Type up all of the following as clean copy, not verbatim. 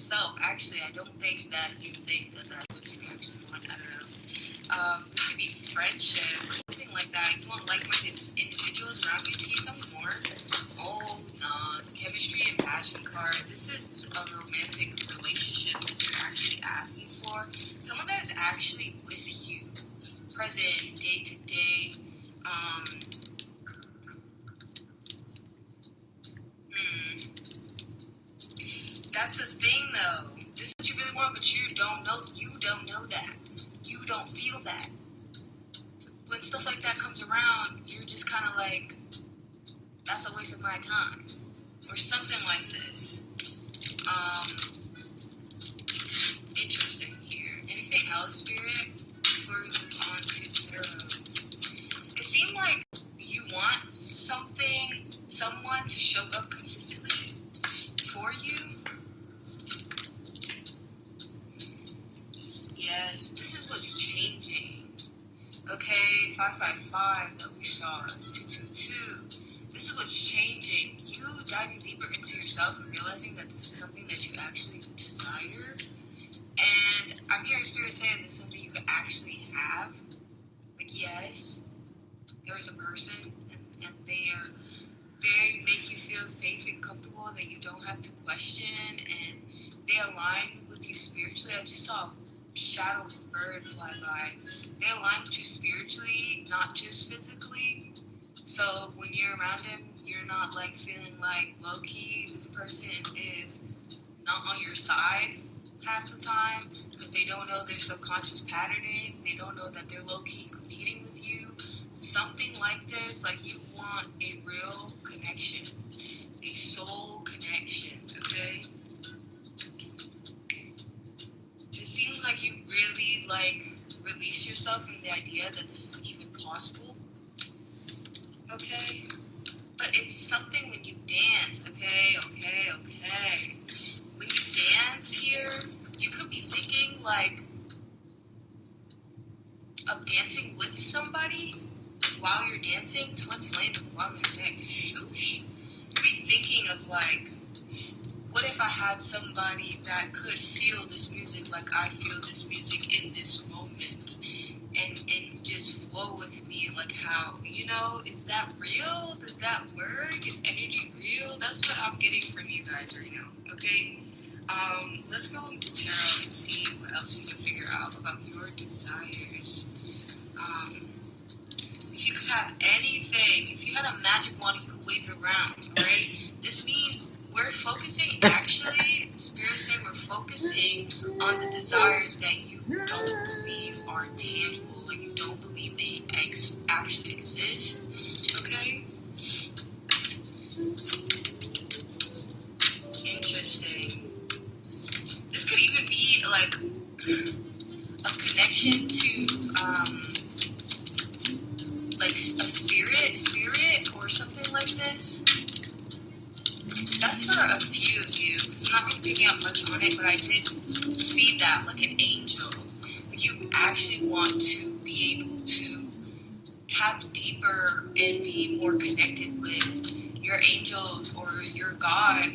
yourself. Actually, I don't think that you think that that's what you actually want. I don't know. This could be friendship or something like that. You want like-minded individuals around you. Can you tell me more? Oh, no. The chemistry and passion card. This is a romantic relationship that you're actually asking for. Someone that is actually with you, present, day to day. That's the thing, though. This is what you really want, but you don't know. You don't know that. You don't feel that. When stuff like that comes around, you're just kind of like, that's a waste of my time, or something like this. Interesting here. Anything else, Spirit? Before we move on to tarot, it seemed like you want someone to show up consistently for you. Yes, this is what's changing. Okay, 555 that we saw, it's 222. This is what's changing. You diving deeper into yourself and realizing that this is something that you actually desire. And I'm hearing Spirit say this is something you can actually have. Like, yes, there is a person and they make you feel safe and comfortable, that you don't have to question, and they align with you spiritually. I just saw a shadow of a bird fly by. They align with you spiritually, not just physically. So when you're around him, you're not like feeling like low-key this person is not on your side half the time, because they don't know their subconscious patterning. They don't know that they're low-key competing with you. Something like this, like you want a real connection, a soul connection, okay? It seems like you really like release yourself from the idea that this is even possible, okay? But it's something when you dance, okay? When you dance here, you could be thinking like of dancing with somebody while you're dancing. Twin flame at the bottom of your deck. Shoosh. You'd be thinking of like, what if I had somebody that could feel this music like I feel this music in this moment, and just flow with me, like how, is that real? Does that work? Is energy real? That's what I'm getting from you guys right now, okay? Let's go into tarot and see what else we can figure out about your desires. If you could have anything, if you had a magic wand, you could wave it around, right? This means we're focusing, actually, Spirit saying we're focusing on the desires that you don't believe are tangible, like you don't believe they actually exist, okay? Interesting. This could even be like a connection to like a spirit or something like this. That's for a few of you, because I'm not really picking up much on it, but I did see that, like an angel. Like you actually want to be able to tap deeper and be more connected with your angels or your God,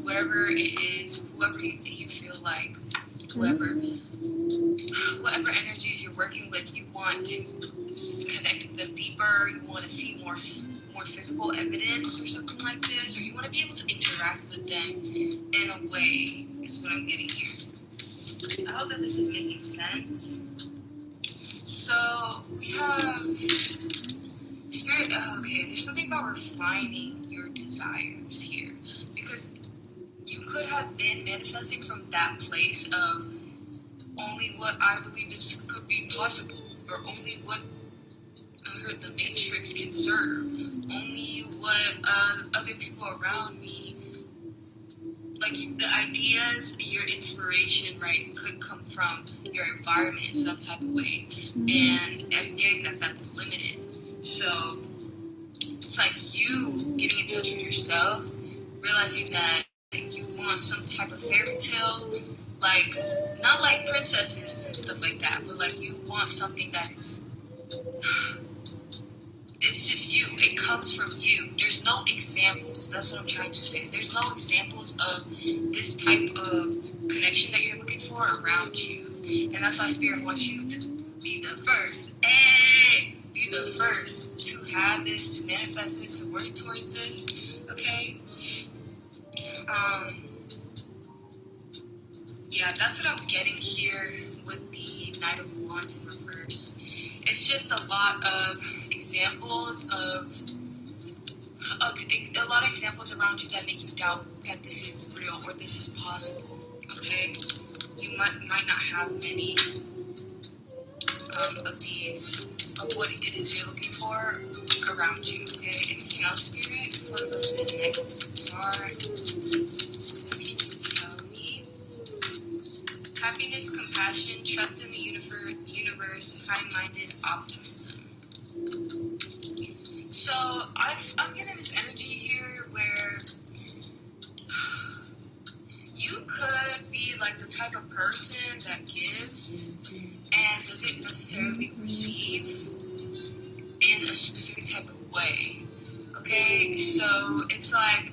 whatever it is, whoever you feel like, whatever energies you're working with, you want to connect with them deeper. You want to see more physical evidence or something like this, or you want to be able to interact with them in a way, is what I'm getting here. I hope that this is making sense. So we have Spirit. Okay, there's something about refining your desires here, because you could have been manifesting from that place of only what I believe could be possible, or only what I heard the Matrix can serve, only what other people around me, like the ideas, your inspiration, right, could come from your environment in some type of way, and I'm getting that that's limited. So it's like you getting in touch with yourself, realizing that you want some type of fairy tale, like not like princesses and stuff like that, but like you want something that is, it's just you. It comes from you. There's no examples. That's what I'm trying to say. There's no examples of this type of connection that you're looking for around you. And that's why Spirit wants you to be the first. Hey! Be the first to have this, to manifest this, to work towards this. Okay? Yeah, that's what I'm getting here with the Knight of Wands in reverse. It's just a lot of examples of a lot of examples around you that make you doubt that this is real or this is possible. Okay, you might not have many of these of what it is you're looking for around you. Okay, anything else, Spirit? Before we go to the next card, can you tell me? Happiness, compassion, trust in the universe, high-minded optimism. So I'm getting this energy here where you could be like the type of person that gives and doesn't necessarily receive in a specific type of way. Okay, so it's like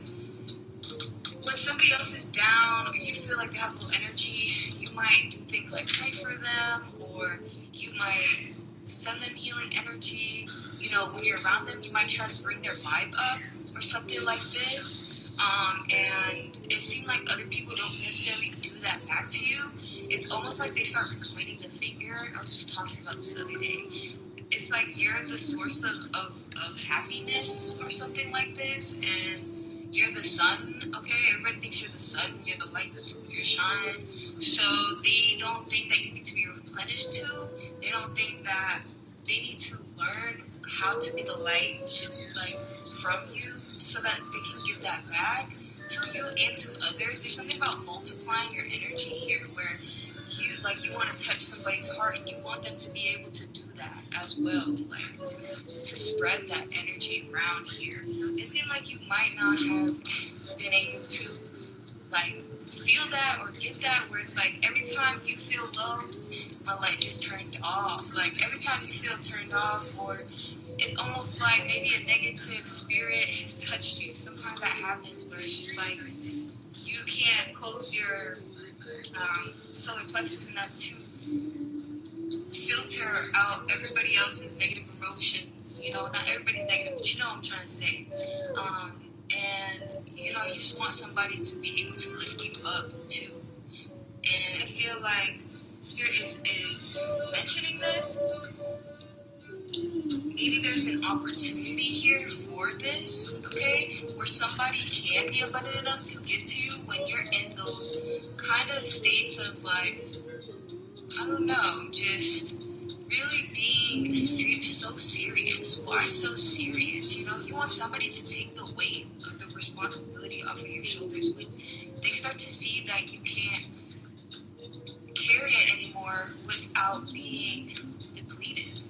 when somebody else is down or you feel like they have low energy, you might do things like pray for them, or you might send them healing energy. You know, when you're around them, you might try to bring their vibe up or something like this. And it seemed like other people don't necessarily do that back to you. It's almost like they start pointing the finger. I was just talking about this the other day. It's like you're the source of happiness or something like this, and you're the sun, okay? Everybody thinks you're the sun, you're the light that's your shine. So they don't think that you need to be replenished to. They don't think that they need to learn how to be the light to, like, from you so that they can give that back to you and to others. There's something about multiplying your energy here where you want to touch somebody's heart and you want them to be able to do that as well, like to spread that energy around here. It seems like you might not have been able to like feel that or get that, where it's like every time you feel low, my light just turned off. Like every time you feel turned off, or it's almost like maybe a negative spirit has touched you. Sometimes that happens where it's just like you can't close your solar plexus enough to filter out everybody else's negative emotions. You know, not everybody's negative, but you know what I'm trying to say. And you know, you just want somebody to be able to lift you up too. And I feel like Spirit is mentioning this. Maybe there's an opportunity here for this, okay, where somebody can be abundant enough to give to you when you're in those kind of states of like, I don't know, just really being so serious. Why so serious? You know, you want somebody to take the weight of the responsibility off of your shoulders when they start to see that you can't carry it anymore without being depleted.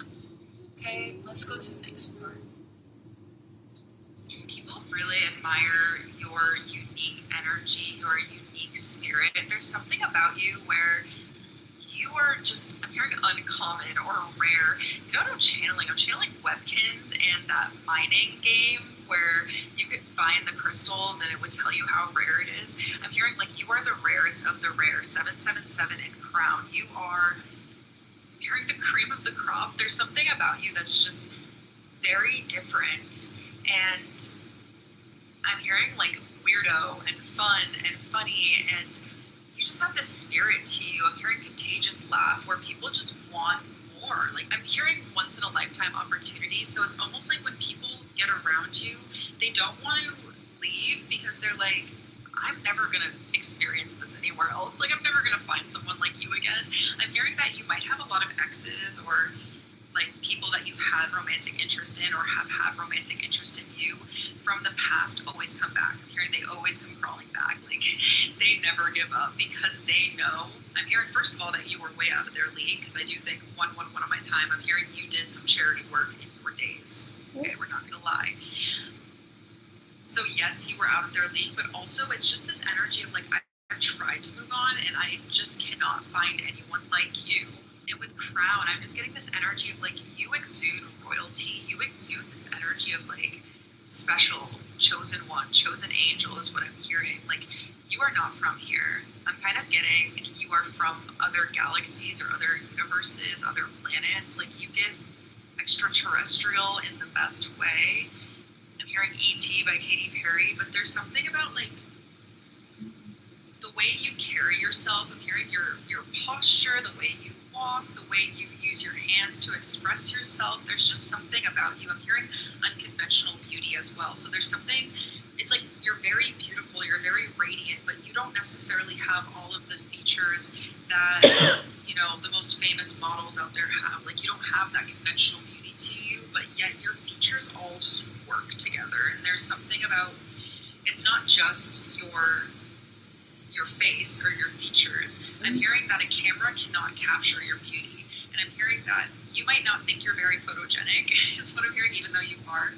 Okay, let's go to the next part. People really admire your unique energy, your unique spirit. There's something about you where you are just, I'm hearing uncommon or rare. You know what I'm channeling? I'm channeling Webkins and that mining game where you could find the crystals and it would tell you how rare it is. I'm hearing like you are the rarest of the rare. 777 in Crown. You are hearing the cream of the crop. There's something about you that's just very different, and I'm hearing like weirdo and fun and funny, and you just have this spirit to you. I'm hearing contagious laugh where people just want more. Like I'm hearing once in a lifetime opportunities. So it's almost like when people get around you, they don't want to leave because they're like, I'm never going to experience this anywhere else. Like, I'm never going to find someone like you again. I'm hearing that you might have a lot of exes or, like, people that you've had romantic interest in or have had romantic interest in you from the past always come back. I'm hearing they always come crawling back. Like, they never give up because they know. I'm hearing, first of all, that you were way out of their league, because I do think one of my time, I'm hearing you did some charity work in your days. Okay, we're not going to lie. So yes, you were out of their league, but also it's just this energy of like, I've tried to move on and I just cannot find anyone like you. And with Crown, I'm just getting this energy of like, you exude royalty. You exude this energy of like special, chosen one, chosen angel is what I'm hearing. Like, you are not from here. I'm kind of getting you are from other galaxies or other universes, other planets. Like you get extraterrestrial in the best way. I'm hearing E.T. by Katy Perry, but there's something about like the way you carry yourself. I'm hearing your posture, the way you walk, the way you use your hands to express yourself. There's just something about you. I'm hearing unconventional beauty as well. So there's something, it's like you're very beautiful, you're very radiant, but you don't necessarily have all of the features that, you know, the most famous models out there have. Like you don't have that conventional beauty to you, but yet your features all just work together. And there's something about, it's not just your face or your features. I'm hearing that a camera cannot capture your beauty. And I'm hearing that you might not think you're very photogenic, is what I'm hearing, even though you are.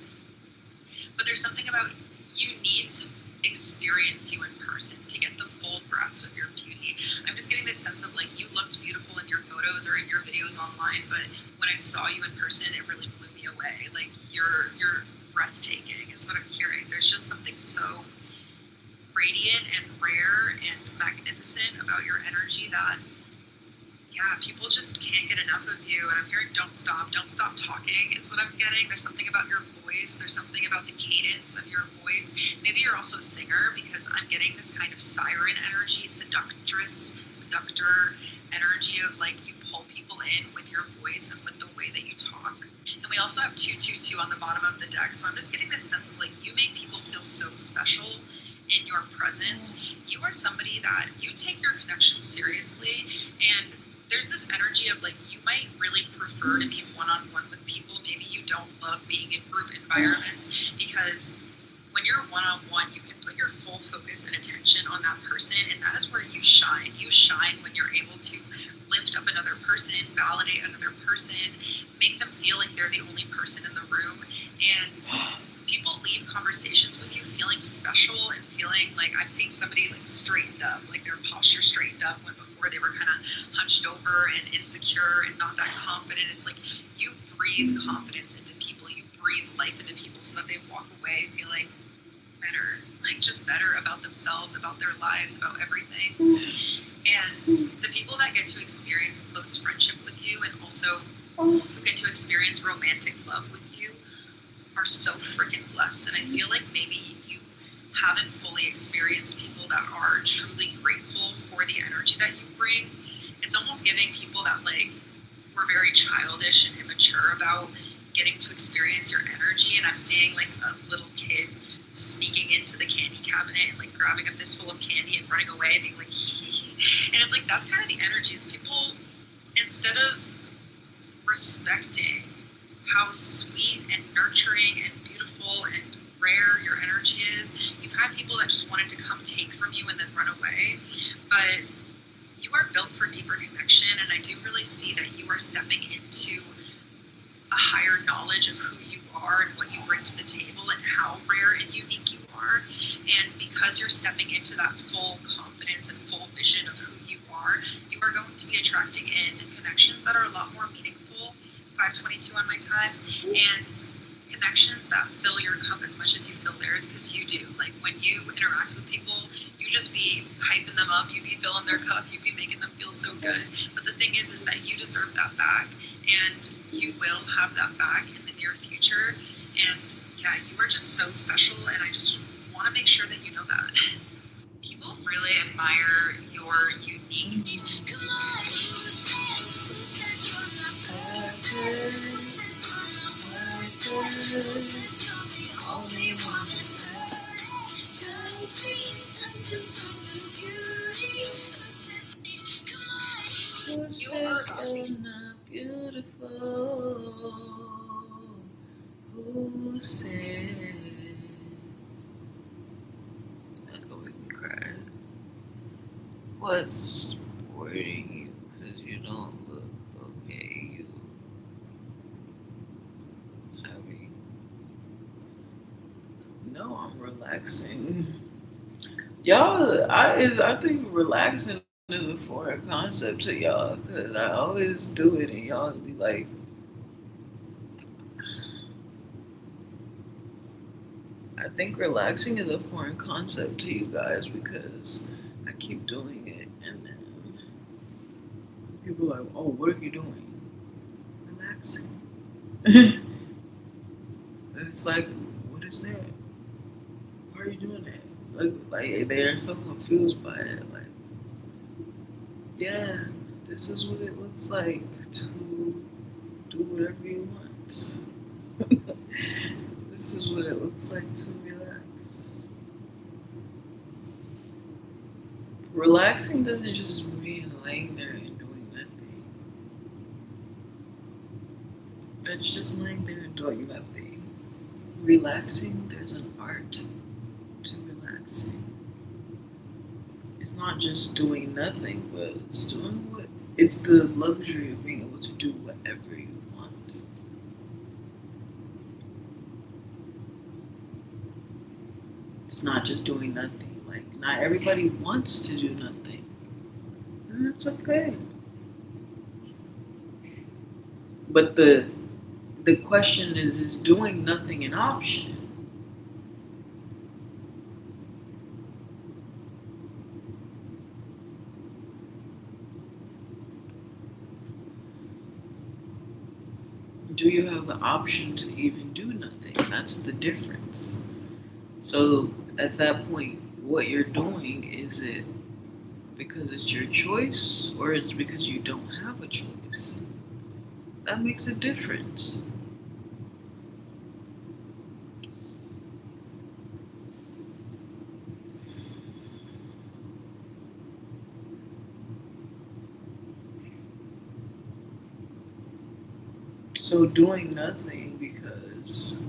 But there's something about you need to experience you in person to get the full grasp of your beauty. I'm just getting this sense of like you looked beautiful in your photos or in your videos online, but when I saw you in person, it really blew me away. Like you're breathtaking is what I'm hearing. There's just something so radiant and rare and magnificent about your energy that, yeah, people just can't get enough of you. And I'm hearing don't stop talking is what I'm getting. There's something about your voice. There's something about the cadence of your voice. Maybe you're also a singer, because I'm getting this kind of siren energy, seductor energy of like you pull people in with your voice and with the way that you talk. And we also have 222 on the bottom of the deck. So I'm just getting this sense of like you make people feel so special in your presence. You are somebody that you take your connection seriously, and there's this energy of like you might really prefer to be one-on-one with people. Maybe you don't love being in group environments, because when you're one-on-one you can put your full focus and attention on that person, and that is where you shine. You shine when you're able to lift up another person, validate another person, make them feel like they're the only person in the room. And people leave conversations with you feeling special and feeling like I've seen somebody like straightened up, like their posture straightened up when before they were kind of hunched over and insecure and not that confident. It's like you breathe confidence into people, you breathe life into people so that they walk away feeling better, like just better about themselves, about their lives, about everything. And the people that get to experience close friendship with you and also who get to experience romantic love with you are so freaking blessed. And I feel like maybe you haven't fully experienced people that are truly grateful for the energy that you bring. It's almost giving people that like were very childish and immature about getting to experience your energy. And I'm seeing like a little kid sneaking into the candy cabinet and like grabbing a fistful of candy and running away and being like hee hee hee. And it's like that's kind of the energy, is people, instead of respecting how sweet and nurturing and beautiful and rare your energy is, you've had people that just wanted to come take from you and then run away. But you are built for deeper connection, and I do really see that you are stepping into a higher knowledge of who you are and what you bring to the table and how rare and unique you are. And because you're stepping into that full confidence and full vision of who you are going to be attracting in connections that are a lot more meaningful. 522 on my time, and connections that fill your cup as much as you fill theirs, because you do. Like when you interact with people, you just be hyping them up, you be filling their cup, you be making them feel so good. But the thing is that you deserve that back, and you will have that back in the near future. And yeah, you are just so special, and I just want to make sure that you know that. People really admire your unique. Who says you're not beautiful? Who says? That's gonna make me cry. What's worrying you? Because you don't look okay. You happy? No, I'm relaxing. Y'all, I think relaxing is a foreign concept to y'all because I always do it and y'all be like, I think relaxing is a foreign concept to you guys because I keep doing it People are like, oh, what are you doing? Relaxing. It's like, what is that? Why are you doing that? Like they are so confused by it. Like, yeah, this is what it looks like to do whatever you want. This is what it looks like to relax. Relaxing doesn't just mean laying there and doing nothing. That's just laying there and doing nothing. Relaxing, there's an art to relaxing. It's not just doing nothing, but it's the luxury of being able to do whatever you want. It's not just doing nothing. Like not everybody wants to do nothing. And that's okay. But the question is doing nothing an option? Do you have the option to even do nothing? That's the difference. So at that point, what you're doing, is it because it's your choice or it's because you don't have a choice? That makes a difference. So doing nothing because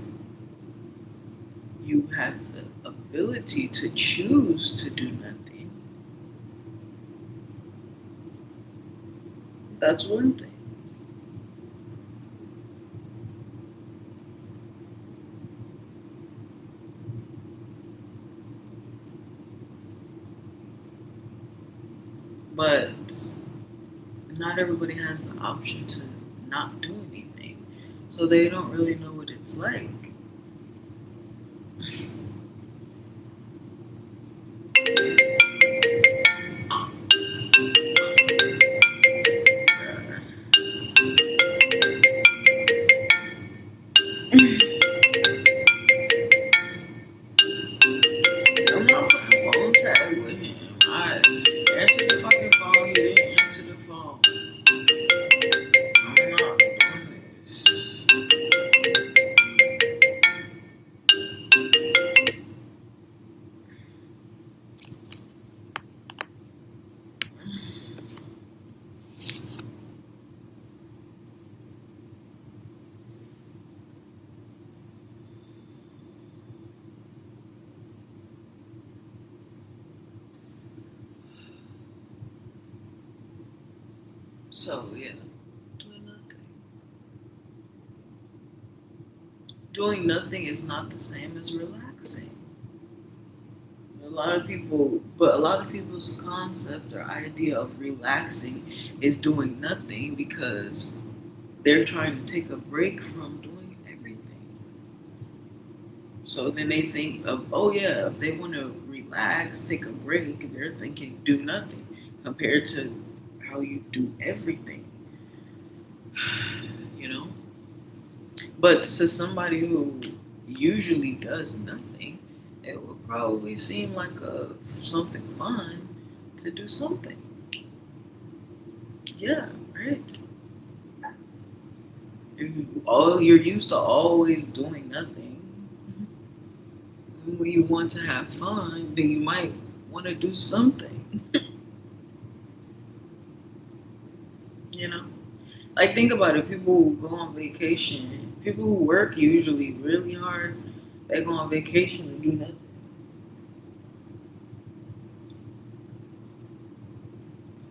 you have the ability to choose to do nothing, that's one thing. But not everybody has the option to not do anything. So they don't really know what it's like. I'm not putting phone tag with him. I answered the fucking phone. He didn't answer the phone. I'm not doing this. So yeah, doing nothing. Doing nothing is not the same as relaxing. A lot of people's concept or idea of relaxing is doing nothing because they're trying to take a break from doing everything. So then they think of, oh yeah, if they want to relax, take a break, they're thinking do nothing compared to how you do everything, you know? But to somebody who usually does nothing, it would probably seem like something fun to do something. Yeah, right. If you're used to always doing nothing, when you want to have fun, then you might want to do something. You know, like think about it. People who go on vacation, people who work usually really hard, they go on vacation and do nothing.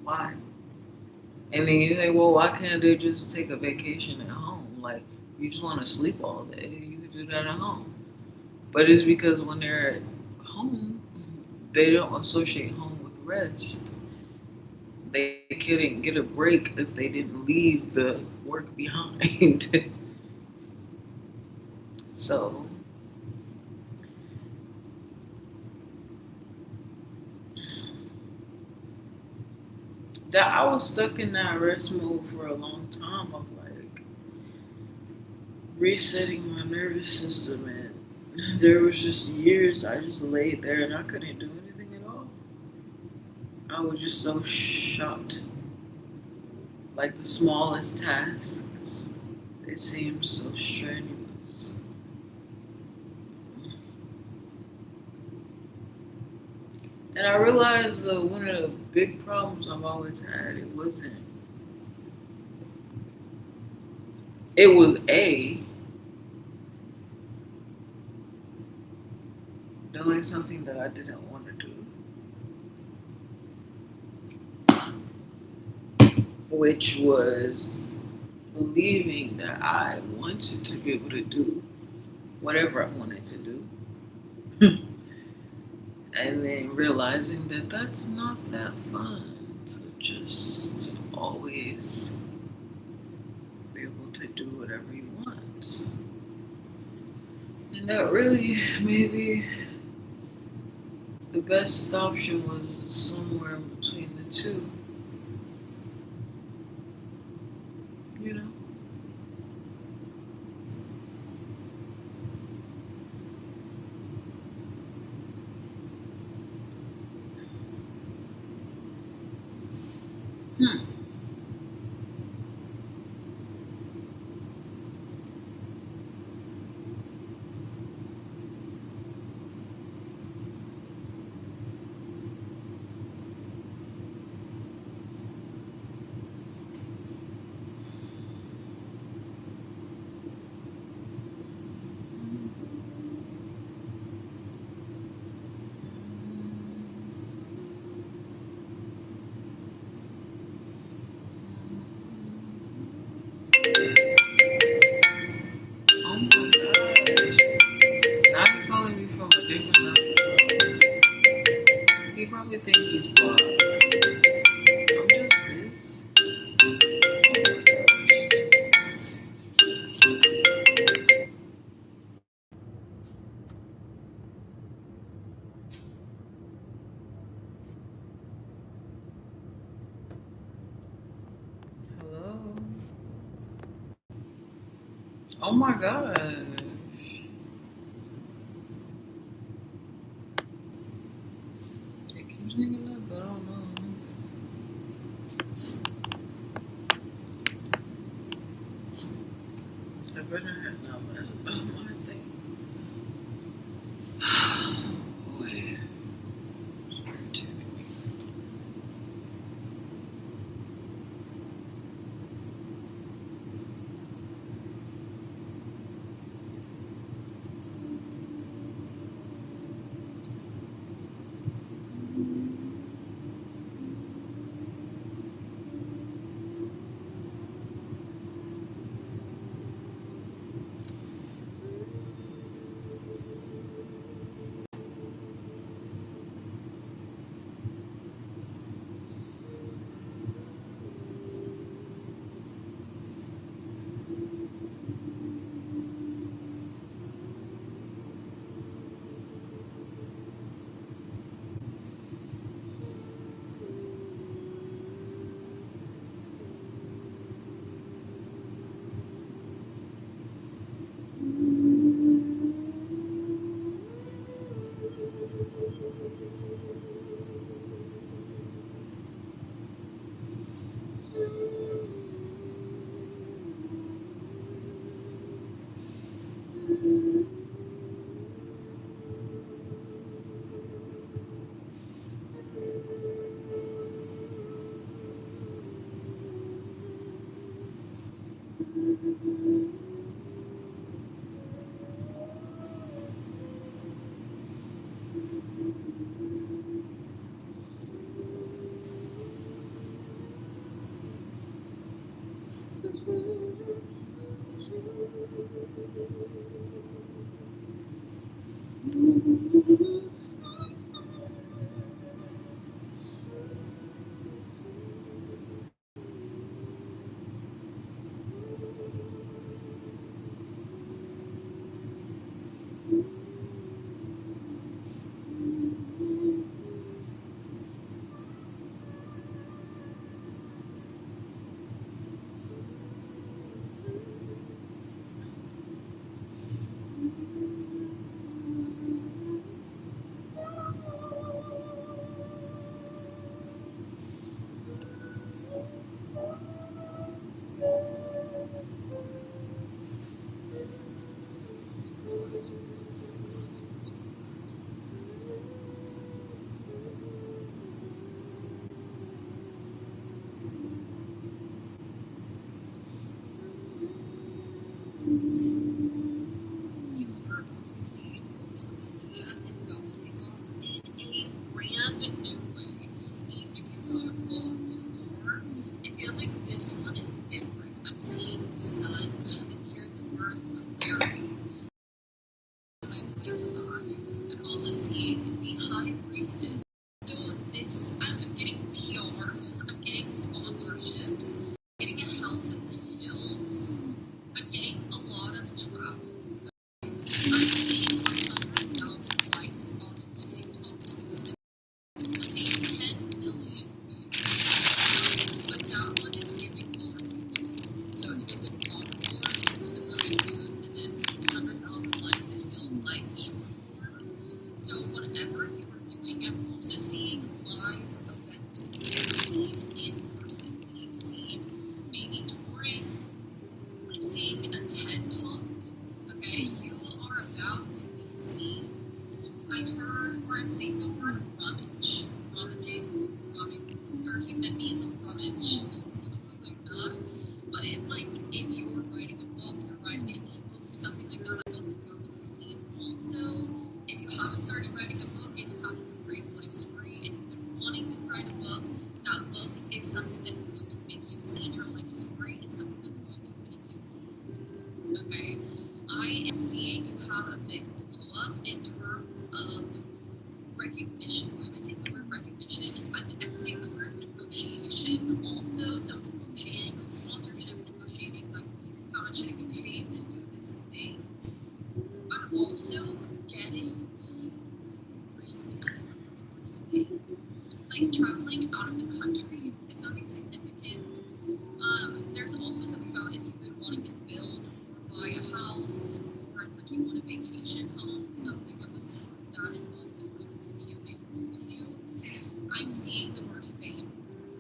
Why? And then you say, well, why can't they just take a vacation at home? Like, you just want to sleep all day, you can do that at home. But it's because when they're at home, they don't associate home with rest. They couldn't get a break if they didn't leave the work behind. So, that I was stuck in that rest mode for a long time of like resetting my nervous system, and there was just years I just laid there and I couldn't do anything at all. I was just so shocked. Like the smallest tasks, it seemed so strenuous. And I realized that one of the big problems I've always had, it was doing something that I didn't want to do, which was believing that I wanted to be able to do whatever I wanted to do, and then realizing that that's not that fun to just always be able to do whatever you want. And that really maybe the best option was somewhere in between the two, you know? Hmm. Oh my gosh. Now he calling me from a different number. He probably think he's blocked. I'm just this. Oh my gosh. Hello. Oh my gosh. It keeps hanging up, but I don't know. I better have not messed up my thing. Boy. have a big blow up in terms of recognition. Am I saying the word recognition? I'm saying the word negotiation also. So negotiating like sponsorship, negotiating like how much should I be paid to do this thing. I'm also getting respect. Like traveling out of the country is something significant. There's also something about if you've been wanting to build or buy a house, or it's like you want a vacation home, something of the sort, that is also going to be available to you. I'm seeing the word fame,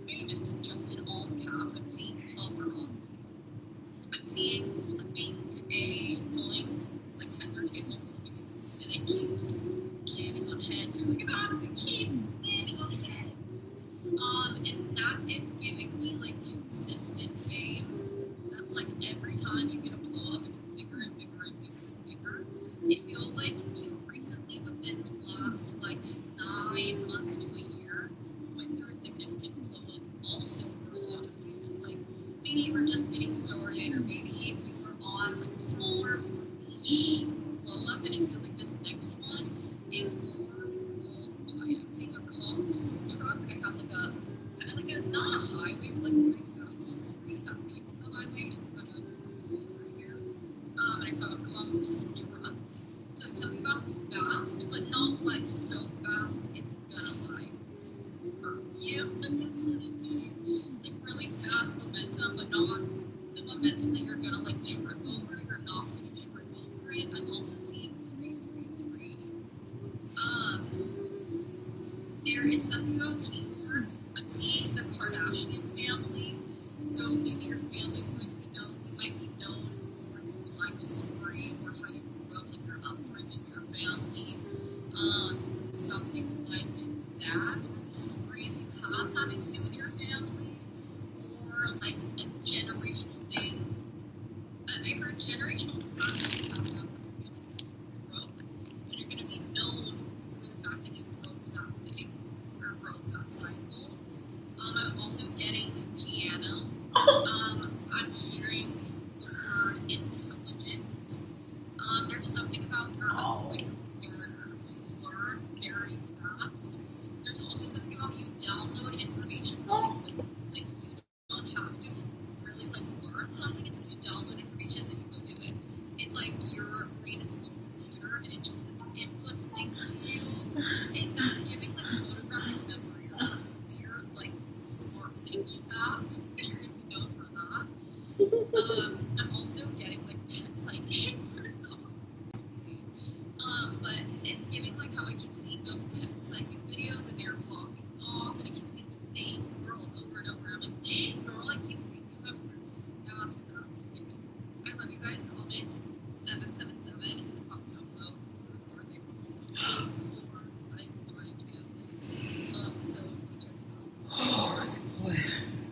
famous, just in all caps. I'm seeing paparazzi. I'm seeing pulling, like heads or tails flipping, and it keeps landing on heads. And you're like, how does it keep landing on heads? And that is giving me like consistent fame. That's like every time you get a blow up and it's bigger and bigger and bigger and bigger. It feels like you recently, within the last like 9 months to a year, went through a significant blow up. Also for a lot of you, just like maybe you were just getting started, or maybe you were on like a smaller, more niche blow up, and it feels like this next one is more worldwide. I'm seeing a Cox truck. I have like a kind of like a not a highway, but like a pretty fast street that leads to the highway in front of over here. And I saw a Cox truck. So it's something about fast, but not like so fast it's gonna like hurt you. That's what I mean. Like really fast momentum, but not the momentum that you're gonna like trip over. You're not gonna trip over it. I'm also seeing 333. There is something about teamwork. I'm seeing the Kardashian family. So maybe your family is going to be known. You might be known for your life story or how you grew up, like your upbringing, your family. Something like that, or the stories you have having to do with your family, or like a generational thing. I heard generational curses have happened in your family that you broke, and you're going to be known for the fact that you broke that thing or broke that cycle. I'm also getting piano. I'm hearing the word intelligence. There's something about you're a quick learner. You learn very fast. There's also something about you download information really quickly. Like you don't have to really like learn something. It's like you download information then you go do it. It's like your brain is a little computer and it just inputs things to you, and that's giving like photographic memory or some weird like smart thing you have. And you're gonna be known for that. I'm also getting like pet psychic for someone specifically. But it's giving like how I keep seeing those pet psychic videos and they're popping off, and I keep seeing the same girl over and over. I'm like, dang girl, I keep seeing you everywhere. That's what that's giving. I love you guys. Comment 777 in the comments down below. This is the card they call for I started to. So we check it out.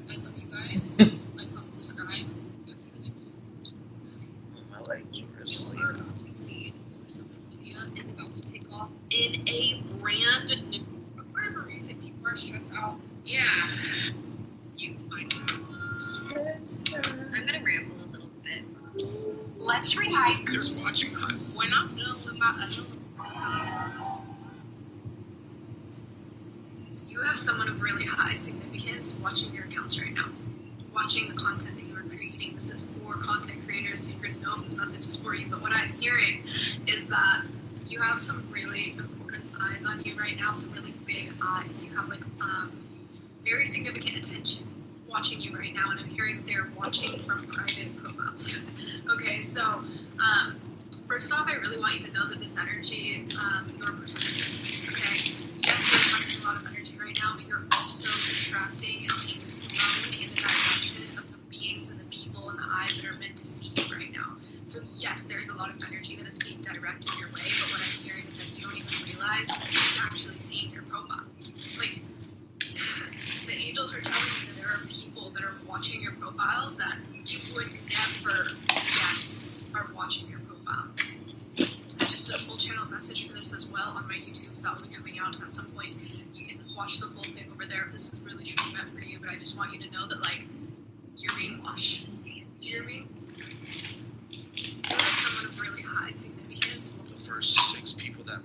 I love you guys. Like, comment, subscribe. Go see the next one. My legs are asleep. Are about to be seen over social media is about to take off in a brand new. For whatever reason, people are stressed out. Yeah. You find out. I'm gonna ramble a little bit. Let's rehike. There's watching hunt. We're not done with my other. You have someone of really high significance watching your accounts right now, watching the content that you are creating. This is for content creators, so you're going to know if this message is for you. But what I'm hearing is that you have some really important eyes on you right now, some really big eyes. You have like very significant attention watching you right now, and I'm hearing they're watching from private profiles. Okay, so first off, I really want you to know that this energy, you're protected. Okay, yes, you're having a lot of energy right now, but you're also attracting and being thrown in the direction of the beings and the people and the eyes that are meant to see you right now. So yes, there's a lot of energy that is being directed your way, but what I'm hearing is that you don't even realize who's actually seeing your profile. Like, the angels are telling you that there are people that are watching your profiles that you would never guess are watching your profile. I just did a full channel message for this as well on my YouTube, so that will be coming out at some point. You can watch the full thing over there if this is really truly meant for you, but I just want you to know that, like, you're being watched. You hear me? You are someone of really high significance first 6 people that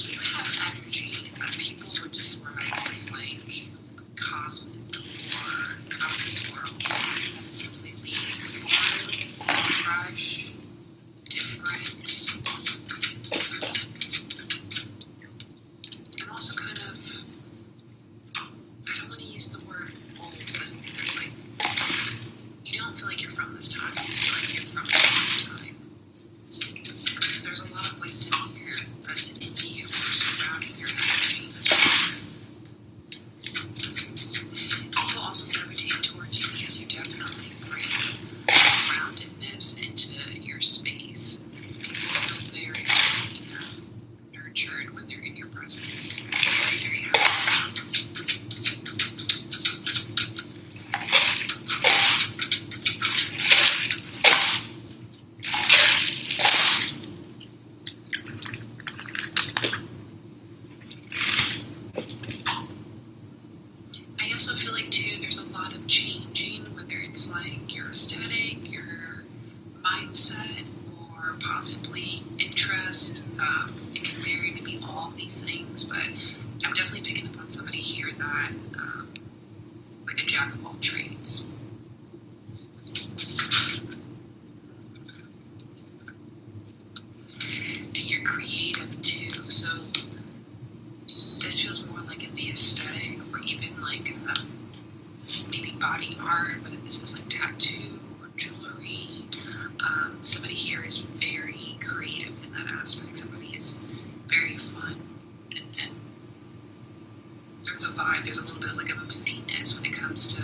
You have energy that people would describe as like cosmic or out of this world. That is completely foreign, fresh, different, and also kind of, I don't want to use the word old, but there's like, you don't feel like you're from this time, you feel like you're from a different time. There's a lot of wisdom here that's in you or surrounding your energy. People also gravitate towards you because you definitely bring groundedness into your space. People feel very, nurtured when they're in your presence. Very, very happy. I also feel like too there's a lot of changing, whether it's like your aesthetic, your mindset, or possibly interest. It can vary, maybe all of these things, but I'm definitely picking up on somebody here that like a jack of all trades. And you're creative too, so this feels more like in the aesthetic or even like maybe body art, whether this is like tattoo or jewelry. Somebody here is very creative in that aspect. Somebody is very fun and there's a vibe, there's a little bit of like a moodiness when it comes to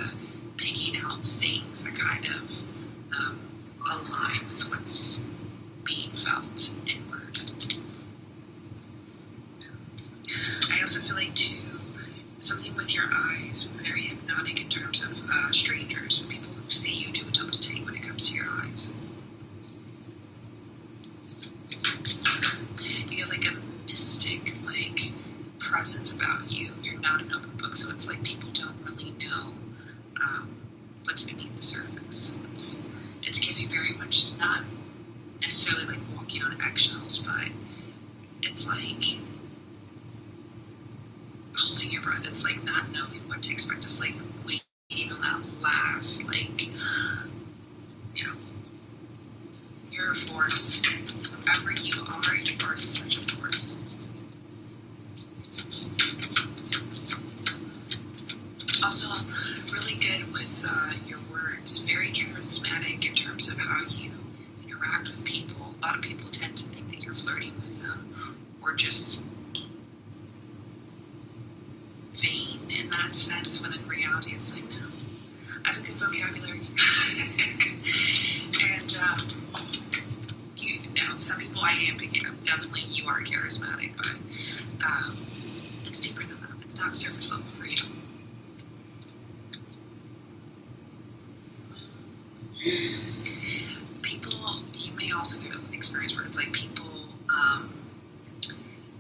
picking out things that kind of align with what's being felt inward. I also feel like too, something with your eyes, very hypnotic in terms of strangers, people who see you do a double take when it comes to your eyes. You have like a mystic like presence about you. You're not an open book, so it's like people don't really know what's beneath the surface. It's giving very much not necessarily like walking on eggshells, but it's like holding your breath. It's like not knowing what to expect. It's like waiting on that last, like, you know, you're a force. Whoever you are such a force. Also, really good with your words. Very charismatic in terms of how you interact with people. A lot of people tend to think that you're flirting with them or just vain in that sense, when in reality it's like, no, I have a good vocabulary. And you know, some people I am picking up, definitely you are charismatic, but it's deeper than that. It's not surface level for you. People, you may also have an experience where it's like people,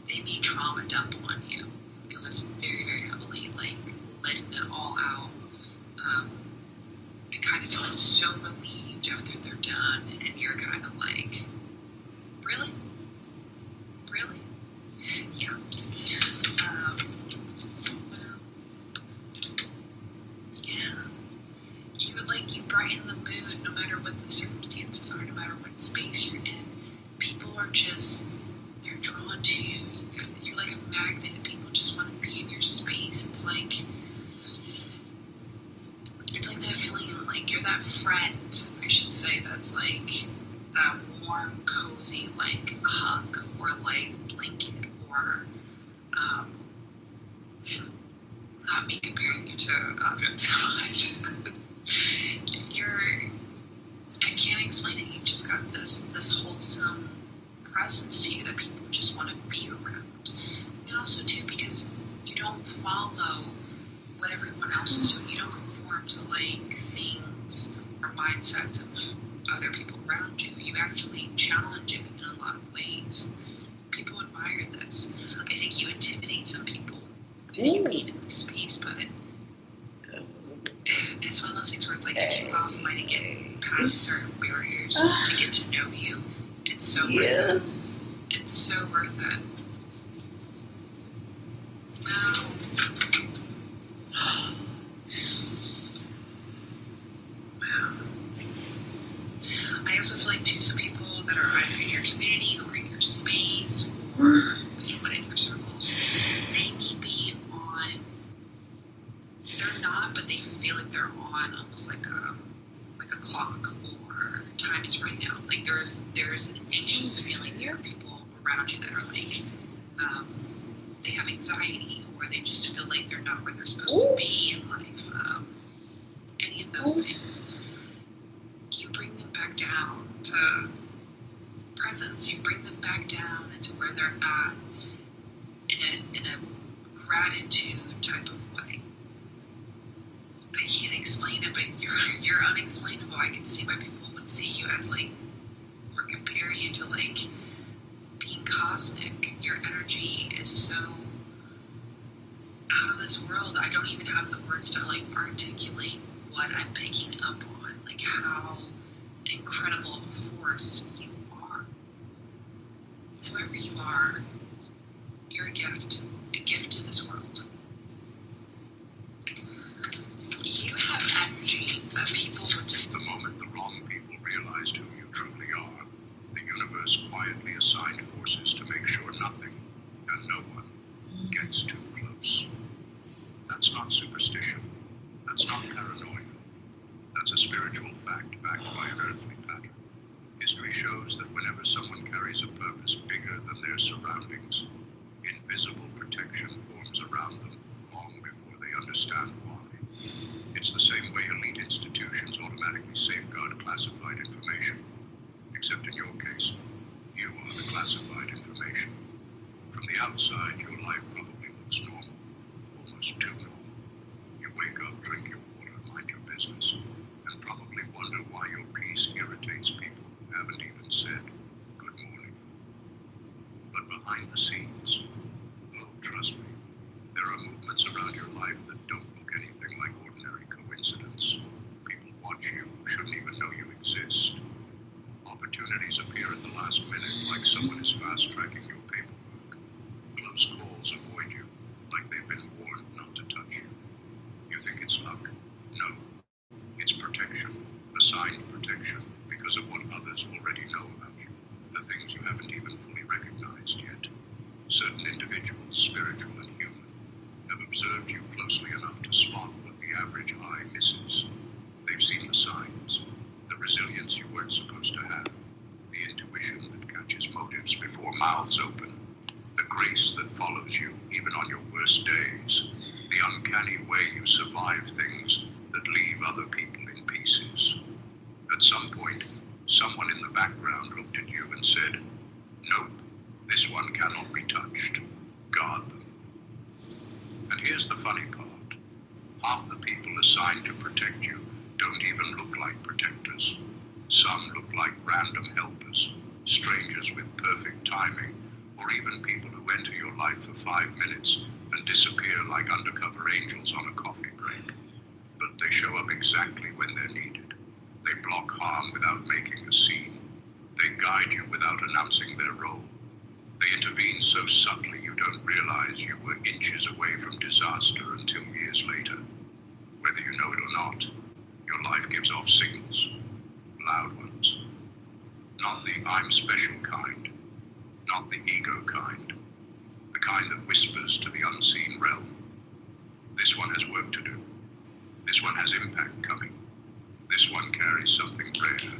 they may trauma dump on you. I feel this very, very heavily, like letting it all out. And kind of feeling so relieved after they're done, and you're kind of like, really? Really? Yeah. Yeah. You would like, you brighten the mood no matter what the circumstances are, no matter what space you're in. People are just, they're drawn to you. You're like a magnet. People just want to be in your space. It's like that feeling of like you're that friend, I should say, that's like that warm, cozy, like hug or like blanket or not me comparing you to objects. I can't explain it. You've just got this wholesome presence to you that people just want to be around. And also too, because you don't follow what everyone else is doing. You don't conform to like things or mindsets of other people around you. You actually challenge it in a lot of ways. People admire this. I think you intimidate some people with you being in this space, but it's one of those things where it's like if you allow somebody to get past certain barriers to get to know you, it's It's so worth it. It's so worth it. Now, wow. I also feel like too, some people that are either in your community or in your space or someone in your circles, they may be on. They're not, but they feel like they're on almost like a clock or time is running out. Like there's an anxious feeling. There are people around you that are like they have anxiety or they just feel like they're not where they're supposed to be in life. Any of those things. You bring them back down to presence. You bring them back down into where they're at in a gratitude type of way. I can't explain it, but you're unexplainable. I can see why people would see you as like, or compare you to like being cosmic. Your energy is so out of this world. I don't even have the words to like articulate what I'm picking up on, like how incredible of a force you are. Whoever you are, you're a gift to this world. You have energy that people would just... The moment the wrong people realized who you truly are, the universe quietly assigned forces to make sure nothing and no one gets too close. That's not superstition. That's not paranoia. That's a spiritual fact backed by an earthly pattern. History shows that whenever someone carries a purpose bigger than their surroundings, invisible protection forms around them long before they understand why. It's the same way elite institutions automatically safeguard classified information. Except in your case, you are the classified information. From the outside, your life probably looks normal, almost too normal. You wake up, drink your water, mind your business, and probably wonder why your peace irritates people who haven't even said good morning. But behind the scenes, oh, trust me, there are movements around your life that don't look anything like ordinary coincidence. People watch you who shouldn't even know you exist. Opportunities appear at the last minute like someone is fast-tracking your paperwork. Close calls avoid you like they've been warned not to touch you. You think it's luck? No. It's protection, assigned protection, because of what others already know about you, the things you haven't even fully recognized yet. Certain individuals, spiritual and human, have observed you closely enough to spot what the average eye misses. They've seen the signs, the resilience you weren't supposed to have, the intuition that catches motives before mouths open, the grace that follows you even on your worst days, the uncanny way you survive things that leave other people in pieces. At some point, someone in the background looked at you and said, "Nope, this one cannot be touched. Guard them." And here's the funny part. Half the people assigned to protect you don't even look like protectors. Some look like random helpers, strangers with perfect timing, or even people who enter your life for 5 minutes and disappear like undercover angels on a coffee break. But they show up exactly when they're needed. They block harm without making a scene. They guide you without announcing their role. They intervene so subtly you don't realize you were inches away from disaster until years later. Whether you know it or not, your life gives off signals, loud ones. Not the I'm special kind, not the ego kind, the kind that whispers to the unseen realm. This one has work to do. This one has impact coming. This one carries something rare.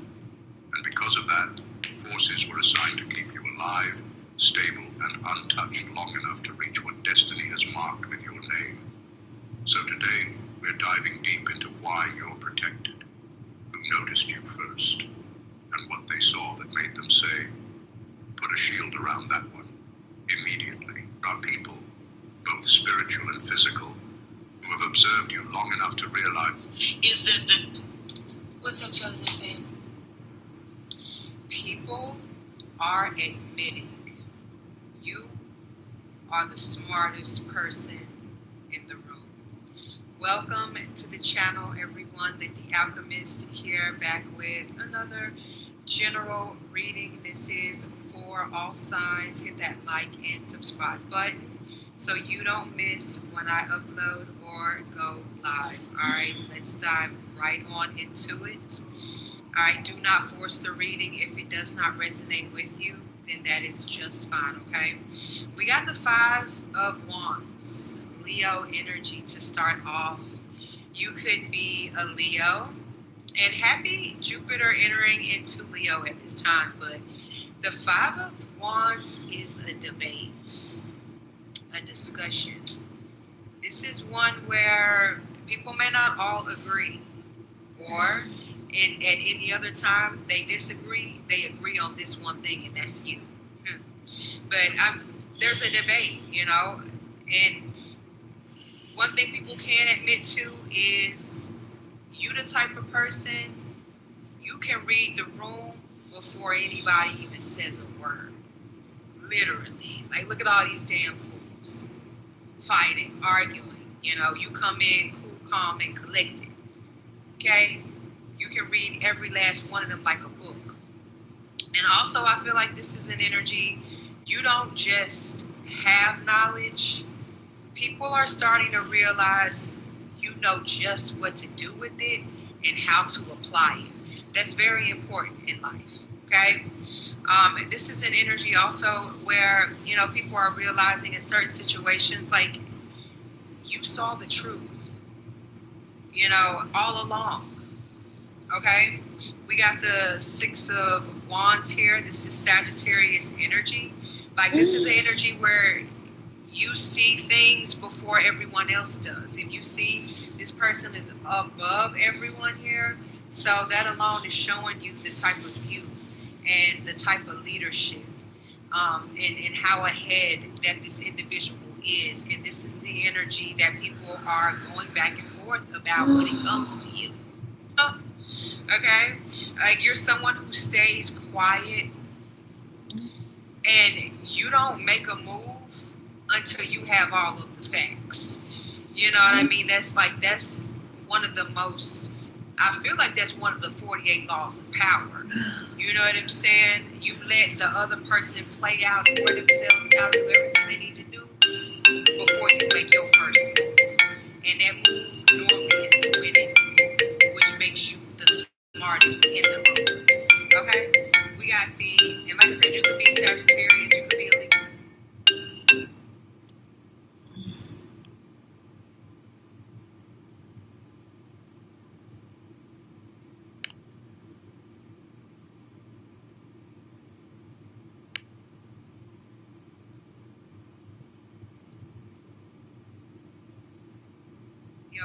And because of that, forces were assigned to keep you alive, stable, and untouched long enough to reach what destiny has marked with your name. So today, we're diving deep into why you're protected, who noticed you first, and what they saw that made them say, "Put a shield around that one," immediately. Our people, both spiritual and physical, who have observed you long enough to realize Is that the... What's up, chosen fam? People are admitting you are the smartest person in the room. Welcome to the channel, everyone. The Alchemist here, back with another general reading. This is for all signs. Hit that like and subscribe button so you don't miss when I upload or go live. All right, let's dive right on into it. All right, do not force the reading. If it does not resonate with you, then that is just fine, okay? We got the Five of Wands, Leo energy to start off. You could be a Leo, and happy Jupiter entering into Leo at this time, but the Five of Wands is a debate, a discussion. This is one where people may not all agree, or at any other time they disagree, they agree on this one thing, and that's you. But there's a debate, and one thing people can't admit to is you the type of person, you can read the room before anybody even says a word. Literally. Like, look at all these damn fools fighting, arguing. You come in cool, calm, and collected. Okay? You can read every last one of them like a book. And also, I feel like this is an energy, you don't just have knowledge. People are starting to realize you know just what to do with it and how to apply it. That's very important in life, okay? This is an energy also where, people are realizing in certain situations, like, you saw the truth, all along, okay? We got the Six of Wands here. This is Sagittarius energy. Like, this is an energy where you see things before everyone else does. If you see this person is above everyone here, so that alone is showing you the type of view and the type of leadership, and how ahead that this individual is. And this is the energy that people are going back and forth about when it comes to you. Okay? You're someone who stays quiet, and you don't make a move until you have all of the facts. You know what I mean? That's one of the most, I feel like that's one of the 48 laws of power. You know what I'm saying? You let the other person play out, pour themselves out, do everything they need to do before you make your first move. And that move normally is the winning move, which makes you the smartest in the room. Okay? We got and like I said, you could be Sagittarius, you could be a Leo.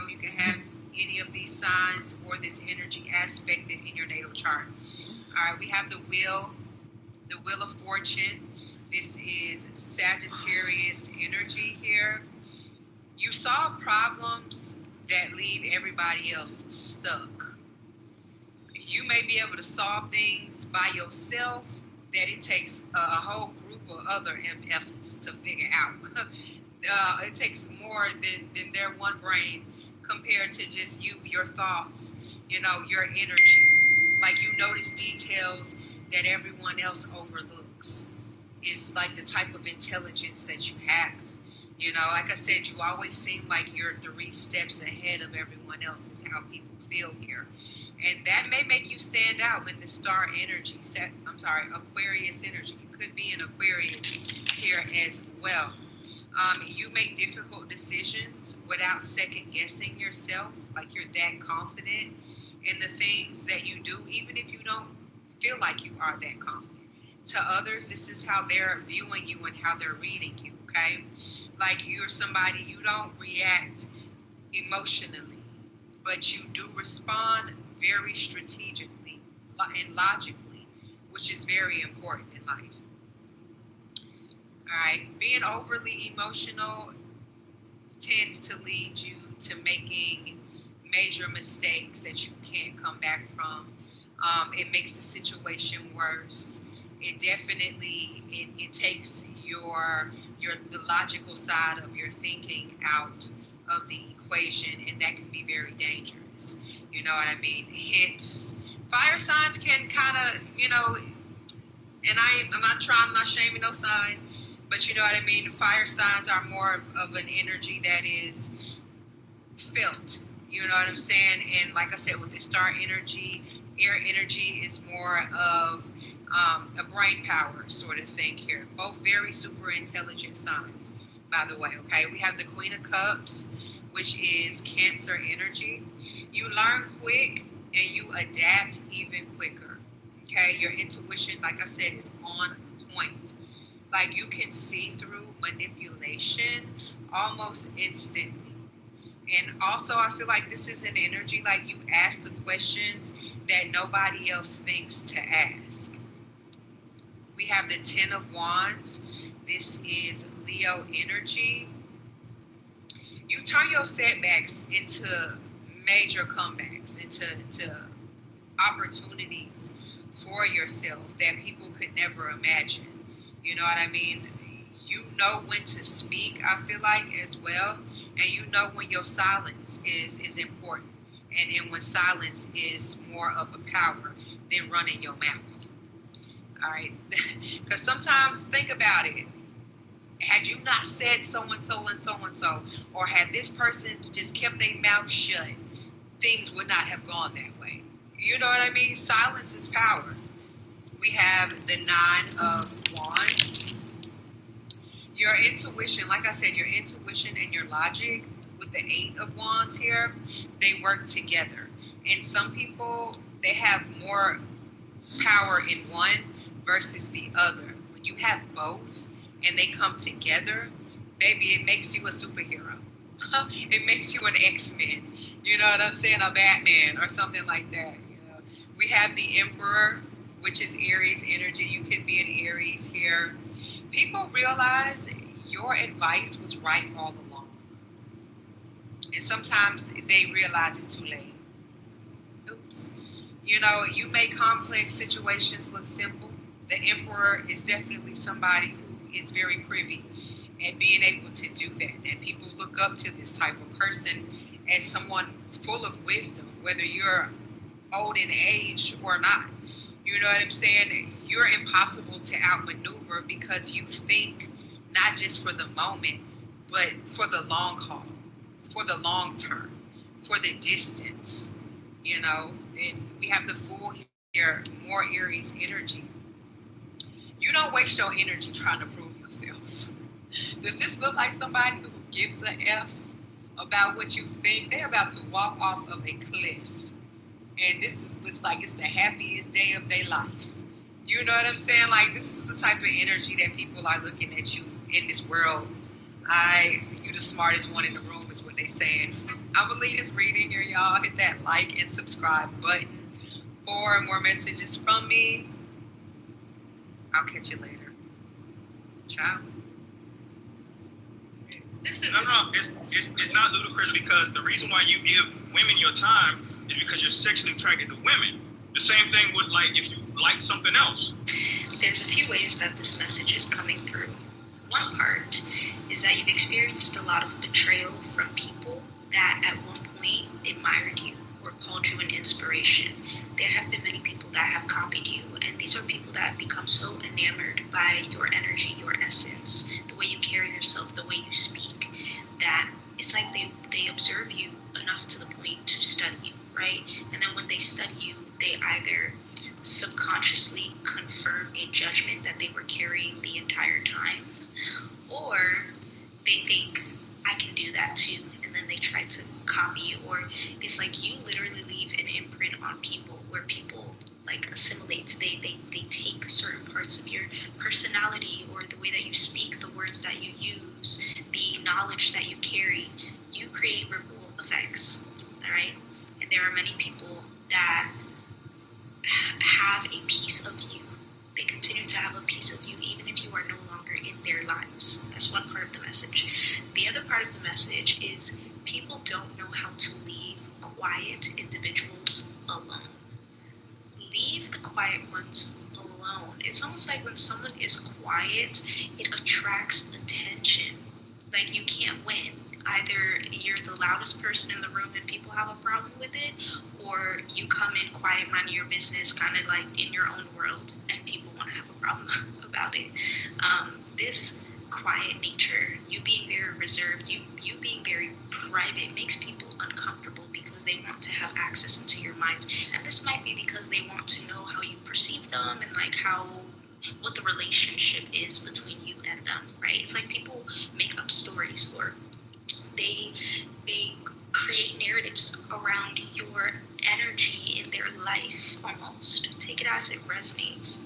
You can have any of these signs or this energy aspected in your natal chart. All right, we have the Wheel of Fortune. This is Sagittarius energy here. You solve problems that leave everybody else stuck. You may be able to solve things by yourself that it takes a whole group of other efforts to figure out. It takes more than their one brain compared to just you, your thoughts, your energy. Like, you notice details that everyone else overlooks. It's like the type of intelligence that you have. Like I said, you always seem like you're 3 steps ahead of everyone else, is how people feel here. And that may make you stand out in the star energy. Aquarius energy. You could be an Aquarius here as well. You make difficult decisions without second guessing yourself. Like, you're that confident in the things that you do, even if you don't feel like you are that confident. To others, this is how they're viewing you and how they're reading you, okay? Like, you're somebody, you don't react emotionally, but you do respond very strategically and logically, which is very important in life. All right, being overly emotional tends to lead you to making major mistakes that you can't come back from. It makes the situation worse. It definitely it takes the logical side of your thinking out of the equation, and that can be very dangerous. You know what I mean? Hence Fire signs can kind of, and I'm not shaming no sign, but you know what I mean. Fire signs are more of an energy that is felt. You know what I'm saying? And like I said, with the star energy, air energy is more of a brain power sort of thing here. Both very super intelligent signs, by the way. Okay, we have the Queen of Cups, which is Cancer energy. You learn quick and you adapt even quicker. Okay, your intuition, like I said, is on point. Like you can see through manipulation almost instantly. And also, I feel like this is an energy like you ask the questions that nobody else thinks to ask. We have the Ten of Wands. This is Leo energy. You turn your setbacks into major comebacks, into opportunities for yourself that people could never imagine. You know what I mean? You know when to speak, I feel like, as well. And you know when your silence is important. And when silence is more of a power than running your mouth. All right? Because sometimes, think about it. Had you not said so and so and so and so, or had this person just kept their mouth shut, things would not have gone that way. You know what I mean? Silence is power. We have the Nine of Wands. Your intuition, like I said, your intuition and your logic with the Eight of Wands here, they work together. And some people, they have more power in one versus the other. When you have both and they come together, baby, it makes you a superhero. It makes you an X-Men. You know what I'm saying? A Batman or something like that. We have the Emperor, which is Aries energy. You could be an Aries here. People realize your advice was right all along. And sometimes they realize it too late. Oops. You make complex situations look simple. The Emperor is definitely somebody who is very privy and being able to do that. And people look up to this type of person as someone full of wisdom, whether you're old in age or not. You know what I'm saying? You're impossible to outmaneuver because you think not just for the moment, but for the long haul, for the long term, for the distance. And we have the Fool here, more Aries energy. You don't waste your energy trying to prove yourself. Does this look like somebody who gives a F about what you think? They're about to walk off of a cliff. And looks like it's the happiest day of their life. You know what I'm saying? Like, this is the type of energy that people are looking at you in this world. You the smartest one in the room is what they saying. I'm gonna leave this reading here, y'all. Hit that like and subscribe button for more messages from me. I'll catch you later. Ciao. It's not ludicrous because the reason why you give women your time is because you're sexually attracted to women. The same thing would if you like something else. There's a few ways that this message is coming through. One part is that you've experienced a lot of betrayal from people that at one point admired you or called you an inspiration. There have been many people that have copied you, and these are people that have become so enamored by your energy, your essence, the way you carry yourself, the way you speak, that it's like they observe you enough to the point to study you, right? And then when they study you, they either subconsciously confirm a judgment that they were carrying the entire time, or they think, I can do that too, and then they try to copy you. Or it's like you literally leave an imprint on people where people assimilate. They take certain parts of your personality or the way that you speak, the words that you use, the knowledge that you carry. You create ripple effects, all right? And there are many people that have a piece of you. They continue to have a piece of you even if you are no longer in their lives. That's one part of the message. The other part of the message is people don't know how to leave quiet individuals alone. Leave the quiet ones alone. It's almost like when someone is quiet, it attracts attention. Like you can't win. Either you're the loudest person in the room and people have a problem with it, or you come in quiet, minding your business, kind of like in your own world, and people want to have a problem about it. This quiet nature, you being very reserved, you being very private, makes people uncomfortable because they want to have access into your mind. And this might be because they want to know how you perceive them and like what the relationship is between you and them, right? It's like people make up stories, or they create narratives around your energy in their life almost. Take it as it resonates.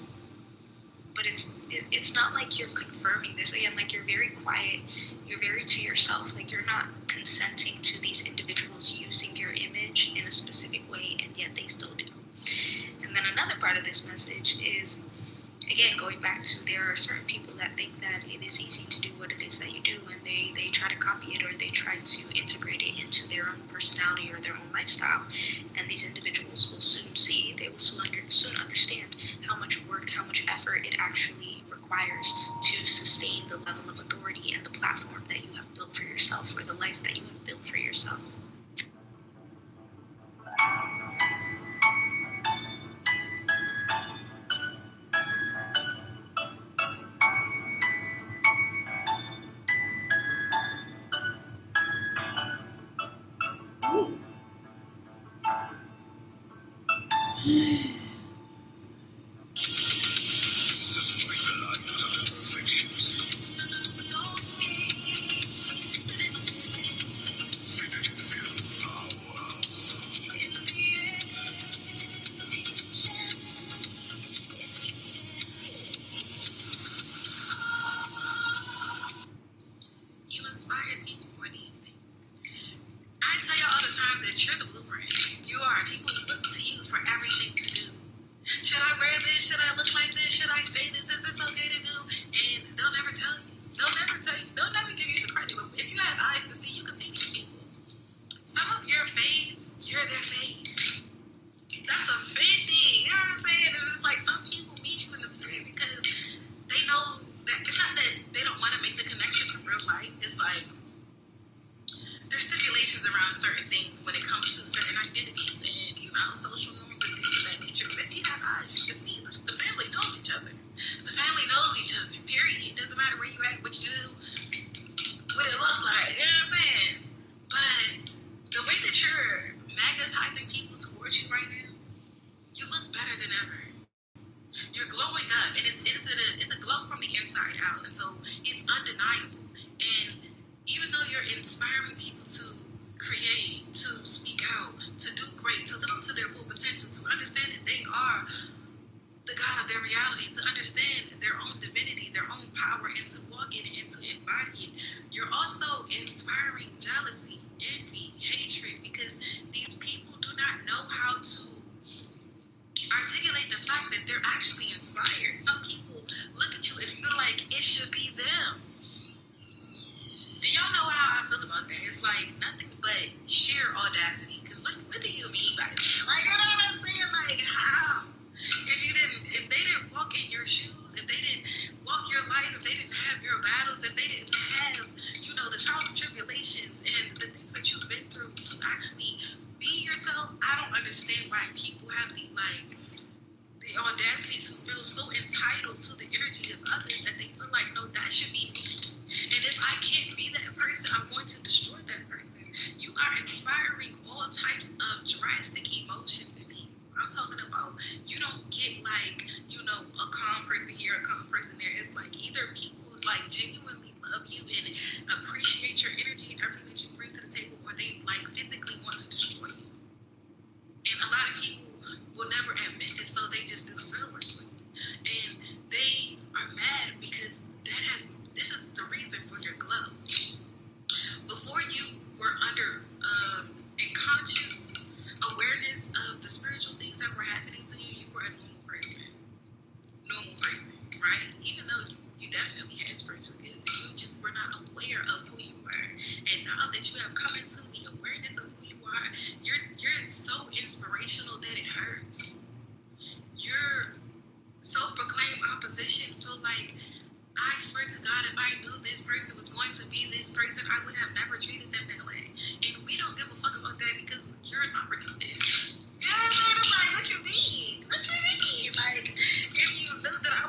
But it's not like you're confirming this. Again, like you're very quiet, you're very to yourself, like you're not consenting to these individuals using your image in a specific way, and yet they still do. And then another part of this message is, again, going back to, there are certain people that think that it is easy to do what it is that you do, and they try to copy it, or they try to integrate it into their own personality or their own lifestyle. And these individuals will soon see, they will soon understand how much work, how much effort it actually requires to sustain the level of authority and the platform that you have built for yourself, or the life that you have built for yourself. You inspired me more than you think. I tell you all the time that you're the blueprint. You are. People look to you for everything to do. Should I wear this? Should I look like this? Should I say this? Is this okay to do? And they'll never tell you. They'll never tell you. They'll never give you the credit. But if you have eyes to see, you can see these people. Some of your faves, you're their fave. That's offending. You know what I'm saying? And it's like some people meet you in the spirit because they know that it's not that they don't want to make the connection in real life. It's like there's stipulations around certain things when it comes to certain identities and, social norms and things of that nature. But if you have eyes, you can see the family knows each other. The family knows each other, period. It doesn't matter where you at, what you do, what it looks like. You know what I'm saying? But the way that you're magnetizing people towards you right now, you look better than ever. You're glowing up, and it's a glow from the inside out, and so it's undeniable. And even though you're inspiring people to create, to speak out, to do great, to live up to their full potential, to understand that they are the God of their reality, to understand their own divinity, their own power, and to walk in it and to embody it, you're also inspiring jealousy, envy, hatred, because these people do not know how to articulate the fact that they're actually inspired. Some people look at you and feel like it should be them. And y'all know how I feel about that. It's like nothing but sheer audacity. Because what do you mean by that? Like, you know what I'm saying? Like, how? If they didn't walk in your shoes, if they didn't walk your life, if they didn't have your battles, if they didn't have, the trials and tribulations and the things that you've been through to actually be yourself, I don't understand why people have the audacity to feel so entitled to the energy of others that they feel like, no, that should be me. And if I can't be that person, I'm going to destroy that person. You are inspiring all types of drastic emotions in people. I'm talking about, you don't get a calm person here, a calm person there. It's like either people genuinely love you and appreciate your energy and everything that you bring to the table, or they physically want to destroy you. And a lot of people will never admit it, so they just do spell work with you. And they are mad because this is the reason for your glow. Before you were under conscious awareness of the spiritual things that were happening to you, you were a normal person, right? Even though you definitely had spiritual gifts, you just were not aware of who you were. And now that you have come into the awareness of who you are, you're so inspirational that it hurts. Your self-proclaimed opposition feel like, I swear to God, if I knew this person was going to to be this person, I would have never treated them that way. And we don't give a fuck about that because you're an opportunist. You know what I'm saying? It's like, what you mean? What you mean? Like, if you knew that I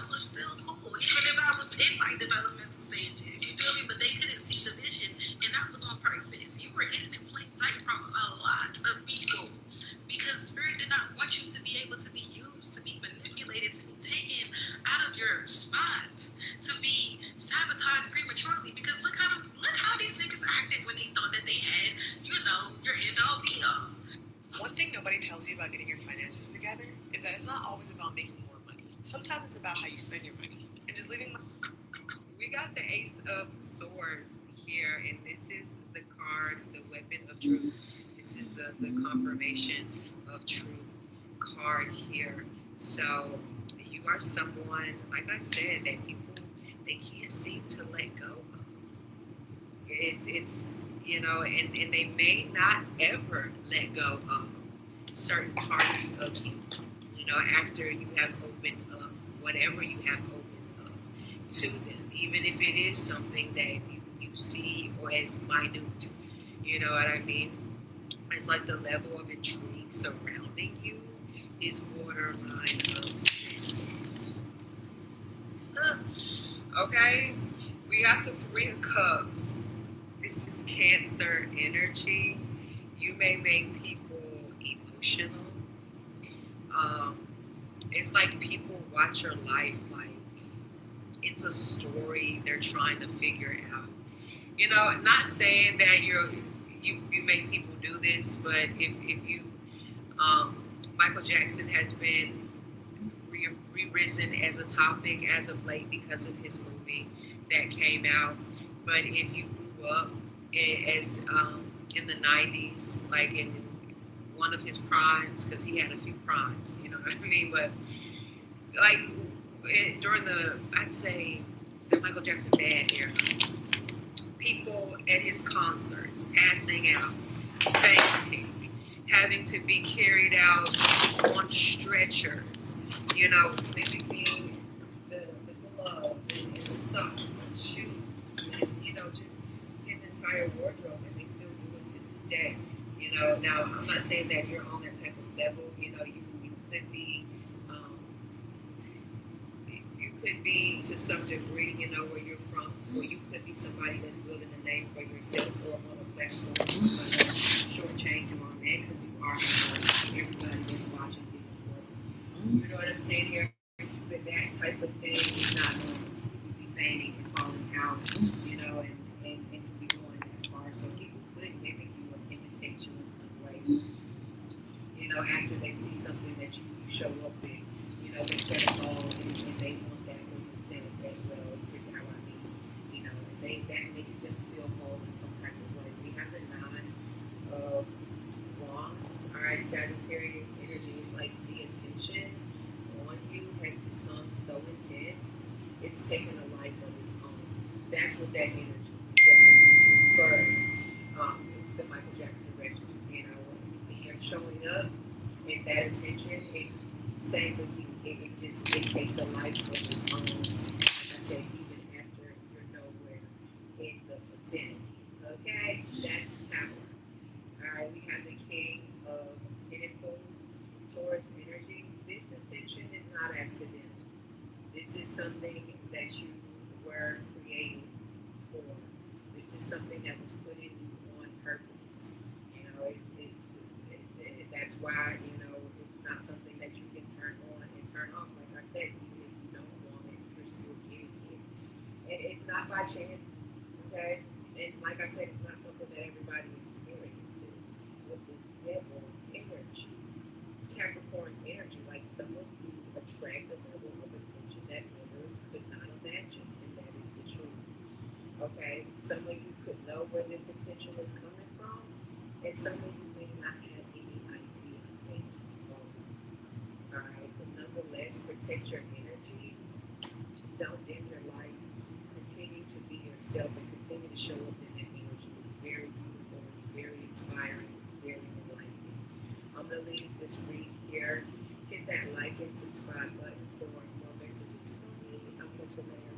was still cool, even if I was in my developmental stages, you feel me? But they couldn't see the vision, and that was on purpose. You were hidden in plain sight from a lot of people because Spirit did not want you to be able to be used, to be manipulated, to be taken out of your spot, to be sabotaged prematurely. Because look how these niggas acted when they thought that they had, your end all be all. One thing nobody tells you about getting your finances together is that it's not always about making more money. Sometimes it's about how you spend your money. And just leaving We got the Ace of Swords here, and this is the card, the weapon of truth. This is the confirmation of truth card here. So you are someone, like I said, that people, they can't seem to let go of. It's and they may not ever let go of certain parts of you, after you have opened up whatever you have opened up to them, even if it is something that you see or as minute, you know what I mean? It's like the level of intrigue surrounding you is borderline obsessive. Okay, we got the Three of Cups. This is Cancer energy. You may make people emotional. It's like people watch your life like it's a story they're trying to figure out. Not saying that you make people do this, but if you Michael Jackson has been re-risen as a topic as of late because of his movie that came out. But if you grew up as in the 90s, like in one of his primes, because he had a few primes, you know what I mean? But like during I'd say the Michael Jackson bad era, people at his concerts passing out, fainting, having to be carried out on stretchers, mimicking the gloves and the socks and shoes and, just his entire wardrobe, and they still do it to this day. Now I'm not saying that you're on that type of level, you could be, you could be to some degree, where you're from, or you could be somebody that's building a name for yourself or on a platform. I'm not going to shortchange you on that because you are important. Everybody that's watching is important. You know what I'm saying here? But that type of thing is not normal. You be fainting and falling out, and to be going that far. So people could mimic you or imitate you in some way. After they see something that you show up with, they set a goal and they want that for themselves as well. Is how I mean. That makes them feel whole in some type of way. We have the 9 of Wands. All right, Sagittarius energy is like the attention on you has become so intense, it's taken a life of its own. That's what that energy does for the Michael Jackson reference. Him showing up and that attention, same with you. It takes a life of its own. Like I said, even after you're nowhere in the vicinity. Okay, that's power. All right, we have the King of Pentacles, Taurus energy. This intention is not accidental. This is something that you were created for. This is something that was put in you on purpose. That's why, it's not something that you can turn on and turn off. Like I said, even if you don't want it, you're still getting it. And it's not by chance, okay? And like I said, it's not something that everybody experiences with this devil energy, Capricorn energy. Like some of you attract a level of attention that others could not imagine, and that is the truth. Okay? Some of you could know where this attention is coming from, and some of you may not have any idea at all. All right? But nonetheless, protect your energy. Don't dim your light. Continue to be yourself and continue to show up in that energy. It's very beautiful. It's very inspiring. It's very enlightening. I'm going to leave this read here. Hit that like and subscribe button for more messages from me. I'm going to later.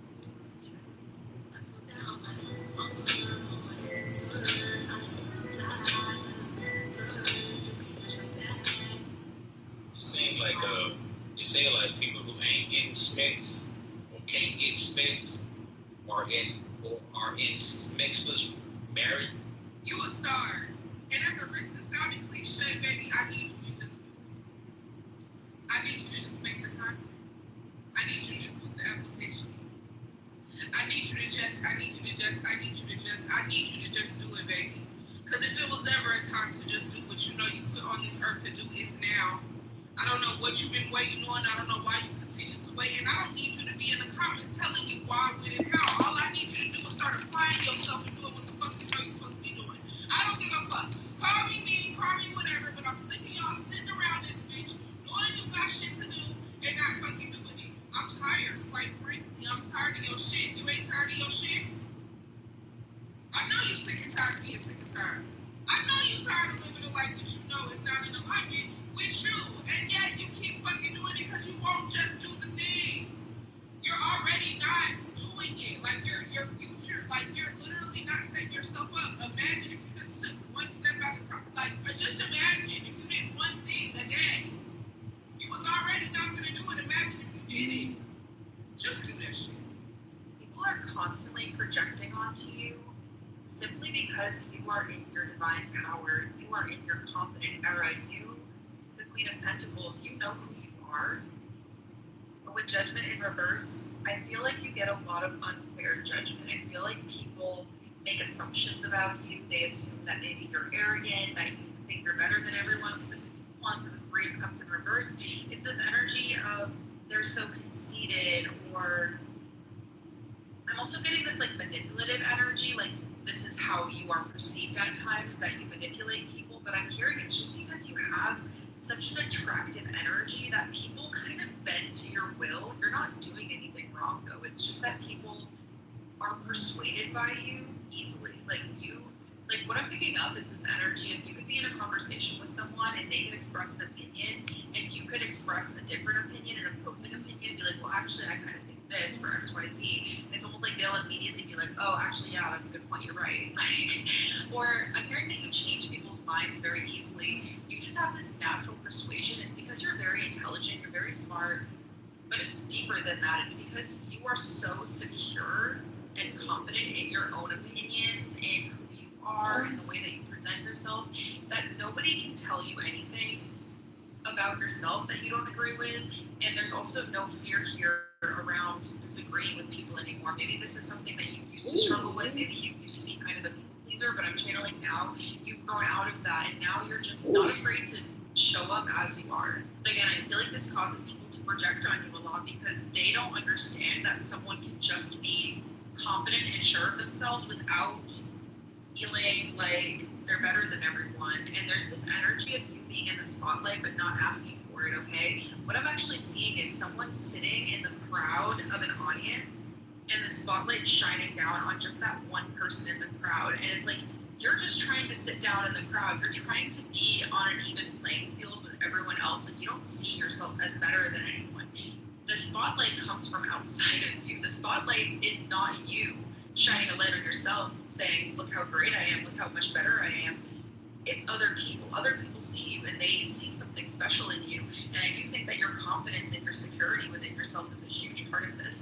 It seems like people who ain't getting specs or can't get specs are in spexless marriage. You a star. And at the risk of sounding cliche, baby, I need you to just make the content. I need you to just put the application. I need you to just do it, baby. Because if it was ever a time to just do what you know you put on this earth to do, it's now. I don't know what you've been waiting on. I don't know why you continue to wait. And I don't need you to be in the comments telling you why, when, and how. All I need you to do is start applying yourself and doing what the fuck you know you're supposed to be doing. I don't give a fuck. Call me mean, call me whatever, but I'm sick of y'all sitting around this bitch knowing you got shit to do and not fucking doing it. I'm tired, quite frankly. I'm tired of your shit. You ain't tired of your shit? I know you sick and tired of being sick and tired. I know you tired of living a life that you know is not in alignment with you, and yet you keep fucking doing it because you won't just do the thing. You're already not doing it. Like your future, like you're literally not setting yourself up. Imagine if you just took one step at a time. Like just imagine if you did one thing a day. You was already not gonna do it. Imagine if you did it. Just do that shit. People are constantly projecting onto you simply because you are in your divine power, you are in your confident era, you, the Queen of Pentacles, you know who you are. But with judgment in reverse, I feel like you get a lot of unfair judgment. I feel like people make assumptions about you. They assume that maybe you're arrogant, that you think you're better than everyone. The 6 of Wands and the 3 of Cups in reverse. It's this energy of they're so conceited, or I'm also getting this like manipulative energy, like this is how you are perceived at times, that you manipulate people, but I'm hearing it's just because you have such an attractive energy that people kind of bend to your will. You're not doing anything wrong though, it's just that people are persuaded by you easily. Like what I'm picking up is this energy of you could be in a conversation with someone and they can express an opinion and you could express a different opinion, an opposing opinion, and be like, well actually I kind of think this for XYZ. And it's almost like they'll immediately be like, oh actually yeah, that's a good point, you're right. Or I'm hearing that you change people's minds very easily. You just have this natural persuasion. It's because you're very intelligent, you're very smart, but it's deeper than that. It's because you are so secure and confident in your own opinions and who you are and the way that you present yourself that nobody can tell you anything about yourself that you don't agree with. And there's also no fear here around disagreeing with people anymore. Maybe this is something that you used to struggle with. Maybe you used to be kind of the people pleaser, but I'm channeling now you've grown out of that and now you're just not afraid to show up as you are. Again, I feel like this causes people to project on you a lot because they don't understand that someone can just be confident and sure of themselves without feeling like they're better than everyone. And there's this energy of you being in the spotlight but not asking for it, okay? What I'm actually seeing is someone sitting in the crowd of an audience and the spotlight shining down on just that one person in the crowd. And it's like, you're just trying to sit down in the crowd. You're trying to be on an even playing field with everyone else, and you don't see yourself as better than anyone. The spotlight comes from outside of you. The spotlight is not you shining a light on yourself, saying, look how great I am, look how much better I am. It's other people. Other people see you, and they see something special in you. And I do think that your confidence and your security within yourself is a huge part of this.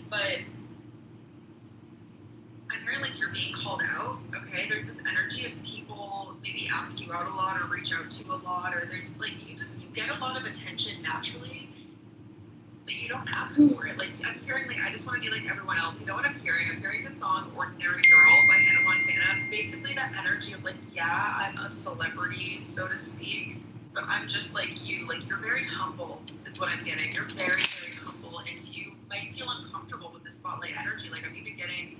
But I'm hearing like you're being called out, okay? There's this energy of people maybe ask you out a lot or reach out to you a lot, or there's like, you get a lot of attention naturally, but you don't ask for it. Like, I'm hearing like, I just want to be like everyone else. You know what I'm hearing? I'm hearing the song Ordinary Girl by Hannah Montana. Basically that energy of like, yeah, I'm a celebrity, so to speak, but I'm just like you. Like, you're very humble is what I'm getting. You're very, very humble, and you might feel uncomfortable with the spotlight energy. Like, I'm even getting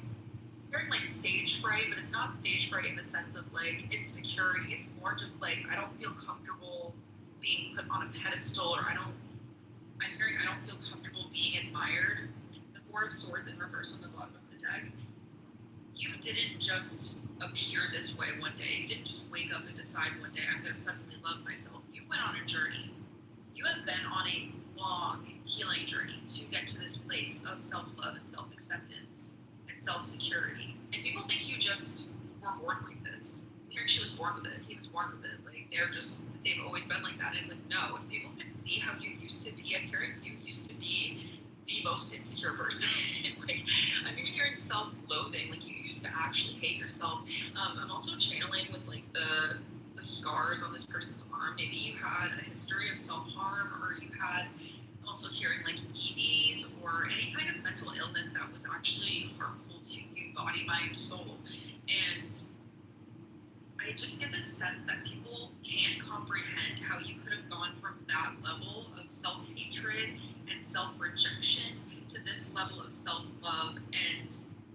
hearing like stage fright, but it's not stage fright in the sense of like insecurity. It's more just like I don't feel comfortable being put on a pedestal, or I'm hearing I don't feel comfortable being admired. The Four of Swords in reverse on the bottom of the deck. You didn't just appear this way one day. You didn't just wake up and decide one day I'm going to suddenly love myself. You went on a journey. You have been on a long healing journey to get to this place of self-love and self-acceptance. self-security. And people think you just were born like this. Here she was born with it. He was born with it. Like they've always been like that. It's like, no, if people could see how you used to be, I'm hearing you used to be the most insecure person. Like, I'm even hearing self-loathing. Like, you used to actually hate yourself. I'm also channeling with like the scars on this person's arm. Maybe you had a history of self-harm, or you had also hearing like EDs or any kind of mental illness that was actually harmful to you, body, mind, soul. And I just get this sense that people can't comprehend how you could have gone from that level of self-hatred and self-rejection to this level of self-love and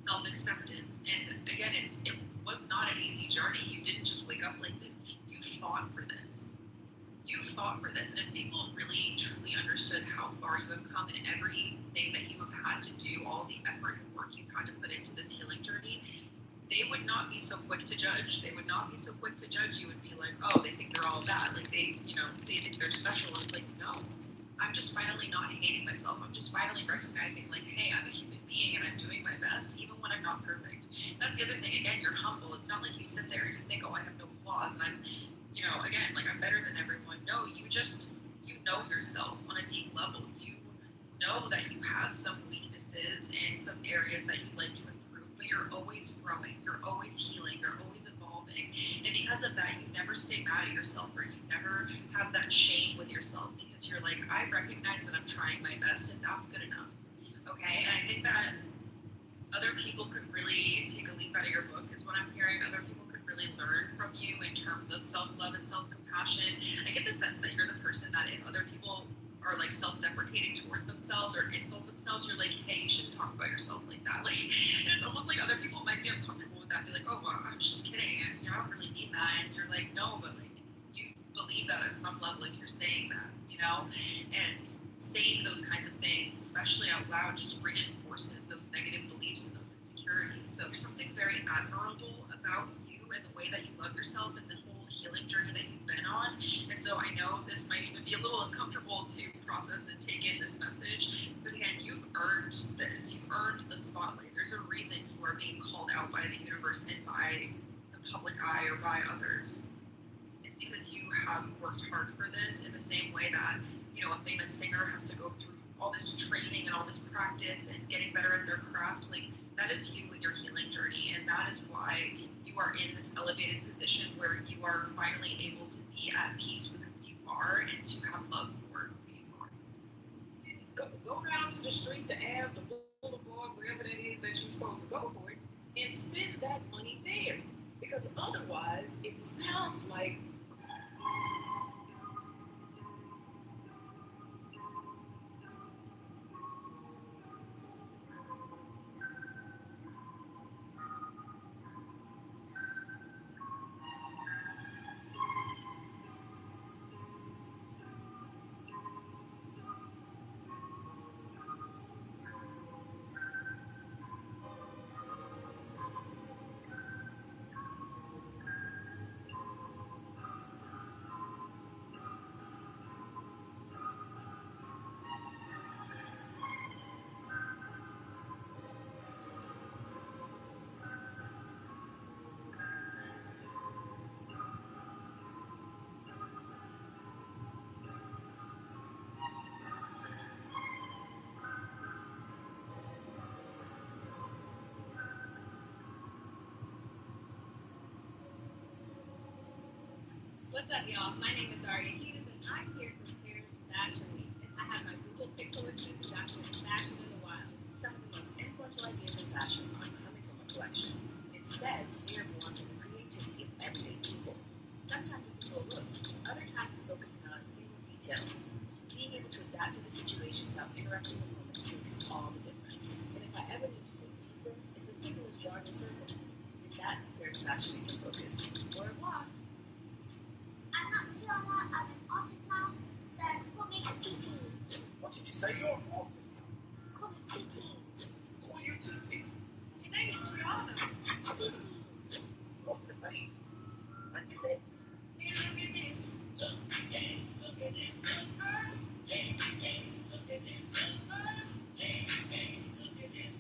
self-acceptance. And again, it was not an easy journey. You didn't just wake up like this. You fought for this. You fought for this. And if people really truly understood how far you have come and everything that you have had to do, all the effort and work you've had to put into this healing journey, they would not be so quick to judge. They would not be so quick to judge you and be like, oh, they think they're all bad. Like they think they're special. It's like, no, I'm just finally not hating myself. I'm just finally recognizing like, hey, I'm a human being and I'm doing my best even when I'm not perfect. That's the other thing. Again, you're humble. It's not like you sit there and you think, oh, I have no flaws and I'm, again, like I'm better than everyone. No, you know yourself on a deep level. You know that you have some weaknesses and some areas that you'd like to improve, but you're always growing, you're always healing, you're always evolving. And because of that, you never stay mad at yourself, or you never have that shame with yourself, because you're like, I recognize that I'm trying my best and that's good enough. Okay, and I think that other people could really take a leaf out of your book is what I'm hearing. Other people could really learn from you in terms of self-love and self-compassion. I get the sense that you're the person that if other people are like self-deprecating towards themselves or insult themselves, you're like, hey, you shouldn't talk about yourself like that. Like, and it's almost like other people might be uncomfortable with that, be like, oh, well, I was just kidding, and I don't really mean that. And you're like, no, but like you believe that at some level if you're saying that, and saying those kinds of things, especially out loud, just reinforces those negative beliefs and those insecurities. So there's something very admirable about you and the way that you love yourself and the whole healing journey that you've been on. And so I know this might even be a little uncomfortable to process and take in this message, but again, you've earned this. You've earned the spotlight. There's a reason you are being called out by the universe and by the public eye or by others. It's because you have worked hard for this in the same way that, a famous singer has to go through all this training and all this practice and getting better at their craft. Like, that is you in your healing journey, and that is why you are in this elevated position where you are finally able to be at peace with who you are and to have love for who you are. Go down to the street, the Ave, the boulevard, wherever that is that you're supposed to go for it, and spend that money there. Because otherwise, it sounds like What's up, y'all? My name is Daria Hughes, and I'm here for Paris Fashion Week. I have my Google Pixel with me to document fashion in the wild. Some of the most influential ideas in fashion aren't coming from a collection. Instead, they are born from the creativity of everyday people. Sometimes it's a cool look, other times it's focusing on a single detail. Being able to adapt to the situation without interrupting the moment makes all the difference. And if I ever need to dig deeper, it's as simple as drawing a circle. And that's Paris Fashion Week in focus. Au revoir. I'm not feeling that. I'm an artist now, so call me a TT. What did you say? You're an artist. Call me TT. Call you TT. Your name is Triana. TT. Off the face. And your lips. Hey, look at this. Look at this. Look at this. Hey, hey, look at this. Hey, hey, look at this.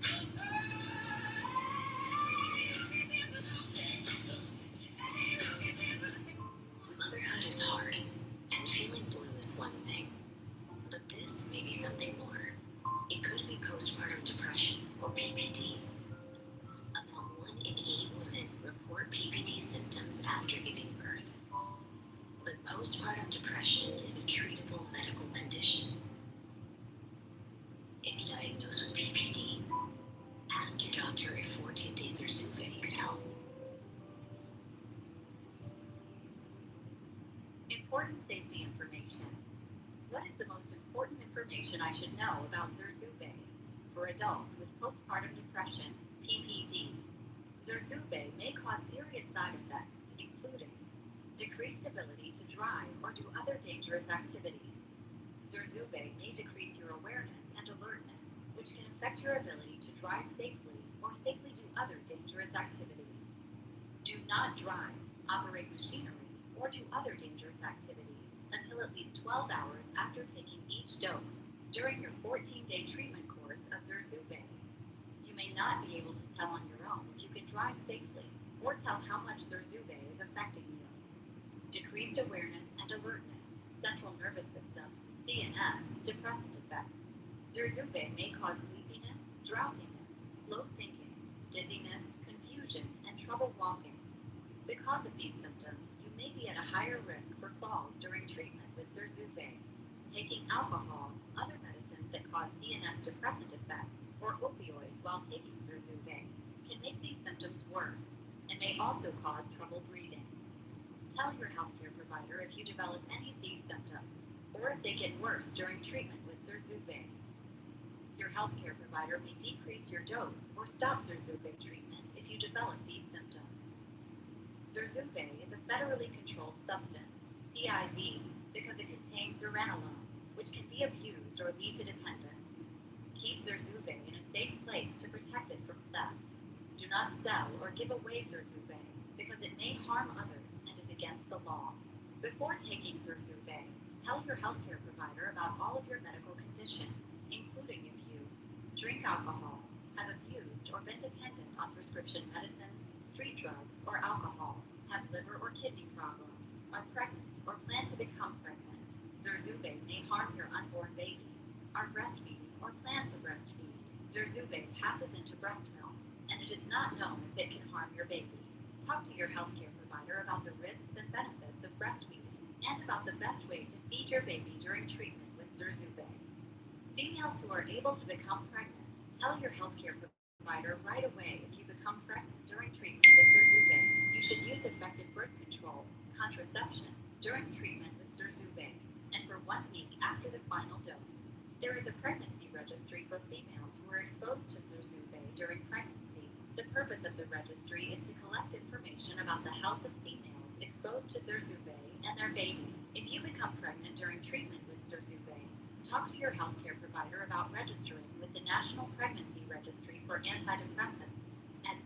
hard, and feeling blue is one thing, but this may be something more. It could be postpartum depression, or PPD. About 1 in 8 women report PPD symptoms after giving birth. But postpartum depression is a treatable medical condition. If diagnosed with PPD, ask your doctor if 14 days of Zurzuvae could help. Important safety information. What is the most important information I should know about Zurzuvae for adults with postpartum depression, PPD? Zurzuvae may cause serious side effects, including decreased ability to drive or do other dangerous activities. Zurzuvae may decrease your awareness and alertness, which can affect your ability to drive safely or safely do other dangerous activities. Do not drive, operate machinery, or do other dangerous activities until at least 12 hours after taking each dose during your 14-day treatment course of Zurzuvae. You may not be able to tell on your own if you can drive safely or tell how much Zurzuvae is affecting you. Decreased awareness and alertness, central nervous system, CNS, depressant effects. Zurzuvae may cause sleepiness, drowsiness, slow thinking, dizziness, confusion, and trouble walking. Because of these symptoms, you may be at a higher risk for falls during treatment with Zurzuvae. Taking alcohol, other medicines that cause CNS depressant effects, or opioids while taking Zurzuvae can make these symptoms worse and may also cause trouble breathing. Tell your healthcare provider if you develop any of these symptoms, or if they get worse during treatment with Zurzuvae. Your healthcare provider may decrease your dose or stop Zurzuvae treatment if you develop these symptoms. Zurzuvae is a federally controlled substance, CIV, because it contains zuranolone, which can be abused or lead to dependence. Keep Zurzuvae in a safe place to protect it from theft. Do not sell or give away Zurzuvae because it may harm others and is against the law. Before taking Zurzuvae, tell your healthcare provider about all of your medical conditions, including if you drink alcohol, have abused or been dependent on prescription medicines, street drugs, or alcohol, have liver or kidney problems, are pregnant or plan to become pregnant. Zurzuvae may harm your unborn baby, are breastfeeding or plan to breastfeed. Zurzuvae passes into breast milk, and it is not known if it can harm your baby. Talk to your healthcare provider about the risks and benefits of breastfeeding and about the best way to feed your baby during treatment with Zurzuvae. Females who are able to become pregnant, tell your healthcare provider right away if you become pregnant during treatment with Zurzuvae. You should use effective birth control, contraception, during treatment with Zurzuvae, and for 1 week after the final dose. There is a pregnancy registry for females who were exposed to Zurzuvae during pregnancy. The purpose of the registry is to collect information about the health of females exposed to Zurzuvae and their baby. If you become pregnant during treatment with Zurzuvae, talk to your healthcare provider about registering with the National Pregnancy Registry for Antidepressants at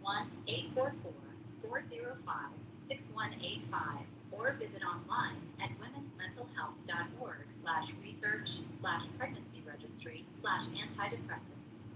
1-844-405-6185 or visit online at womensmentalhealth.org/research/pregnancy registry/antidepressants.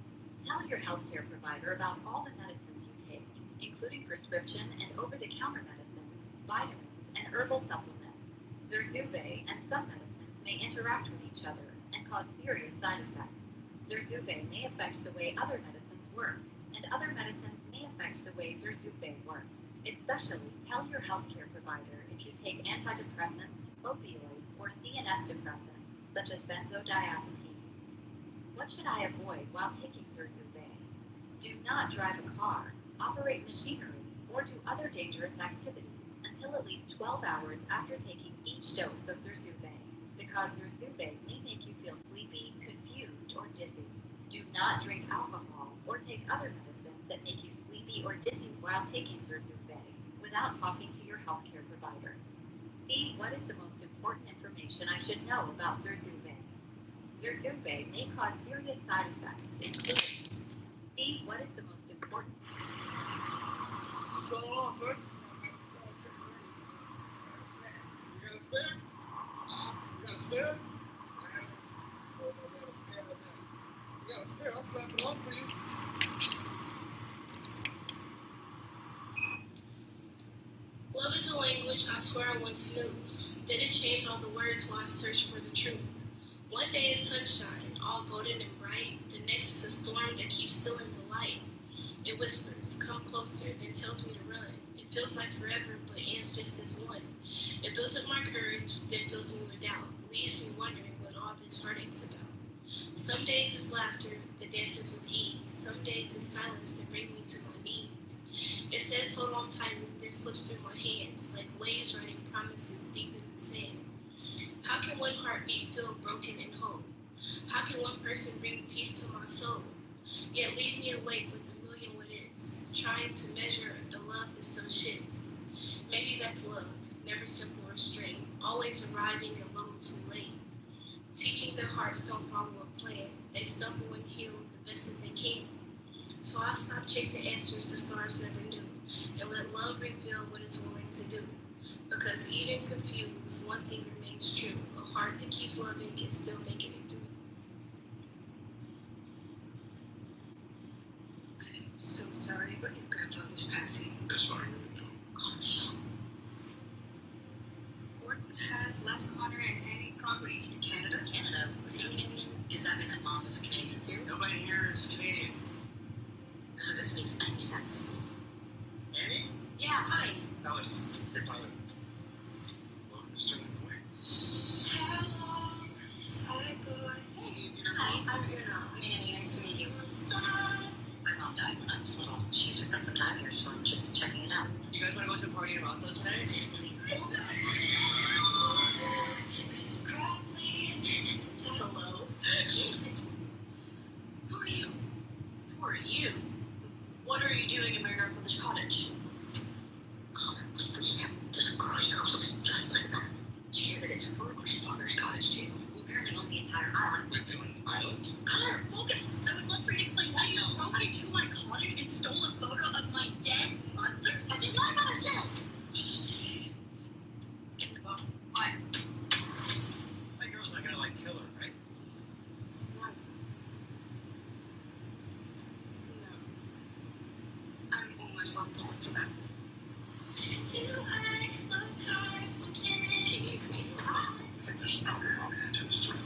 Tell your healthcare provider about all the medicines you take, including prescription and over-the-counter medicines, vitamins, and herbal supplements. Zurzuvae and some medicines may interact with each other and cause serious side effects. Zurzuvae may affect the way other medicines work, and other medicines may affect the way Zurzuvae works. Especially, tell your healthcare provider if you take antidepressants, opioids, or CNS depressants, such as benzodiazepines. What should I avoid while taking Zurzuvae? Do not drive a car, operate machinery, or do other dangerous activities until at least 12 hours after taking each dose of Zurzuvae, because Zurzuvae may make you feel sleepy, confused, or dizzy. Do not drink alcohol or take other medicines that make you sleepy or dizzy while taking Zurzuvae without talking to your healthcare provider. See what is the most important information I should know about Zurzuvae. Zurzuvae may cause serious side effects, including see what is the most important. What's going on, sir? You got a spare? You got a spare? You got a spare? I'll slap it off for you. Love is a language I swear I once knew. Then it changed all the words while I searched for the truth. One day is sunshine, all golden and bright. The next is a storm that keeps stealing the light. It whispers, come closer, then tells me to run. It feels like forever, but ends just as one. It builds up my courage, then fills me with doubt. Leaves me wondering what all this heartache's about. Some days it's laughter that dances with ease. Some days it's silence that brings me to my knees. It says hold on tightly, then slips through my hands, like waves writing promises deep in the sand. How can one heartbeat feel broken and whole? How can one person bring peace to my soul? Yet leave me awake with a million what ifs, trying to measure a love that still shifts. Maybe that's love, never simple or straight, always arriving a little too late. Teaching their hearts don't follow a plan, they stumble and heal the best that they can. So I'll stop chasing answers the stars never knew, and let love reveal what it's willing to do. Because even confused, one thing remains true, a heart that keeps loving and still making it through. I'm so sorry about your grandfather's passing. That's fine. Gosh. Gordon has left Connor and Annie property in Canada. Canada? Was he Canadian? Does that mean that Mom is Canadian too? Nobody here is Canadian. None of this makes any sense. Annie? Yeah, hi. Alice, your pilot. Welcome to Sterling Point. Hey, hi, I'm Irna. Annie, nice to meet you. My mom died when I was little. She's just spent some time here, so I'm just checking it out. You guys want to go to a party in Roswell today? Hello? Jesus. Who are you? Who are you? What are you doing in my grandfather's cottage? Connor, I'm freaking out. There's a girl here who looks just like that. She said that it's her grandfather's cottage too. We apparently own the entire island. Wait, we own an island? Connor, focus! I would love for you to explain why you broke into my cottage and stole a photo of my dead mother. I said, my mother's dead! Get in the boat. What? That girl's not gonna kill her, right? No. I'm almost willing to look to that. She hates me. I think there's no wrong into the story.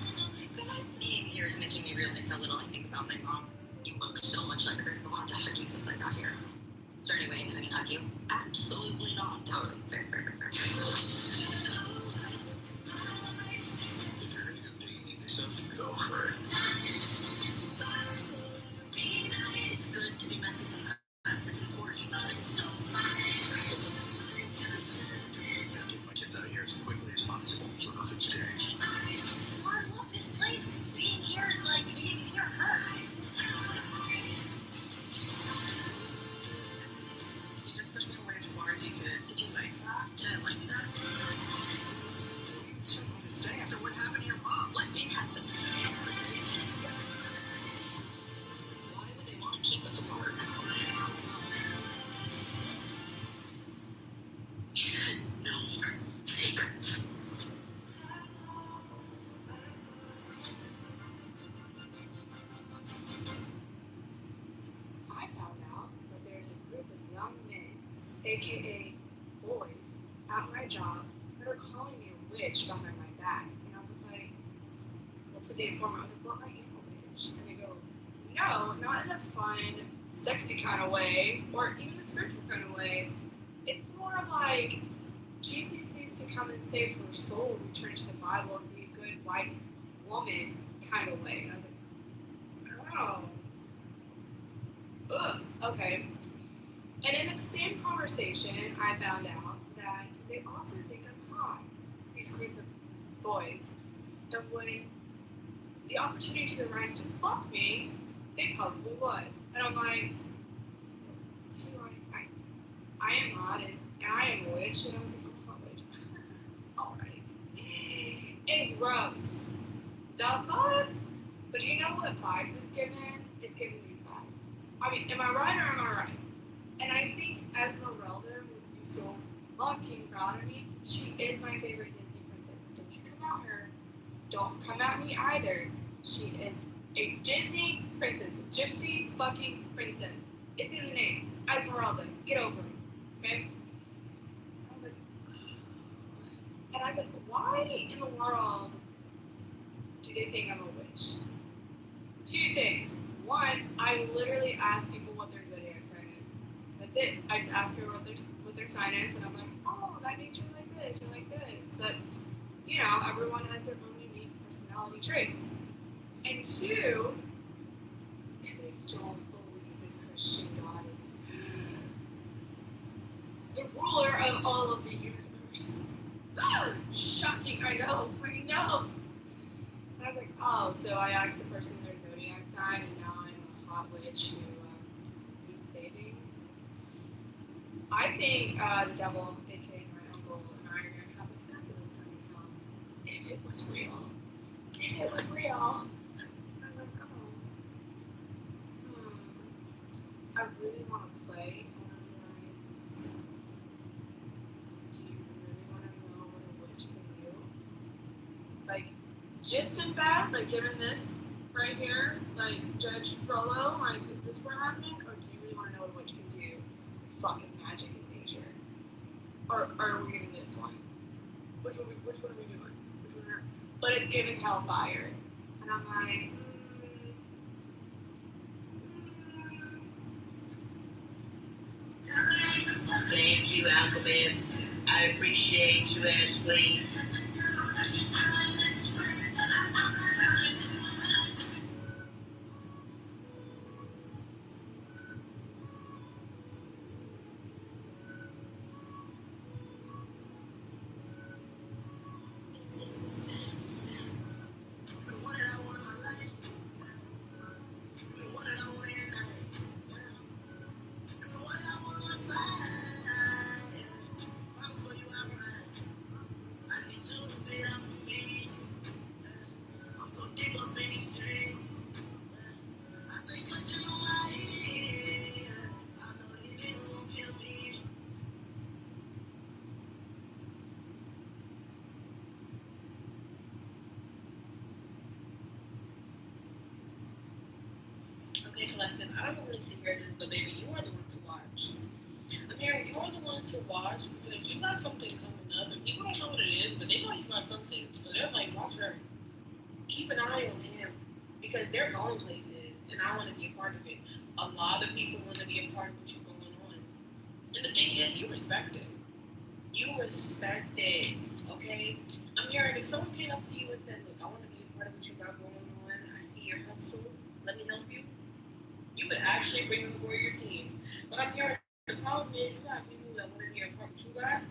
Being here is making me realize how little I think about my mom. You look so much like her. I wanted to hug you since I got here. Is there any way that I can hug you? Absolutely not. Totally. Fair. If you're gonna go digging yourself, go for it. It's good to be messy sometimes. It's important. Get my kids out of here as quickly as possible, so nothing's changed. I love this place. Being here is like being near her. You just pushed me away as far as you could. Did you like that? Did I like that? What's wrong to say after what happened to your mom? What did happen? Why would they want to keep us apart? You said no more secrets. I found out that there's a group of young men, aka boys, at my job that are calling me a witch behind my back. And I was like, what's the date for me? I was like, well, I am a witch. And they go, no, not in a fun, sexy kind of way, or even a spiritual kind of way. It's more of like, Jesus needs to come and save her soul, return to the Bible, and be a good white woman kind of way. And I was like, oh. Ugh, okay. And in the same conversation, I found out that they also think I'm hot, these group of boys. And when the opportunity to arise to fuck me, they probably would. And I'm like, I am hot and I am a witch. And I was like, I'm a hot witch. Alright. And gross. The fuck? But you know what vibes it's given? It's giving these vibes. I mean, am I right or am I right? And I think Esmeralda would be so fucking proud of me. She is my favorite Disney princess. Don't you come at her. Don't come at me either. She is a Disney princess. A gypsy fucking princess. It's in the name. Esmeralda. Get over it. Okay? I was like, and I said, why in the world do they think I'm a witch? Two things. One, I literally ask people what their zodiac sign is. That's it. I just ask her what their sign is, and I'm like, oh, that makes you like this or like this. But you know, everyone has their own unique personality traits. And two, because I don't believe the Christian God is the ruler of all of the universe. Shocking, I know. And I was like, oh, so I asked the person their zodiac sign, and now I'm a hot witch who needs saving. I think the devil, aka my uncle, and I are going to have a fabulous time in hell. If it was real. If it was real. I was like, oh. I really want to play. So, do you really want to know what a witch can do? Like, just in fact, like given this right here, like Judge Frollo, like, is this what's happening? Or do you really want to know what a witch can do with fucking magic and nature? Or are we getting this one? Which one are we doing? Which one are, but it's given hellfire. And I'm like, Thank you, Alchemist. I appreciate you, Ashley. Okay, collective, I don't really see where this, but baby, you are the one to watch. Amir, you are the one to watch because you got something coming up, and people don't know what it is, but they know you got something. So they're like, watch her. Keep an eye on him because they're going places, and I want to be a part of it. A lot of people want to be a part of what you're going on. And the thing is, you respect it. You respect it, okay? Amir, if someone came up to you and said, look, I want to be a part of what you got going on, I see your hustle, let me help you, you would actually bring them for your team. But I'm hearing the problem is you got people that want to be a part of what you got,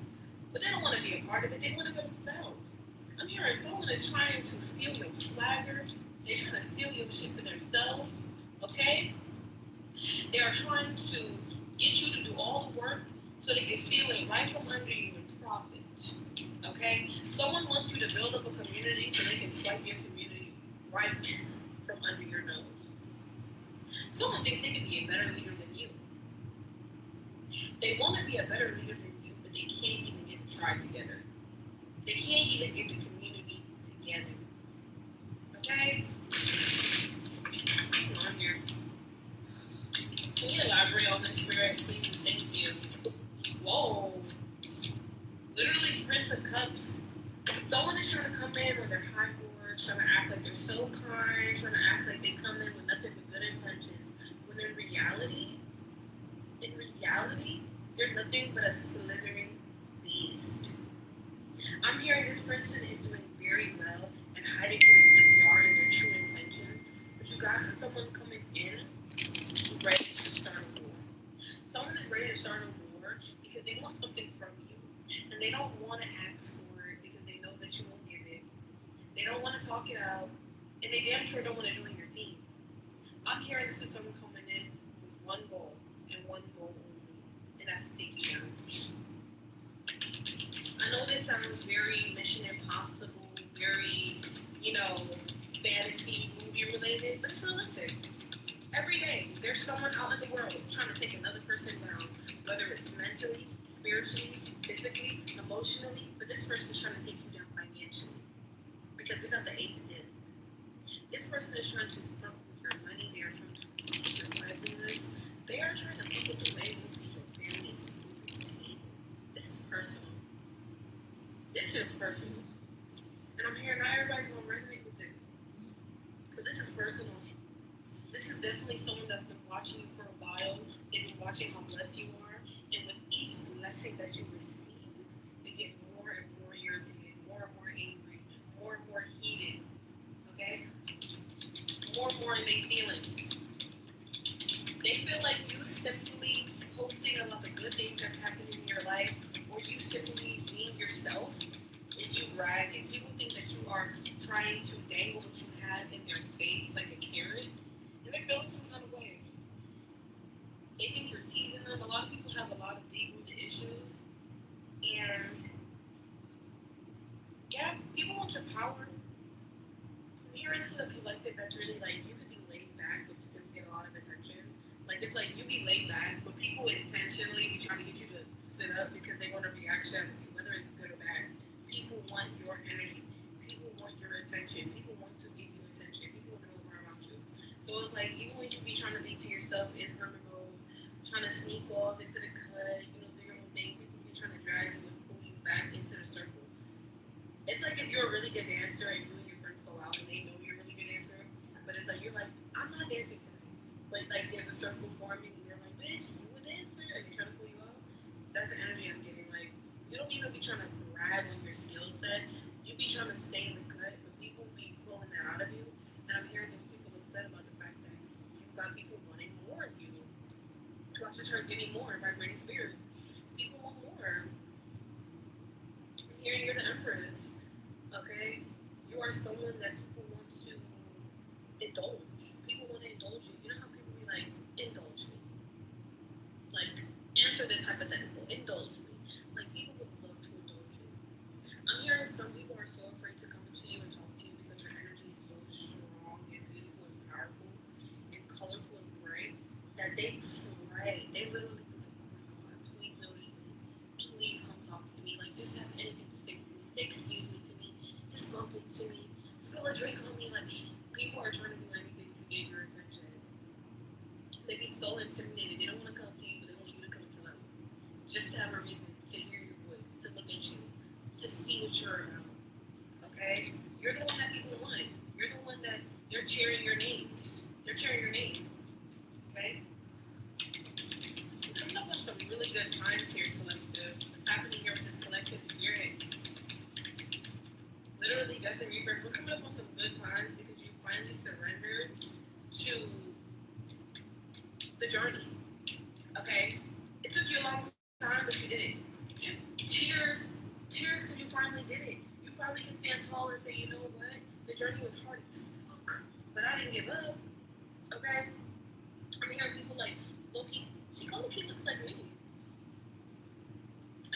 but they don't want to be a part of it. They want to go themselves. I'm hearing someone is trying to steal your swagger. They're trying to steal your shit for themselves. Okay? They are trying to get you to do all the work so they can steal it right from under you and profit. Okay? Someone wants you to build up a community so they can swipe your community right from under your nose. Someone thinks they can be a better leader than you. They want to be a better leader than you, but they can't even get the tribe together. They can't even get the community together. Okay? Come on here. Can you elaborate on this, Spirit, please? Thank you. Whoa. Literally, Prince of Cups. Someone is trying to come in on their high horse, trying to act like they're so kind, trying to act like they come in with nothing but good intentions. When in reality, they're nothing but a slithering beast. I'm hearing this person is doing very well and hiding who they really are and their true intentions. But you guys see someone coming in ready to start a war. Someone is ready to start a war because they want something from you. And they don't want to ask for it because they know that you won't give it. They don't want to talk it out. And they damn sure don't want to join your team. I'm hearing this is someone coming in with one goal and one goal only. And that's to take you down. I know this sounds very Mission Impossible, very, fantasy movie related, but it's realistic. Every day, there's someone out in the world trying to take another person down, whether it's mentally, spiritually, physically, emotionally, but this person's trying to take you down financially. Because we got the ace of this. This person is trying to fuck with your money, they are trying to fuck with your livelihood, they are trying to fuck with the way you feed your family, food, tea. This is personal. This is personal. not everybody's gonna resonate with this. But this is personal. This is definitely someone that's been watching you for a while. They've been watching how blessed you are. And with each blessing that you receive, they get more and more irritated, more and more angry, more and more heated. Okay? More and more in their feelings. They feel like you simply posting about the good things that's happening in your life, or you simply being yourself, is you bragging. People think that you are trying to dangle what you have in their face like a carrot, and they feel some kind of way. They think you're teasing them. A lot of people have a lot of deep-rooted issues, and yeah, people want your power. Here, this is a collective that's really like, you could be laid back but still get a lot of attention. Like, it's like you be laid back, but people intentionally be trying to get you to sit up because they want a reaction, whether it's good or bad. People want your energy. People want your attention. People want to give you attention. People want to know more about you. So it's like, even when you be trying to be to yourself in hermit mode, trying to sneak off into the cut, do your own thing, people be trying to drag you and pull you back into the circle. It's like if you're a really good dancer and you and your friends go out and they know you're a really good dancer, but it's like, you're like, I'm not dancing tonight. But like there's a circle forming and they're like, bitch, you a dancer? And they're trying to pull you out. That's the energy I'm getting. Like, you don't even be trying to brag on your skill set. You be trying to stay in the cut, but people be pulling that out of you. And I'm hearing these people upset about the fact that you've got people wanting more of you. So I just heard getting more, vibrating spirits. People want more. I'm hearing you're the Empress. Okay? You are someone that people want to indulge. People want to indulge you. You know how people be like, indulge me? Like, answer this hypothetical. Indulge me. Like, people would love to indulge you. I'm hearing some people are so afraid to come to you and talk to you because your energy is so strong and beautiful and powerful and colorful and bright that they pray. They literally be like, oh my God, please notice me. Please come talk to me. Like, just have anything to say to me. Say excuse me to me. Just bump into me. Spill a drink on me. Like, people are trying to do anything to get your attention. They be so intimidated. They don't want to come to you, but they want you to come to them. Just to have a reason to hear your voice, to look at you, to see what you're about. Okay? You're the one that people want. You're the one that they're cheering your names. They're cheering your name. Okay? We're coming up on some really good times here, collective. What's happening here with this collective spirit? Literally, death and rebirth. We're coming up on some good times because you finally surrendered to the journey. Okay? It took you a long time, but you did it. Cheers. Cheers because you finally did it. You finally can stand tall and say, you know what? The journey was hard as fuck, but I didn't give up. Okay? I'm hearing people like, Loki, she Loki looks like me.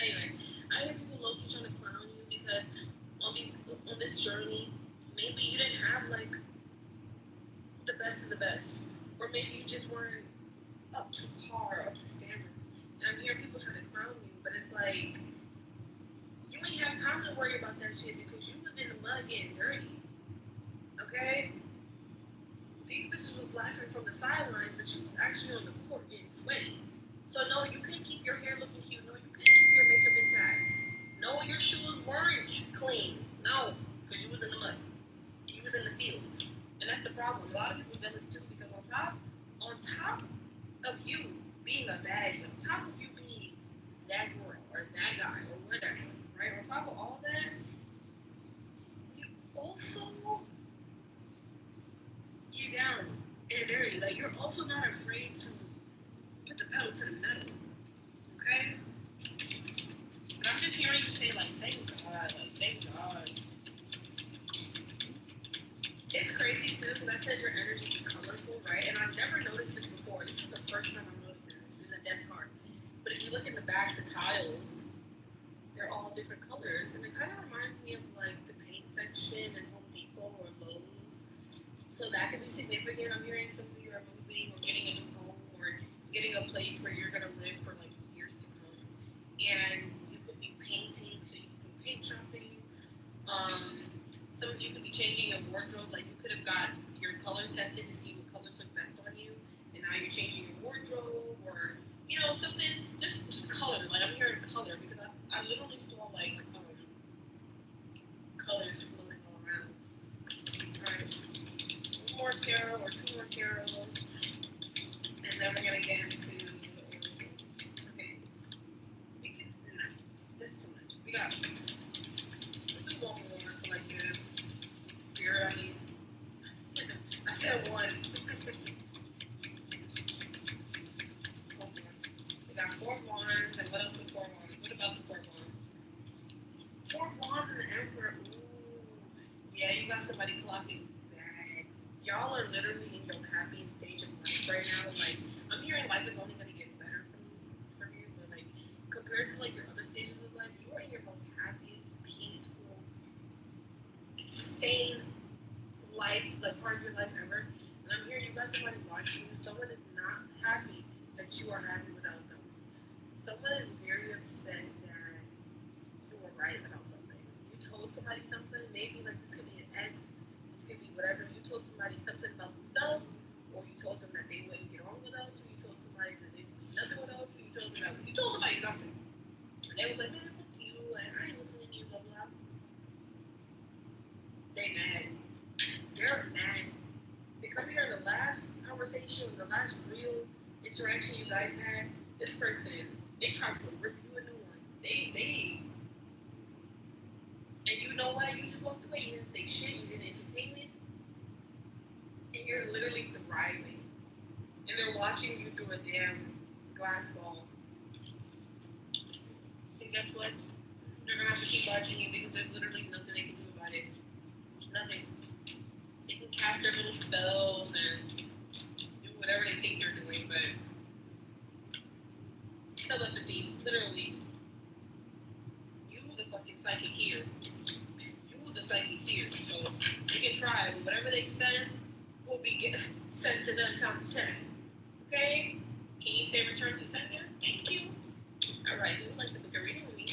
Anyway, I hear people Loki trying to clown you because on this journey, maybe you didn't have like the best of the best. Or maybe you just weren't up to par, up to standards. And I'm hearing people trying to crown you, but it's like, you ain't have time to worry about that shit because you was in the mud getting dirty. Okay? These bitches was laughing from the sidelines, but you was actually on the court getting sweaty. So no, you couldn't keep your hair looking cute. No, you couldn't keep your makeup intact. No, your shoes weren't clean. No, because you was in the mud. You was in the field. And that's the problem. A lot of people jealous too because on top of you being a baddie, on top of you being that girl or that guy or whatever, right? On top of all that, you also get down and dirty. Like, you're also not afraid to put the pedal to the metal, okay? But I'm just hearing you say, like, thank God, It's crazy too, because I said your energy is colorful, right? And I've never noticed this before. This is the first time I'm noticing this in the death card. But if you look in the back, the tiles, they're all different colors. And it kind of reminds me of like the paint section in Home Depot or Lowe's. So that could be significant. I'm hearing some of you are moving or getting a new home or getting a place where you're going to live for like years to come. And you could be painting, so you could go paint shopping. Some of you could be changing your wardrobe, like you could have got your color tested to see what colors look best on you, and now you're changing your wardrobe, or you know something. Just color. Like I'm hearing color because I literally saw like colors floating all around. tarot or 2 more tarot, and then we're gonna get into. Okay, we can. No, this is too much. We got. This is one more collective spirit. I mean, I said one. We got 4 wands, and what else with 4 wands? What about the 4 wands? 4 wands and the emperor. Ooh, yeah, you got somebody clocking that. Y'all are literally in your happiest stage of life right now. Like, I'm hearing life is only gonna get better from you, but like compared to like your other stages of life, you are in your most happiest, peaceful, sane life, like part of your life ever. And I'm hearing you got somebody watching you. Someone is not happy that you are happy without them. Someone is very upset that you were right about something. You told somebody something, maybe like this could be an ex, this could be whatever. You told somebody something about themselves, or you told them that they wouldn't get on without you. You told somebody that they would be nothing without you. You told somebody something, and they was like, man, fuck you, and I ain't listening to you, blah blah. They mad. They're mad. Because here in the last conversation, the last real interaction you guys had, this person, they tried to rip you a new one. They and you know what? You just walked away. You didn't say shit. You didn't entertain it. And you're literally thriving. And they're watching you through a damn glass ball. And guess what? They're going to have to keep watching you because there's literally nothing they can do about it. Nothing. They can cast their little spells and do whatever they think they're doing, but telepathy, literally, you the fucking psychic here. You the psychic here. So they can try, but whatever they send will be sent to them times 10. Okay? Can you say return to sender? Thank you. Alright, who would like to book a reading with me? I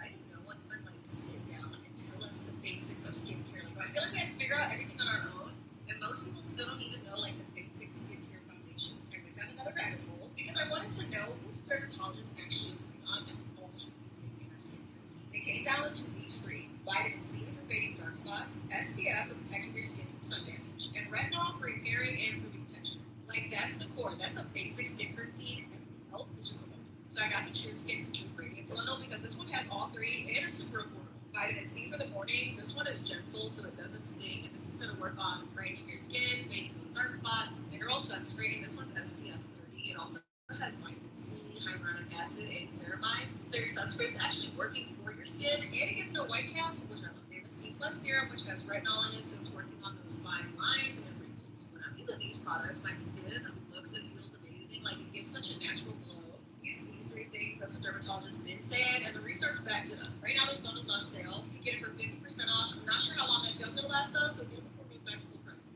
didn't know what would like sit down and tell us the basics of skincare. Like, I feel like we have to figure out everything on our own, and most people still don't even know like the basic skincare foundation. I went down another rabbit hole because I wanted to know what dermatologists actually agree on and all should be using in our skincare routine. It came down to these 3: vitamin C for fading dark spots, SPF for protecting your skin from sun damage, and retinol for repairing and improving texture. Like, that's the core. That's a basic skin routine. Everything else is just a bonus. So I got the True Skin Complete Radiance bundle because this one has all 3 and is super affordable. Vitamin C for the morning. This one is gentle so it doesn't sting, and this is going to work on brightening your skin, fading those dark spots. Mineral sunscreen. This one's SPF 30. It also has vitamin C, hyaluronic acid, and ceramides. So your sunscreen's actually working for your skin, and it gives no white cast, which I love. They have a C+ serum, which has retinol in it, so it's working on those fine lines and wrinkles. When I'm using these products, my skin looks and feels amazing. Like, it gives such a natural glow. Use these 3 things. That's what dermatologists been saying, and the research backs it up. Right now, this bundle's on sale. You can get it for 50% off. I'm not sure how long that sale's gonna last though, so get it before it goes back to full price.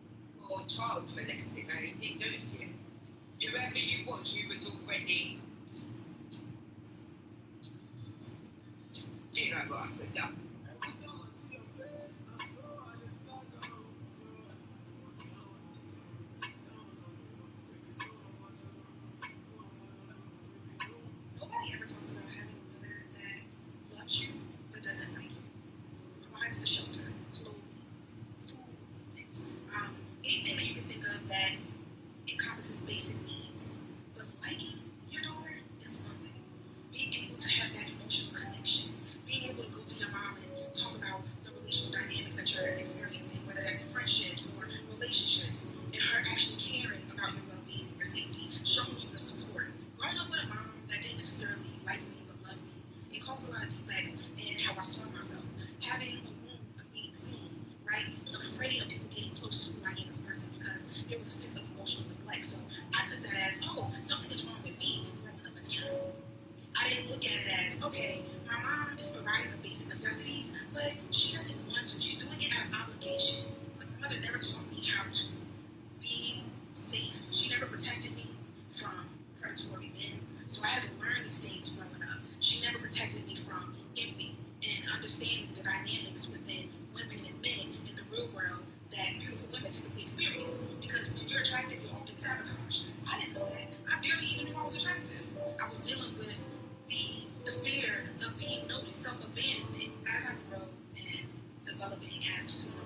For child molesting, I think, don't you? Whoever you was, you was already. You know what I said, yeah. Nobody ever talks about having a mother that loves you but doesn't like you. Provides the shelter, clothing, food, things, anything that you can think of that encompasses basic needs. But liking your daughter is one thing. Being able to have that emotional connection, being able to go to your mom and talk about the relational dynamics that you're experiencing, whether that be friendships or relationships, and her actually caring about your well-being, your safety, showing you the support. Growing up with a mom that didn't necessarily like me but loved me, it caused a lot of defects in how I saw myself. Having a wound of being seen, right? Afraid of people getting close to who I am as a person because there was a sense of emotional neglect. So I took that as, oh, something is wrong with me growing up as a child. I didn't look at it as, okay, my mom is providing the basic necessities, but she doesn't want to. She's doing it out of obligation. My mother never taught me how to be safe. She never protected me from predatory men. So I had to learn these things growing up. She never protected me from envy and understanding the dynamics within women and men in the real world that beautiful women typically experience. Because when you're attractive, you're often sabotaged. I didn't know that. I barely even knew I was attractive. I was dealing with the fear of being noticed, self-abandonment as I grow and developing as a student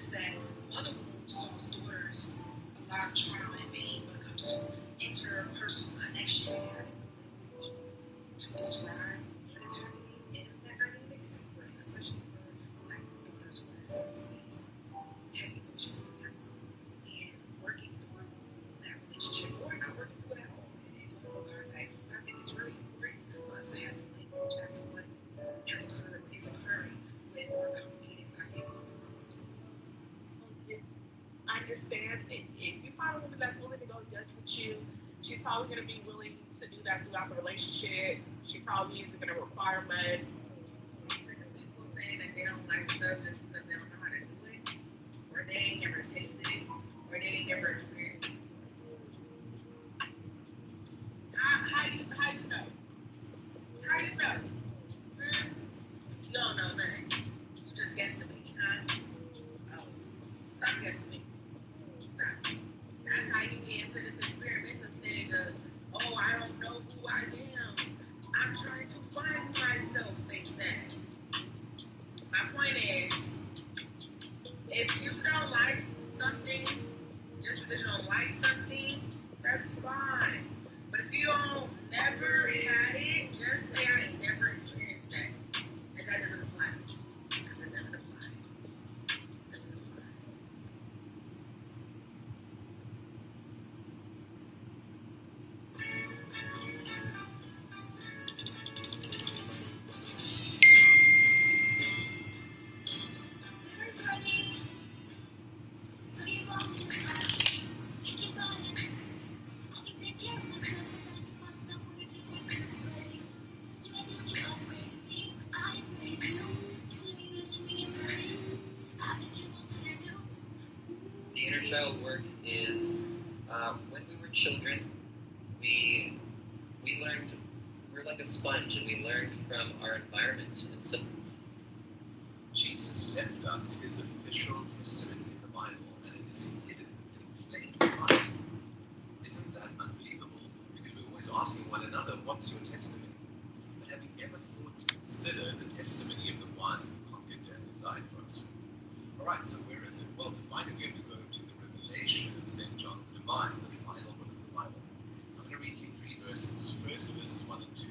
is that mother wounds cause daughters a lot of trauma and pain when it comes to interpersonal connection and to describe what is happening in that dynamic is important, especially for Black daughters who are experiencing heavy emotions with their mom and working through that relationship or not working through it at all and going no contact. I think it's really important for us to have the language as to what has occurred, what is occurring with our complicated dynamics with moms. I understand if you find a woman that's willing to go judge with you, she's probably going to be willing to do that throughout the relationship. She probably isn't going to require much. People saying that they don't like stuff just because they don't know how to do it, or they ain't never tasted it, or they ain't never experienced it. How you know? How you know? You don't know nothing. You just guesstimate, huh? Oh, stop guesstimating. Stop. That's how you get into this experimental stage of, oh, I don't know who I am. I'm trying to find myself. Face that. My point is, if you don't like something, just because you don't like something, that's fine. But if you don't never had it, just say I ain't never experienced that. And that doesn't apply. Because it doesn't apply. It doesn't apply. The inner child work is when we were children, we learned, we're like a sponge, and we learned from our environment. And so Jesus left us his official testimony in the Bible, and it is hidden in plain sight. Isn't that unbelievable? Because we're always asking one another, what's your testimony? But have you ever thought to consider the testimony of the one who conquered death and died for us? Alright, so where is it? Well, to find it, we have to go to the Revelation of St. John the Divine, the final book of the Bible. I'm going to read you 3 verses. First, verses 1 and 2.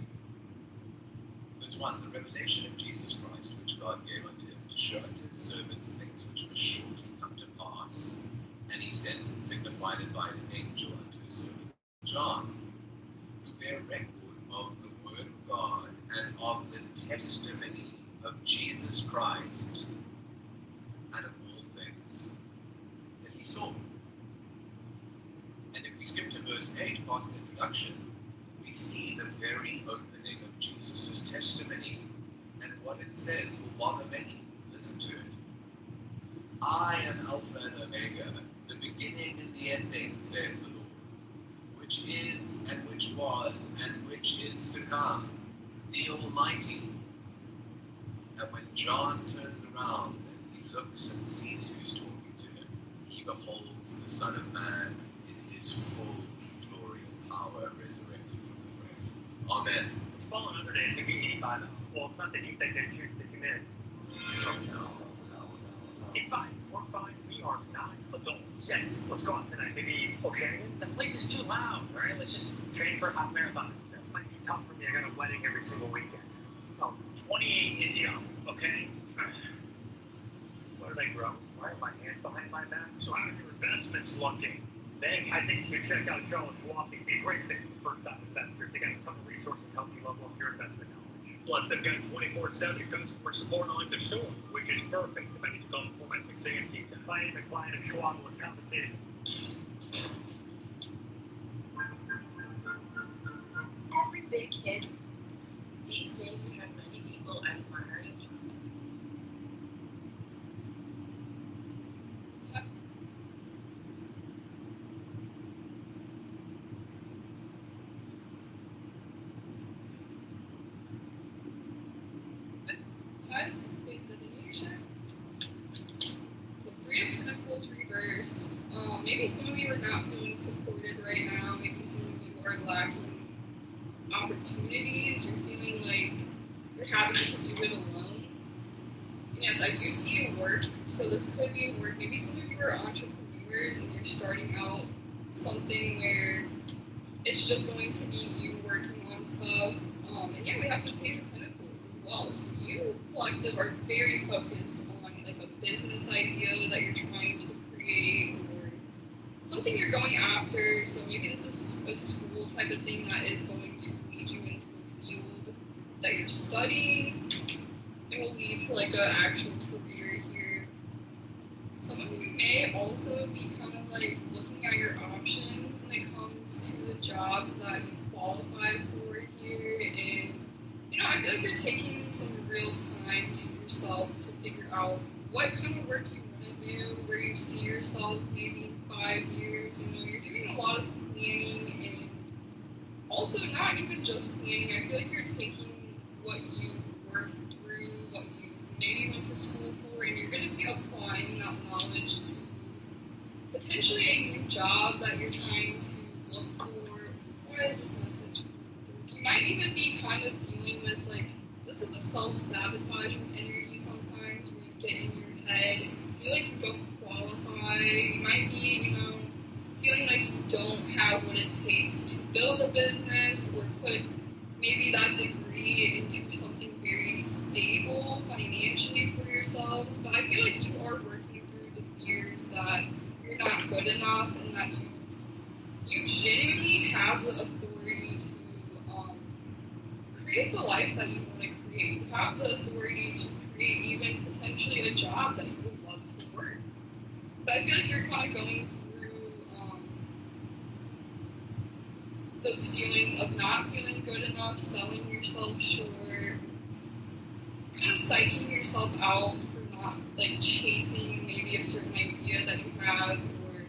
Verse 1, the revelation of Jesus Christ, which God gave unto him, to show unto his servants things which must shortly come to pass. And he sent and signified it by his angel unto his servant John, who bare record of the word of God and of the testimony of Jesus Christ, and of all things that he saw. And if we skip to verse 8, past the introduction, we see the very opening of Jesus' testimony, and what it says will bother many. Listen to it. I am Alpha and Omega, the beginning and the ending, saith the Lord, which is, and which was, and which is to come, the Almighty. And when John turns around and he looks and sees who's talking to him, he beholds the Son of Man in his full glory and power, resurrected from the grave. Amen. It's fallen under days, it's 85. Well, it's not that you think they choose to commit. No. It's fine. We're fine. We are not adults. Yes, let's go out tonight. Maybe Oceanians? The place is too loud, right? Let's just train for half marathons. That might be tough for me. I got a wedding every single weekend. Oh, 28 is young, okay? What did I grow? Why are my hands behind my back? So how are your investments looking? Bang, I think you should check out Charles Schwab. It'd be a great fit for first-time investors. They got a ton of resources to help you level up your investment knowledge. Plus, they've got 24/7 customer support on their store, which is perfect if I need to call them for my 6 a.m. tea time. If I am a client of Schwab was compensated. Every big hit, these days you have many people admiring you. Hi, this is Faith of the Leadership. The Three of Pentacles reversed. Maybe some of you are not feeling supported right now. Maybe some of you are lacking opportunities. You're feeling like you're having to do it alone. yes, I do see work. So this could be work. Maybe some of you are entrepreneurs and you're starting out something where it's just going to be you working on stuff. And yeah, we have the Page of Pentacles as well. So you collective are very focused on like a business idea that you're trying to create or something you're going after. So maybe this is a school type of thing that is going to lead you into a field that you're studying. It will lead to like an actual career here. Some of you may also be kind of like looking at your options when it comes to the jobs that you qualify for here, and you know, I feel like you're taking some real time to yourself to figure out what kind of work you want to do, where you see yourself maybe in 5 years. You know, you're doing a lot of planning, and also not even just planning. I feel like you're taking what you've worked through, what you maybe went to school for, and you're going to be applying that knowledge to potentially a new job that you're trying to look for. What is this message? You might even be kind of dealing with like, this is a self-sabotaging energy sometimes where you get in your head and you feel like you don't qualify. You might be, you know, feeling like you don't have what it takes to build a business or put maybe that degree into something very stable financially for yourselves. But I feel like you are working through the fears that you're not good enough and that you genuinely have the authority to create the life that you want to create. You have the authority to create even potentially a job that you would love to work. But I feel like you're kind of going through those feelings of not feeling good enough, selling yourself short, kind of psyching yourself out for not like chasing maybe a certain idea that you have, or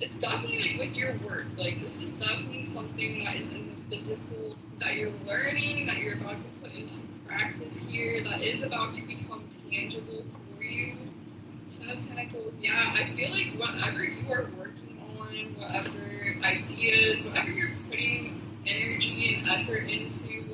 it's definitely like with your work, like this is definitely something that is in the physical that you're learning, that you're about to put into practice here, that is about to become tangible for you. Ten of Pentacles, yeah, I feel like whatever you are working on, whatever ideas, whatever you're putting energy and effort into,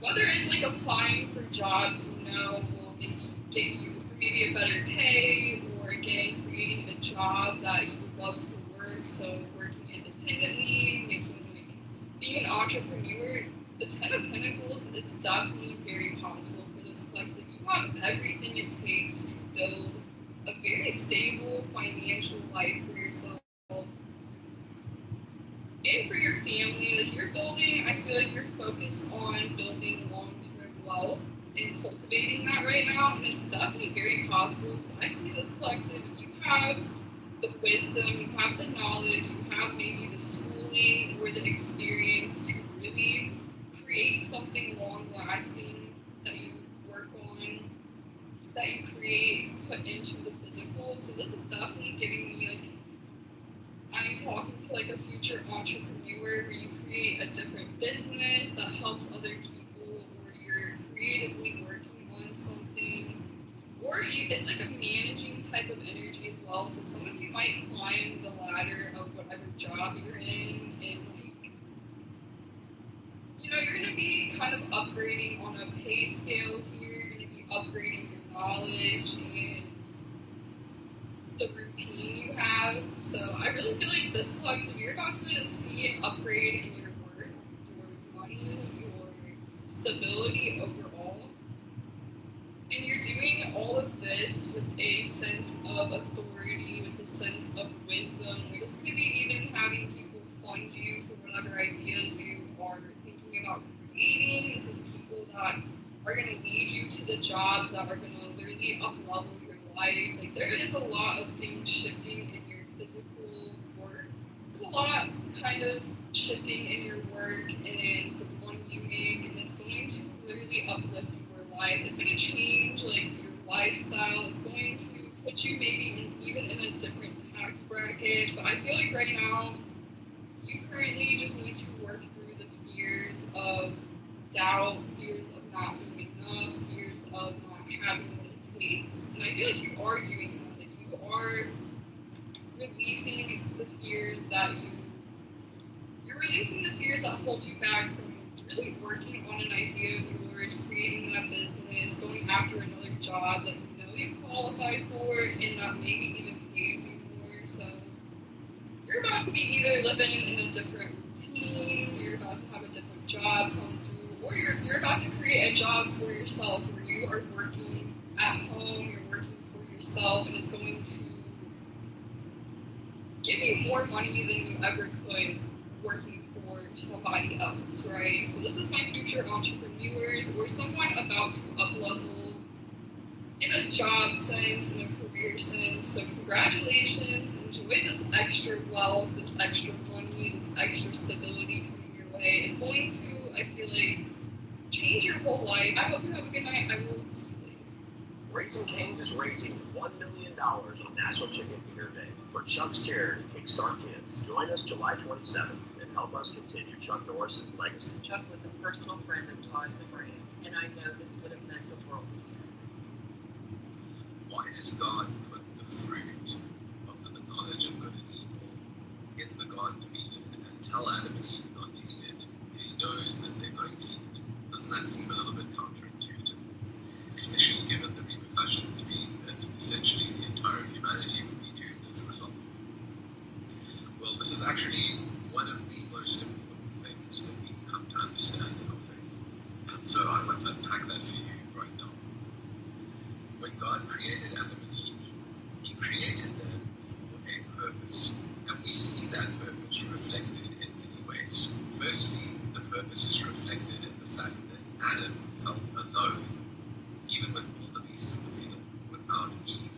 whether it's like applying for jobs you know will maybe get you maybe a better pay, or again creating a job that you would love to work, so working independently, making like being an entrepreneur. The Ten of Pentacles is definitely very possible for this collective. You have everything it takes to build a very stable financial life for yourself and for your family. Like you're building, I feel like you're focused on building long-term wealth and cultivating that right now, and it's definitely very possible because I see this collective, you have the wisdom, you have the knowledge, you have maybe the schooling or the experience to really create something long-lasting that you work on, that you create, put into the physical. So this is definitely giving me like, I'm talking to like a future entrepreneur where you create a different business that helps other people, or you're creatively working on something, or it's like a managing type of energy as well. So some of you might climb the ladder of whatever job you're in, and like, you know, you're gonna be kind of upgrading on a pay scale here. You're gonna be upgrading your knowledge and the routine you have. So I really feel like this collective, you're about to see an upgrade in your work, your money, your stability overall. And you're doing all of this with a sense of authority, with a sense of wisdom. This could be even having people fund you for whatever ideas you are thinking about creating. This is people that are going to lead you to the jobs that are going to literally up-level your life. Like there is a lot of things shifting in your physical work. There's a lot kind of shifting in your work and in the one you make, and it's going to literally uplift your life. It's going to change like your lifestyle. It's going to put you maybe even in a different tax bracket. But I feel like right now you currently just need to work through the fears of doubt, fears of not being enough, fears of not having what it takes. And I feel like you are doing that. Like you are releasing the fears that you're releasing the fears that hold you back from really working on an idea of yours, creating that business, going after another job that you know you qualify for and that maybe even pays you more. So you're about to be either living in a different routine, you're about to have a different job come through, or you're about to create a job for yourself where you are working at home, you're working for yourself, and it's going to give you more money than you ever could working for somebody else, right? So this is my future entrepreneurs or someone about to up-level in a job sense, in a career sense. So congratulations, enjoy this extra wealth, this extra money, this extra stability coming your way. It's going to, I feel like, change your whole life. I hope you have a good night. I will see you later. Raising Cane's is raising $1 million on National Chicken Finger Day for Chuck's charity, Kickstart Kids. Join us July 27th and help us continue Chuck Norris's legacy. Chuck was a personal friend of Todd and the brand, and I know this would have meant the world to him. Why does God put the fruit of the knowledge of good and evil in the Garden of Eden and tell Adam and Eve not to eat it if he knows that they're going to eat it? Doesn't that seem a little bit counterintuitive? Especially given the repercussions being that essentially the entire of humanity would be doomed as a result. Well, this is actually one of the most important things that we come to understand in our faith. And so I want to unpack that for you right now. When God created Adam and Eve, he created them for a purpose. And we see that purpose reflected in many ways. Firstly, the purpose is reflected in the fact that Adam felt alone, even with all the beasts of the field, without Eve.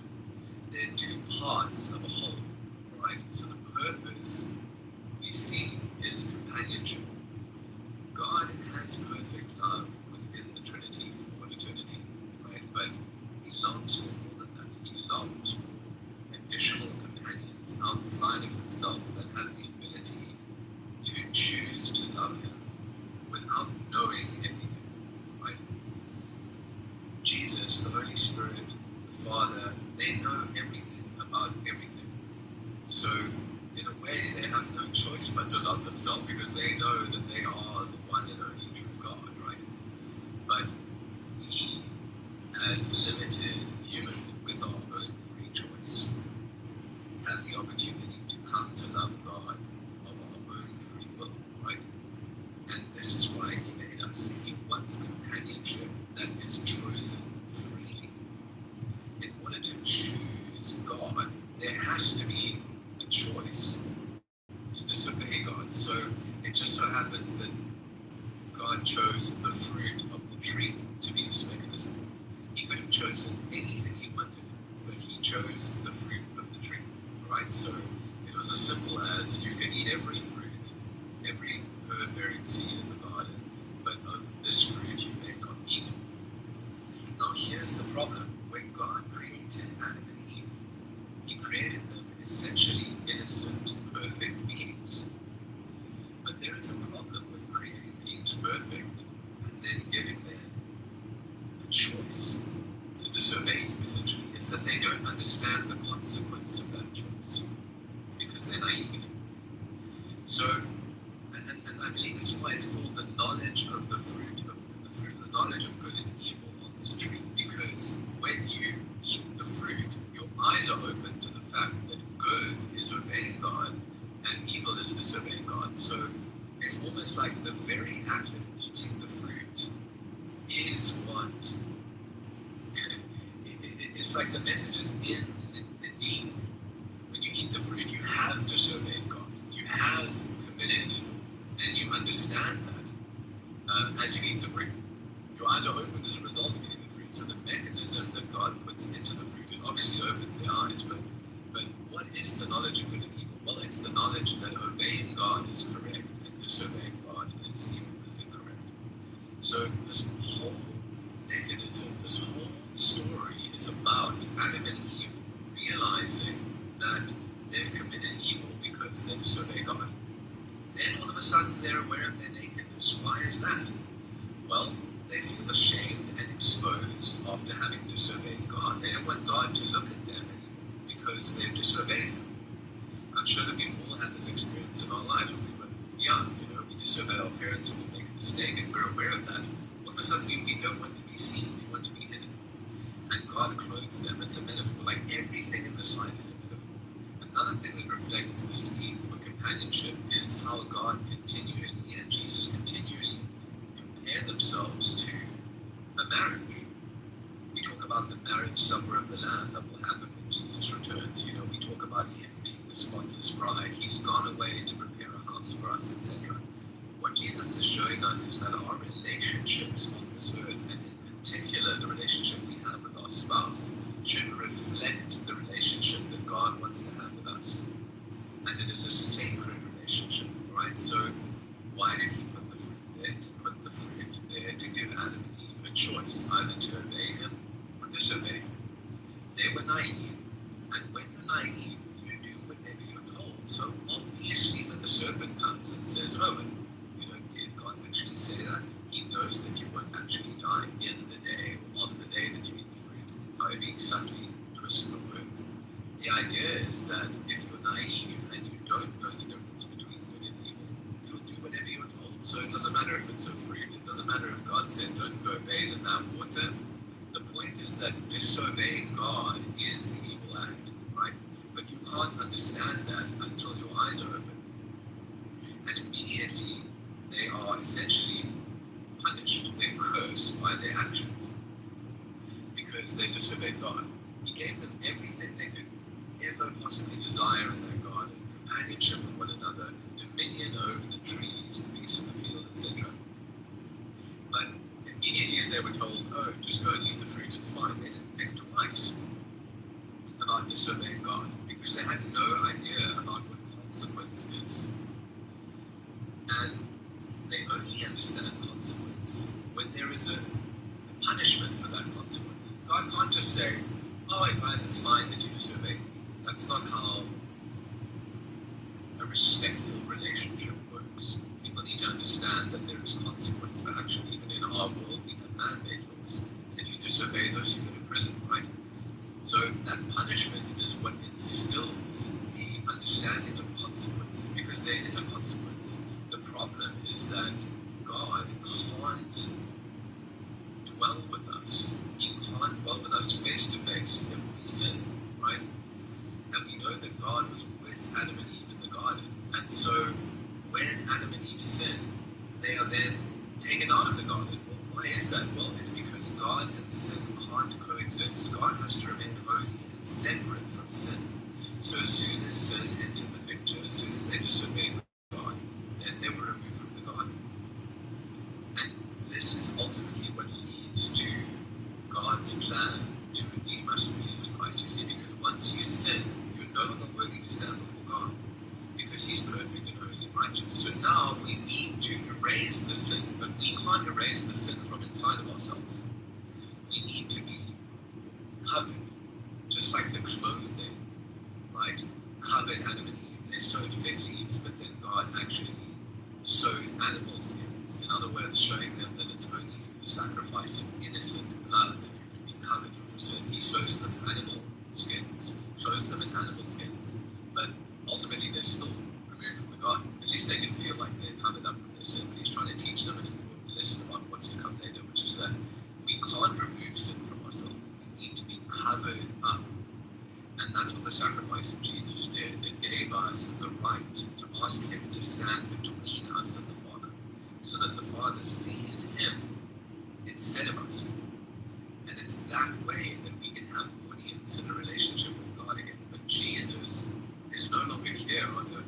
They're two parts of a whole, right? So the purpose we see is companionship. God has perfect love within the Trinity for eternity, right? But he longs for more than that. He longs for additional companions outside of himself that have the ability to choose to love him without knowing everything, right? Jesus, the Holy Spirit, the Father, they know everything about everything. So, in a way, they have no choice but to love themselves because they know that they are the one and only true God, right? But we, as limited humans with our own free choice, have the opportunity to come to love God of our own free will, right? And this is why he made us. He wants companionship that is chosen freely. In order to choose God, there has to be a choice to disobey God. So it just so happens that God chose the fruit of the tree to be this mechanism. He could have chosen anything he wanted, but he chose the fruit of the tree, right? So it was as simple as you can eat every fruit, every herb-bearing seed in the garden, but of this fruit you may not eat. Now here's the problem. When God created Adam and Eve, he created them essentially innocent, perfect beings. But there is a problem with creating beings perfect and then giving them a choice to disobey you, essentially. It's that they don't understand the consequence of that choice because they're naive. So, and I believe this is why it's called the knowledge of the fruit of the knowledge of good and evil on this tree. Because when you eat the fruit, your eyes are open to the fact that good is obeying God and evil is disobeying God. So it's almost like the very act of eating the fruit is what it's like the message is in the deed. When you eat the fruit, you have disobeyed God. You have committed evil. And you understand that as you eat the fruit. Your eyes are opened as a result of eating the fruit. So the mechanism that God puts into the fruit, it obviously opens the eyes, but what is the knowledge of good and evil? Well, it's the knowledge that obeying God is correct and disobeying God is evil, is incorrect. So this whole mechanism, this whole story is about Adam and Eve realizing that they've committed evil because they disobey God. Then all of a sudden they're aware of their nakedness. Why is that? Well, they feel ashamed and exposed after having disobeyed God. They don't want God to look at them anymore because they've disobeyed Him. I'm sure that we've all had this experience in our lives when we were young. We disobey our parents or we make a mistake and we're aware of that, all of a sudden we don't want to be seen, we want to be hidden. And God clothes them. It's a metaphor. Like everything in this life is a metaphor. Another thing that reflects this need for companionship is how God continually and Jesus continually compare themselves to a marriage. We talk about the marriage supper of the Lamb that will happen when Jesus returns. We talk about him being the spotless bride. He's gone away to prepare a house for us, etc. What Jesus is showing us is that our relationships on this earth, and in particular the relationship we have with our spouse, should reflect the relationship that God wants to have with us. And it is a sacred relationship, right? So why did he put the fruit there? He put the fruit there to give Adam and Eve a choice, either to obey him or disobey him. They were naive, and when you're naive, you do whatever you're told. So obviously when the serpent comes and says, oh, and, did God actually say that? He knows that you won't actually die in the day or on the day that you eat the fruit. However, he subtly twists the words. The idea is that if you're naive and you don't know the difference between good and evil, you'll do whatever you're told. So it doesn't matter if it's a fruit, it doesn't matter if God said don't go bathe in that water. The point is that disobeying God is the evil act, right? But you can't understand that until your eyes are open. And immediately they are essentially punished, they're cursed by their actions because they disobeyed God. He gave them everything they could ever possibly desire in their garden: companionship with one another, dominion over the trees, the beasts of the field, etc. But immediately as they were told, oh, just go and eat the fruit, it's fine, they didn't think twice about disobeying God because they had no idea about what consequence is. And they only understand consequence when there is a punishment for that consequence. God can't just say, oh, guys, it's fine that you disobey. That's not how a respectful relationship works. People need to understand that there is consequence for action. Even in our world, we have man-made laws. And if you disobey those, you go to prison, right? So that punishment is what instills the understanding of consequence, because there is a consequence. The problem is that God can't dwell with us. He can't dwell with us face to face if we sin, right? And we know that God was with Adam and Eve in the garden. And so when Adam and Eve sin, they are then taken out of the garden. Well, why is that? Well, it's because God and sin can't coexist. God has to remain holy and separate from sin. So as soon as sin entered the picture, as soon as they disobeyed God, then they were removed from the garden. And this is ultimately what leads to God's plan to redeem us through Jesus Christ. You see, because once you sin, you're no longer worthy to stand before God, because he's perfect and holy and righteous. So now we need to erase the sin, but we can't erase the sin from inside of ourselves. We need to be covered, just like the clothing, right, covered Adam and Eve. They sewed fig leaves, but then God actually sewed animal skins. In other words, showing them that it's only through the sacrifice of innocent blood that you can be covered from your sin. He sews them animal skins, clothes them in animal skins, but ultimately they're still removed from the garden. At least they can feel like they're covered up from their sin, but he's trying to teach them an important lesson about what's to come later, which is that we can't remove sin from ourselves. We need to be covered up. And that's what the sacrifice of Jesus did. It gave us the right to ask him to stand between us and the Father, so that the Father sees him instead of us. And it's that way that we can have audience in a relationship with God again. But Jesus is no longer here on earth.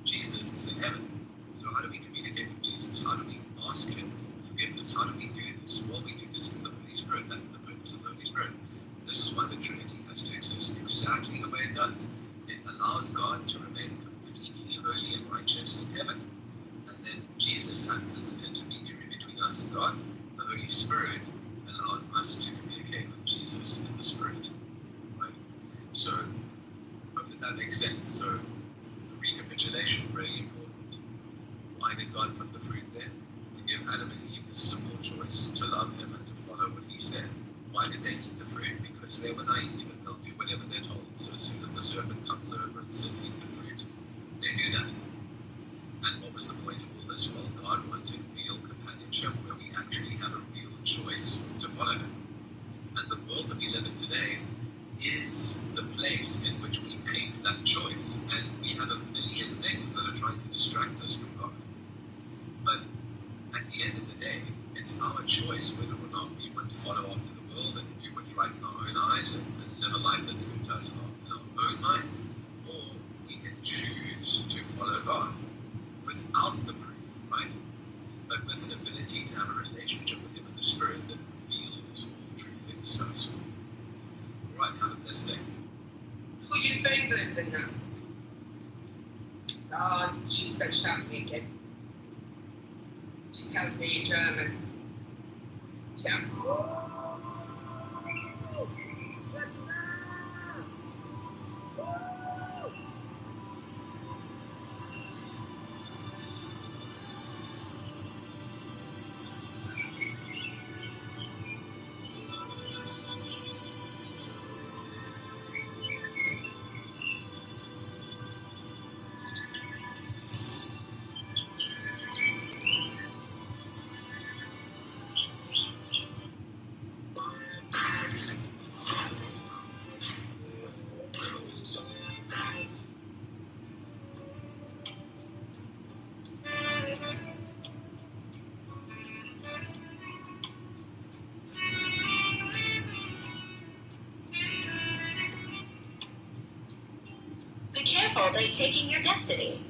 Jesus is in heaven. So how do we communicate with Jesus? How do we ask him for forgiveness? How do we do this? Well, we do this through the Holy Spirit. That's the purpose of the Holy Spirit. This is why the Trinity has to exist exactly the way it does. It allows God to remain completely holy and righteous in heaven. And then Jesus acts as an intermediary between us and God. The Holy Spirit allows us to communicate with Jesus in the Spirit. Right? So, hope that makes sense. So, recapitulation, really important. Why did God put the fruit there? To give Adam and Eve a simple choice to love him and to follow what he said. Why did they eat the fruit? Because they were naive and they'll do whatever they're told. So as soon as the serpent comes over and says, eat the fruit, they do that. And what was the point of all It's our choice whether or not we want to follow after the world and do what's right in our own eyes and live a life that's good to us in our own minds, or we can choose to follow God without the proof, right? But with an ability to have a relationship with Him in the Spirit that reveals all true things to us. All right, have a blessed day. Who you think that the nun? Oh, she's got shot naked. She tells me in German. Yeah. Be careful, they're taking your destiny.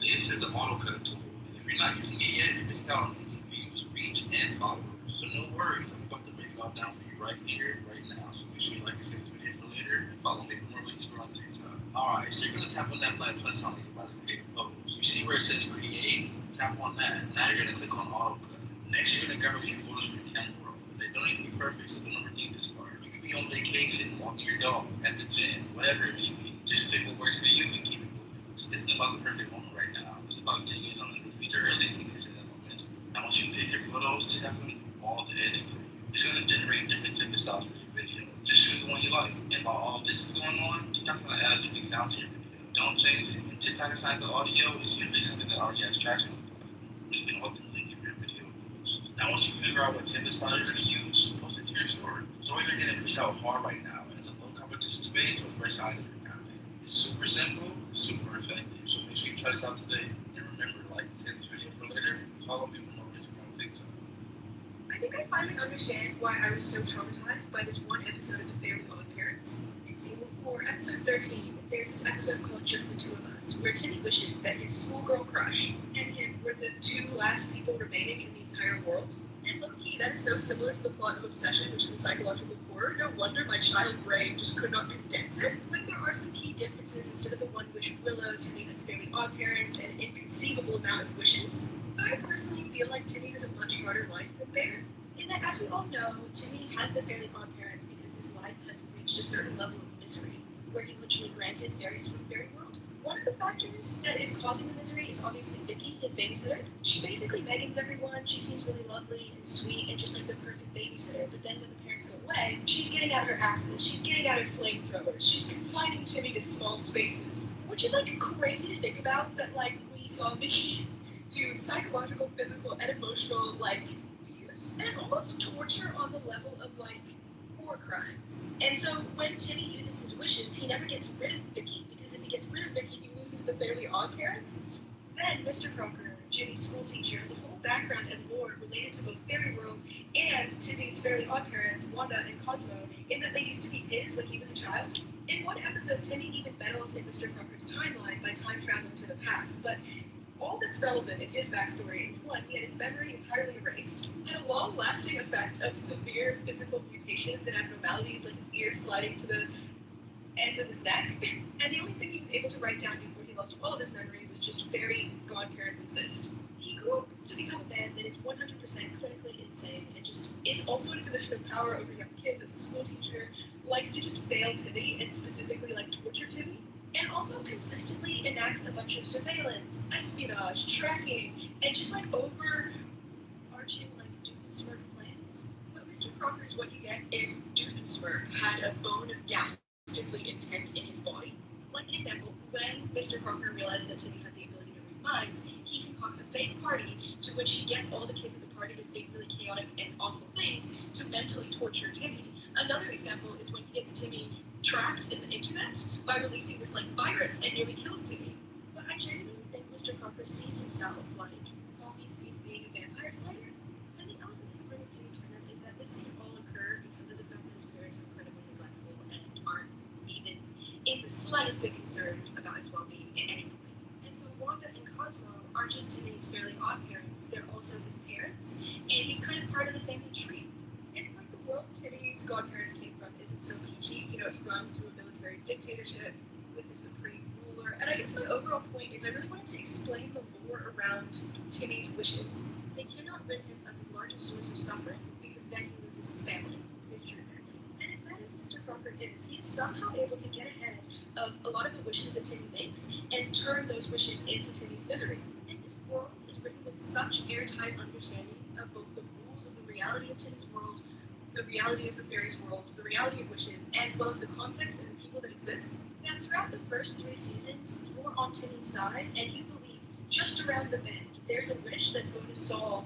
This is the AutoCut tool, and if you're not using it yet, it's got on easy views, reach, and followers. So no worries, I'm about to break it all down for you right here, right now. So make sure you like this video for later, and follow me for more videos on TikTok. Alright, so you're going to tap on that black plus on the bottom of the photos. You see where it says create? Tap on that. Now you're going to click on AutoCut. Next, you're going to grab a few photos from your camera roll. They don't need to be perfect, so don't overthink this part. You could be on vacation, walking your dog, at the gym, whatever it may be. Just pick what works for you and keep it moving. This isn't about the perfect moment right now. It's about getting in on a new feature early and catching that momentum. Now, once you pick your photos, TikTok's going to do all the editing for you. It's going to generate different types of styles for your video. Just choose the one you like. And while all this is going on, TikTok's going to add unique sound to your video. Don't change it. When TikTok assigns the audio, it's usually something that already has traction on the platform. You can ultimately give your video a boost. Now, once you figure out what template style you're going to use, post it to your story. Stories are getting pushed out hard right now, and it's a low competition space with fresh ideas and content. It's super simple, it's super effective. So make sure you try this out today. And remember, like, save this video for later. Follow me for more Instagram on TikTok. I think I finally understand why I was so traumatized by this one episode of The Fairly Odd Parents. In season 4, episode 13, there's this episode called Just the Two of Us, where Timmy wishes that his schoolgirl crush and him were the two last people remaining in the entire world. And low-key, that is so similar to the plot of Obsession, which is a psychological horror. No wonder my child brain just could not condense it. Like, there are some key differences. Instead of the one wish Willow, Timmy has Fairly Odd Parents and an inconceivable amount of wishes. But I personally feel like Timmy has a much harder life than Bear. In that, as we all know, Timmy has the Fairly Odd Parents because his life has reached a certain level of misery, where he's literally granted fairies from the fairy world. One of the factors that is causing the misery is obviously Vicky, his babysitter. She basically beggars everyone. She seems really lovely and sweet and just like the perfect babysitter. But then when the parents go away, she's getting out her axes. She's getting out her flamethrowers. She's confining Timmy to small spaces, which is like crazy to think about. That like we saw Vicky do psychological, physical, and emotional like abuse and almost torture on the level of like war crimes. And so when Timmy uses his wishes, he never gets rid of Vicky, because if he gets rid of Vicky, he loses the Fairly Odd Parents. Then Mr. Crocker, Jimmy's school teacher, has a whole background and lore related to both Fairy World and Timmy's Fairly Odd Parents, Wanda and Cosmo, in that they used to be his when he was a child. In one episode, Timmy even meddles in Mr. Crocker's timeline by time traveling to the past, but all that's relevant in his backstory is, one, he had his memory entirely erased, had a long-lasting effect of severe physical mutations and abnormalities, like his ear sliding to the end of his neck, and the only thing he was able to write down before he lost all of his memory was just fairy godparents exist. He grew up to become a man that is 100% clinically insane and just is also in a position of power over young kids as a school teacher, likes to just fail Timmy and specifically like torture Timmy, and also consistently enacts a bunch of surveillance, espionage, tracking, and just like overarching like Doofenshmirtz plans. But Mr. Crocker is what you get if Doofenshmirtz had a bone of dastardly intent in his body. Like an example, when Mr. Crocker realized that Timmy had the ability to read minds, he concocts a fake party to which he gets all the kids at the party to think really chaotic and awful things to mentally torture Timmy. Another example is when he gets Timmy trapped in the internet by releasing this like virus and nearly kills Timmy. But I genuinely think Mr. Crocker sees himself like Poppy sees being a vampire slayer. And the elephant in the room of Timmy Turner is that this didn't all occur because of the fact that his parents are incredibly neglectful and aren't even in the slightest bit concerned about his well-being at any point. And so Wanda and Cosmo aren't just Timmy's Fairly Odd Parents, they're also his parents, and he's kind of part of the family tree. And it's like the world Timmy's godparents came from isn't so peachy. You know, it's run through a military dictatorship with the supreme ruler. And I guess my overall point is I really wanted to explain the lore around Timmy's wishes. They cannot rid him of his largest source of suffering, because then he loses his family, his true family. And as bad as Mr. Crocker is, he is somehow able to get ahead of a lot of the wishes that Timmy makes and turn those wishes into Timmy's misery. And this world is written with such airtight understanding of both the rules of the reality of Timmy's world, the reality of the fairies' world, the reality of wishes, as well as the context and the people that exist. Now, throughout the first 3 seasons, you're on Timmy's side, and you believe just around the bend there's a wish that's going to solve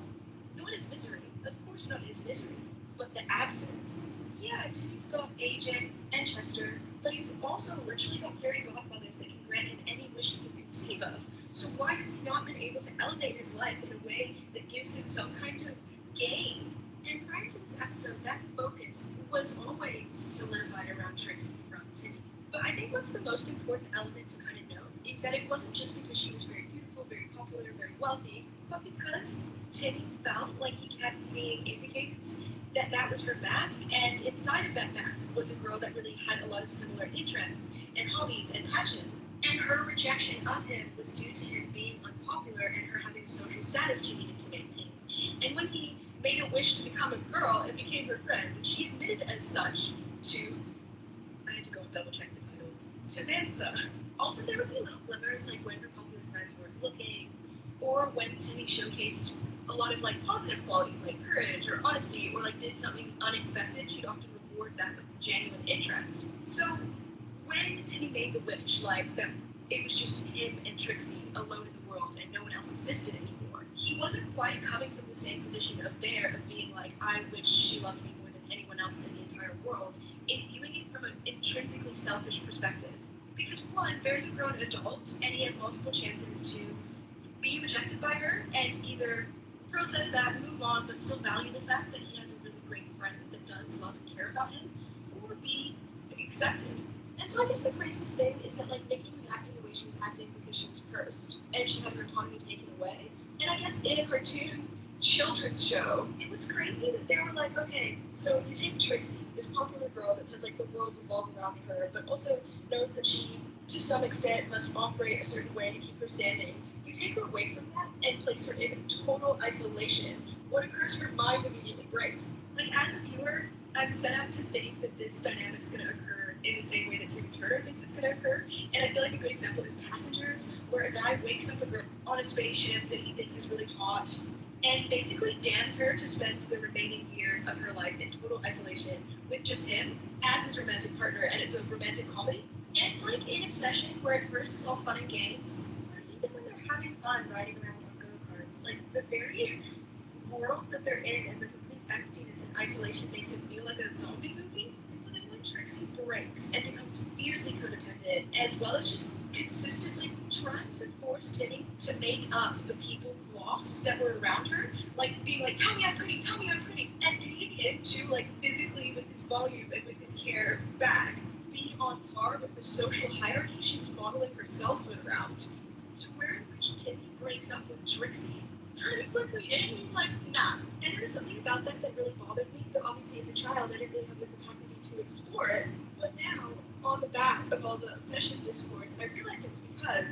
not his misery, of course not his misery, but the absence. Yeah, Timmy's got AJ and Chester, but he's also literally got fairy godmothers that can grant him any wish he can conceive of. So why has he not been able to elevate his life in a way that gives him some kind of gain? And prior to this episode, that focus was always solidified around Trixie from Timmy. But I think what's the most important element to kind of note is that it wasn't just because she was very beautiful, very popular, very wealthy, but because Timmy felt like he kept seeing indicators that that was her mask, and inside of that mask was a girl that really had a lot of similar interests and hobbies and passion. And her rejection of him was due to him being unpopular and her having a social status she needed to maintain. And when he made a wish to become a girl and became her friend, she admitted as such to, I had to go and double check the title, Samantha. Also, there would be little glimmers, like when her popular friends weren't looking, or when Timmy showcased a lot of like positive qualities like courage or honesty, or like did something unexpected, she'd often reward that with genuine interest. So when Timmy made the wish, like that it was just him and Trixie alone in the world and no one else existed anymore, he wasn't quite coming from the same position of being like, I wish she loved me more than anyone else in the entire world, in viewing it from an intrinsically selfish perspective. Because one, Bear's a grown adult and he had multiple chances to be rejected by her and either process that, move on, but still value the fact that he has a really great friend that does love and care about him, or be accepted. And so I guess the craziest thing is that like Nikki was acting the way she was acting because she was cursed and she had her autonomy taken away. And I guess in a cartoon children's show, it was crazy that they were like, okay, so you take Trixie, this popular girl that said like the world revolved around her, but also knows that she, to some extent, must operate a certain way to keep her standing. You take her away from that and place her in total isolation. What occurs, her mind immediately breaks. Like as a viewer, I'm set up to think that this dynamic's going to occur in the same way that Timmy Turner thinks it's going to occur. And I feel like a good example is Passengers, where a guy wakes up a girl on a spaceship that he thinks is really hot and basically damns her to spend the remaining years of her life in total isolation with just him as his romantic partner, and it's a romantic comedy. And it's like an obsession where at first it's all fun and games, but even when they're having fun riding around on go-karts, like the very world that they're in and the complete emptiness and isolation makes it feel like a zombie movie. And so then when Trixie breaks and becomes fiercely codependent, as well as just consistently trying to force Timmy to make up the people lost that were around her, like being like, tell me I'm pretty, and needing him to like physically with his volume and with his care back be on par with the social hierarchy she was modeling herself around, to where in which Timmy breaks up with Trixie pretty quickly, and he's like, nah. And there was something about that that really bothered me, but obviously as a child I didn't really have the capacity to explore it. But now, on the back of all the obsession discourse, I realized it was because,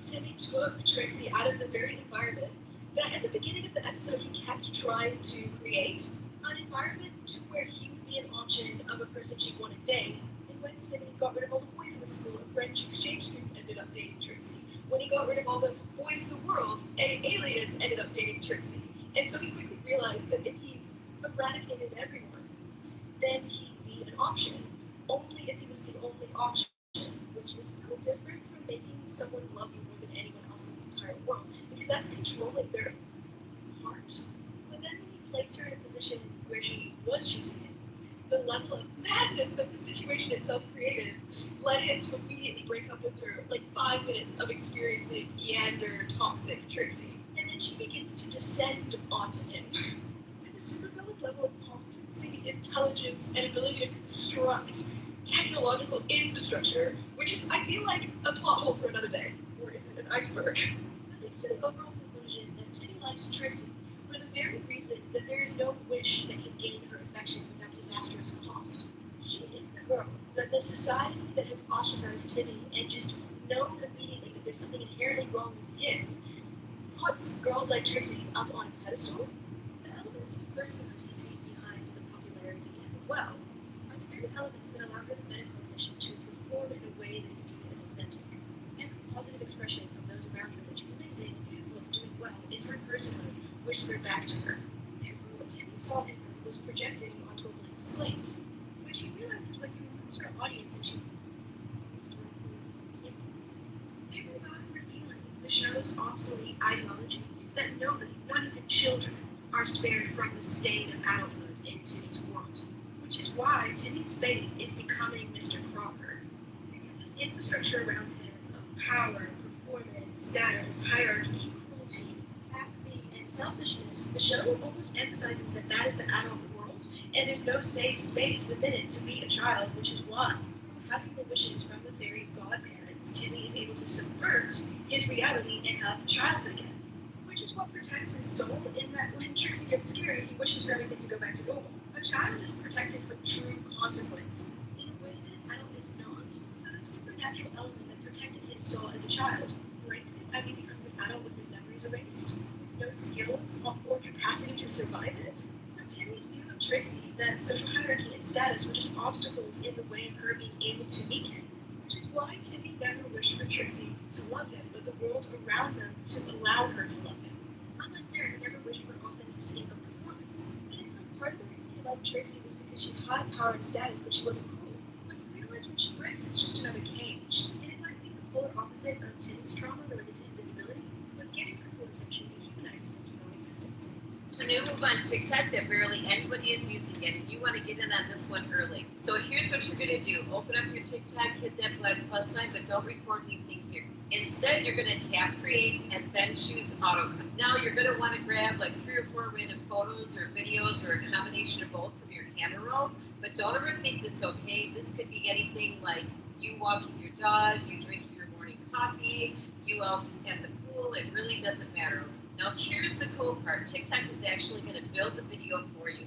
Timmy took Trixie out of the very environment that at the beginning of the episode he kept trying to create, an environment to where he would be an option of a person she'd want to date. And when Timmy got rid of all the boys in the school, a French exchange student ended up dating Trixie. When he got rid of all the boys in the world, an alien ended up dating Trixie. And so he quickly realized that if he eradicated everyone, then he'd be an option, only if he was the only option, which is still different from making someone love you more than anyone else in the entire world, because that's controlling their heart. But then when he placed her in a position where she was choosing him, the level of madness that the situation itself created led him to immediately break up with her, like 5 minutes of experiencing Neander toxic Trixie. And then she begins to descend onto him with a supervillain level of competency, intelligence, and ability to construct technological infrastructure, which is, I feel like, a plot hole for another day. Or is it an iceberg? That leads to the overall conclusion that Timmy likes Trixie for the very reason that there is no wish that can gain her affection without disastrous cost. She is the girl that the society that has ostracized Timmy and just known immediately that there's something inherently wrong with him puts girls like Trixie up on a pedestal. The elements of personhood he sees behind the popularity and the wealth are the very elements that allow her the medical admission to perform in a way that is viewed as authentic. Every positive expression from those around her that she's amazing, beautiful, and doing well is her personhood whispered back to her. Therefore, what Timmy saw in her was projecting onto a blank slate, which he realizes when you lose her audience and she thereby revealing the show's obsolete ideology that nobody, not even children, are spared from the stain of adulthood in Timmy's world. Which is why Timmy's fate is becoming Mr. Crocker, because this infrastructure around him of power, performance, status, hierarchy, cruelty, apathy, and selfishness, the show almost emphasizes that that is the adult world, and there's no safe space within it to be a child, which is why, having the wishes from the fairy godparents, Timmy is able to subvert his reality and have childhood again, which is what protects his soul in that when Trixie gets scared, he wishes for everything to go back to normal. A child is protected from true consequence in a way that an adult is not. So the supernatural element that protected his soul as a child breaks it as he becomes an adult with his memories erased, with no skills or capacity to survive it. So Timmy's view of Trixie, that social hierarchy and status were just obstacles in the way of her being able to meet him, which is why Timmy never wished for Trixie to love him, but the world around them to allow her to love him. Unlike Mary, who never wished for authenticity of performance. And in some part of the reason he loved Trixie was because she had power and status, but she wasn't cruel. When you realize when she breaks, it's just another cage. And it might be the polar opposite of Timmy's trauma related to invisibility, but getting her full attention dehumanizes him to non-existence. There's a new move on TikTok that barely anybody is using it, and you want to get in on this one early. So here's what you're going to do. Open up your TikTok, hit that black plus sign, but don't record anything here. Instead, you're going to tap create and then choose auto. Now you're going to want to grab like 3 or 4 random photos or videos or a combination of both from your camera roll, but don't ever think this, okay? This could be anything like you walking your dog, you drinking your morning coffee, you out at the pool. It really doesn't matter. Now here's the cool part. TikTok is actually going to build the video for you.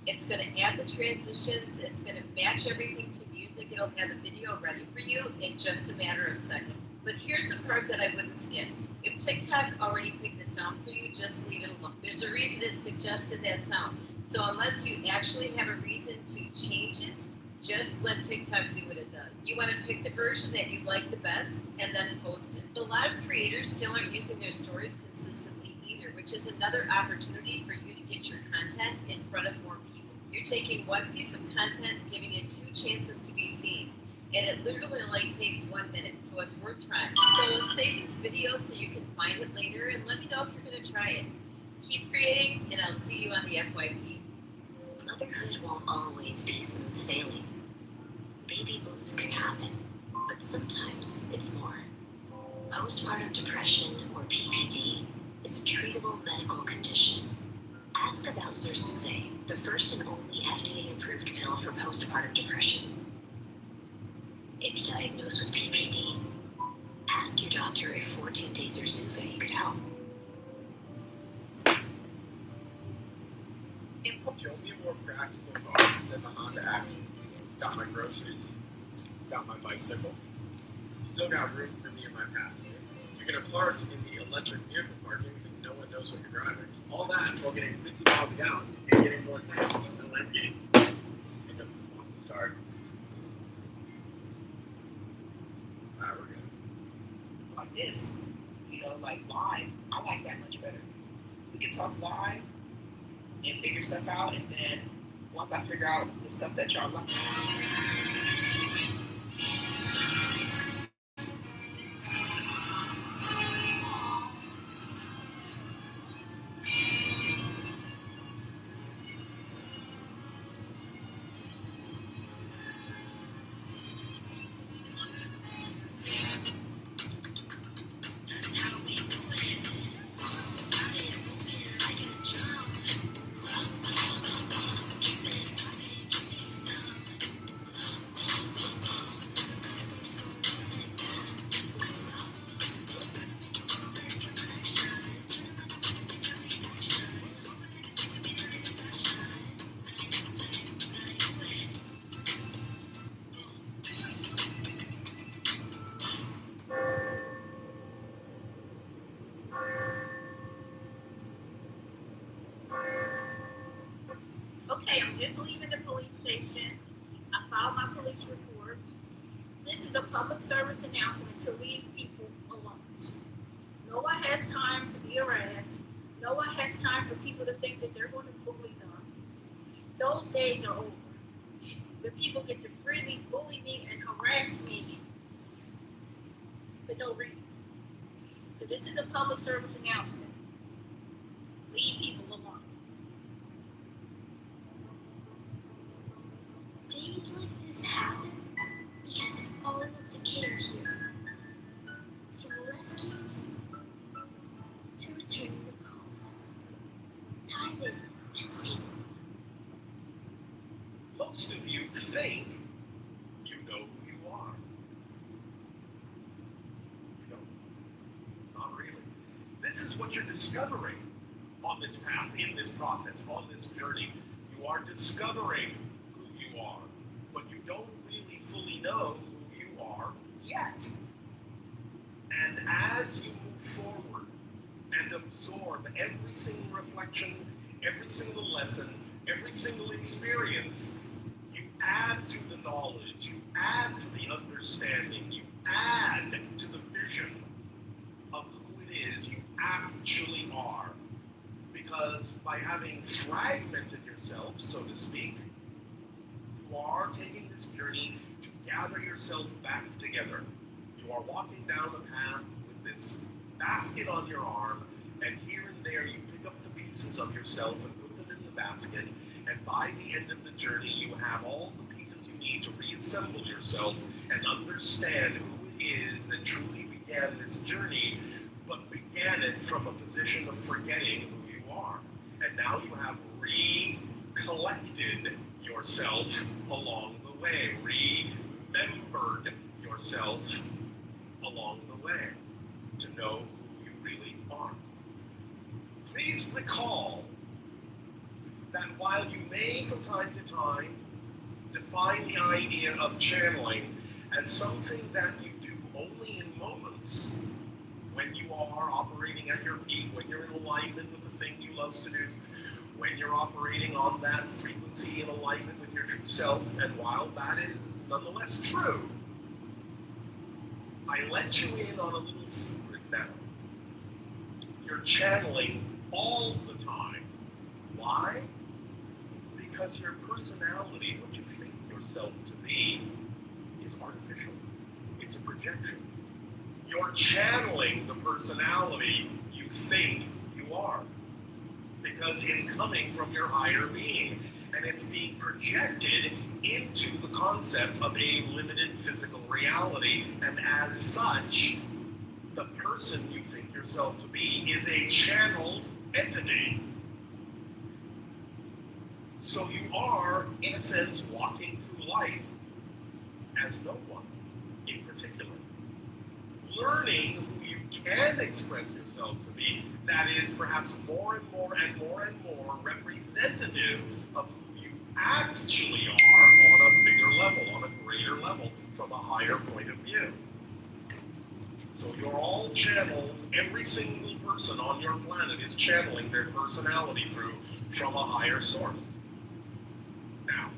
It's going to add the transitions. It's going to match everything to music. It'll have the video ready for you in just a matter of seconds. But here's the part that I wouldn't skip. If TikTok already picked a sound for you, just leave it alone. There's a reason it suggested that sound. So unless you actually have a reason to change it, just let TikTok do what it does. You want to pick the version that you like the best and then post it. A lot of creators still aren't using their stories consistently either, which is another opportunity for you to get your content in front of more people. You're taking one piece of content and giving it 2 chances to be seen. And it literally only takes 1 minute, so it's worth trying. So save this video so you can find it later and let me know if you're going to try it. Keep creating, and I'll see you on the FYP. Motherhood won't always be smooth sailing. Baby blues can happen, but sometimes it's more. Postpartum depression, or PPD, is a treatable medical condition. Ask about Zurzuvae, the first and only FDA-approved pill for postpartum depression. If diagnosed with PPD, ask your doctor if 14-day Zurzuvae could help. Show me a more practical car than the Honda Active. Got my groceries, got my bicycle, still got room for me and my passenger. You're going to park in the electric vehicle parking because no one knows what you're driving. All that while getting 50 miles a gallon and getting more time than the Lamborghini. If it wants to start. Alright, we're good. Like this, like live. I like that much better. We can talk live and figure stuff out, and then once I figure out the stuff that y'all like. Okay, I'm just leaving the police station. I filed my police report. This is a public service announcement to leave people alone. No one has time to be harassed. No one has time for people to think that they're going to bully them. Those days are over. The people get to freely bully me and harass me for no reason. So this is a public service announcement. Leave people alone. Days like this happen because of all of the care here. From rescues to returning them home. Dive in and see. Most of you think you know who you are. You don't. Not really. This is what you're discovering on this path, in this process, on this journey. You are discovering who you are, but you don't really fully know who you are yet. And as you move forward and absorb every single reflection, every single lesson, every single experience, you add to the knowledge, you add to the understanding, you add to the vision of who it is you actually are. Because by having fragmented yourself, so to speak, you are taking this journey to gather yourself back together. You are walking down the path with this basket on your arm, and here and there you pick up the pieces of yourself and put them in the basket, and by the end of the journey you have all the pieces you need to reassemble yourself and understand who it is that truly began this journey, but began it from a position of forgetting who you are. And now you have recollected yourself along the way, remembered yourself along the way to know who you really are. Please recall that while you may from time to time define the idea of channeling as something that you do only in moments, when you are operating at your peak, when you're in alignment with the thing you love to do, when you're operating on that frequency in alignment with your true self, and while that is nonetheless true, I let you in on a little secret now. You're channeling all the time. Why? Because your personality, what you think yourself to be, is artificial. It's a projection. You're channeling the personality you think you are, because it's coming from your higher being, and it's being projected into the concept of a limited physical reality, and as such, the person you think yourself to be is a channeled entity. So you are, in a sense, walking through life as no one in particular, learning who you can express yourself to be, that is perhaps more and more and more and more representative of who you actually are on a bigger level, on a greater level, from a higher point of view. So you're all channels. Every single person on your planet is channeling their personality through from a higher source. Now,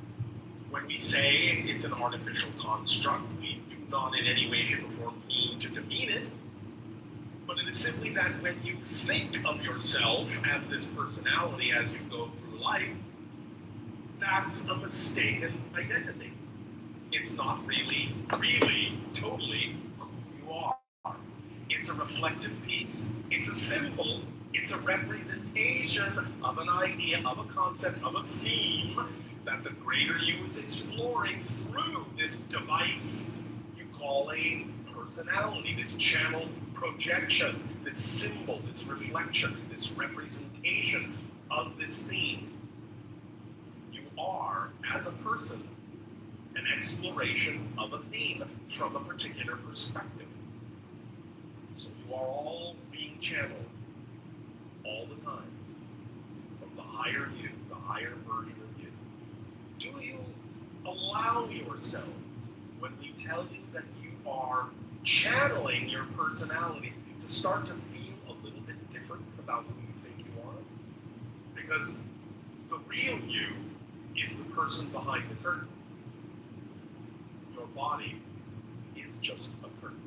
when we say it's an artificial construct, we do not in any way, shape, or form mean to demean it, but it is simply that when you think of yourself as this personality as you go through life, that's a mistaken identity. It's not really, totally who you are. It's a reflective piece, it's a symbol, it's a representation of an idea, of a concept, of a theme that the greater you is exploring through this device you call a personality, this channel projection, this symbol, this reflection, this representation of this theme. You are, as a person, an exploration of a theme from a particular perspective. So you are all being channeled all the time from the higher you, the higher version of you. Do you allow yourself, when we tell you that you are channeling your personality, to start to feel a little bit different about who you think you are? Because the real you is the person behind the curtain. Your body is just a curtain.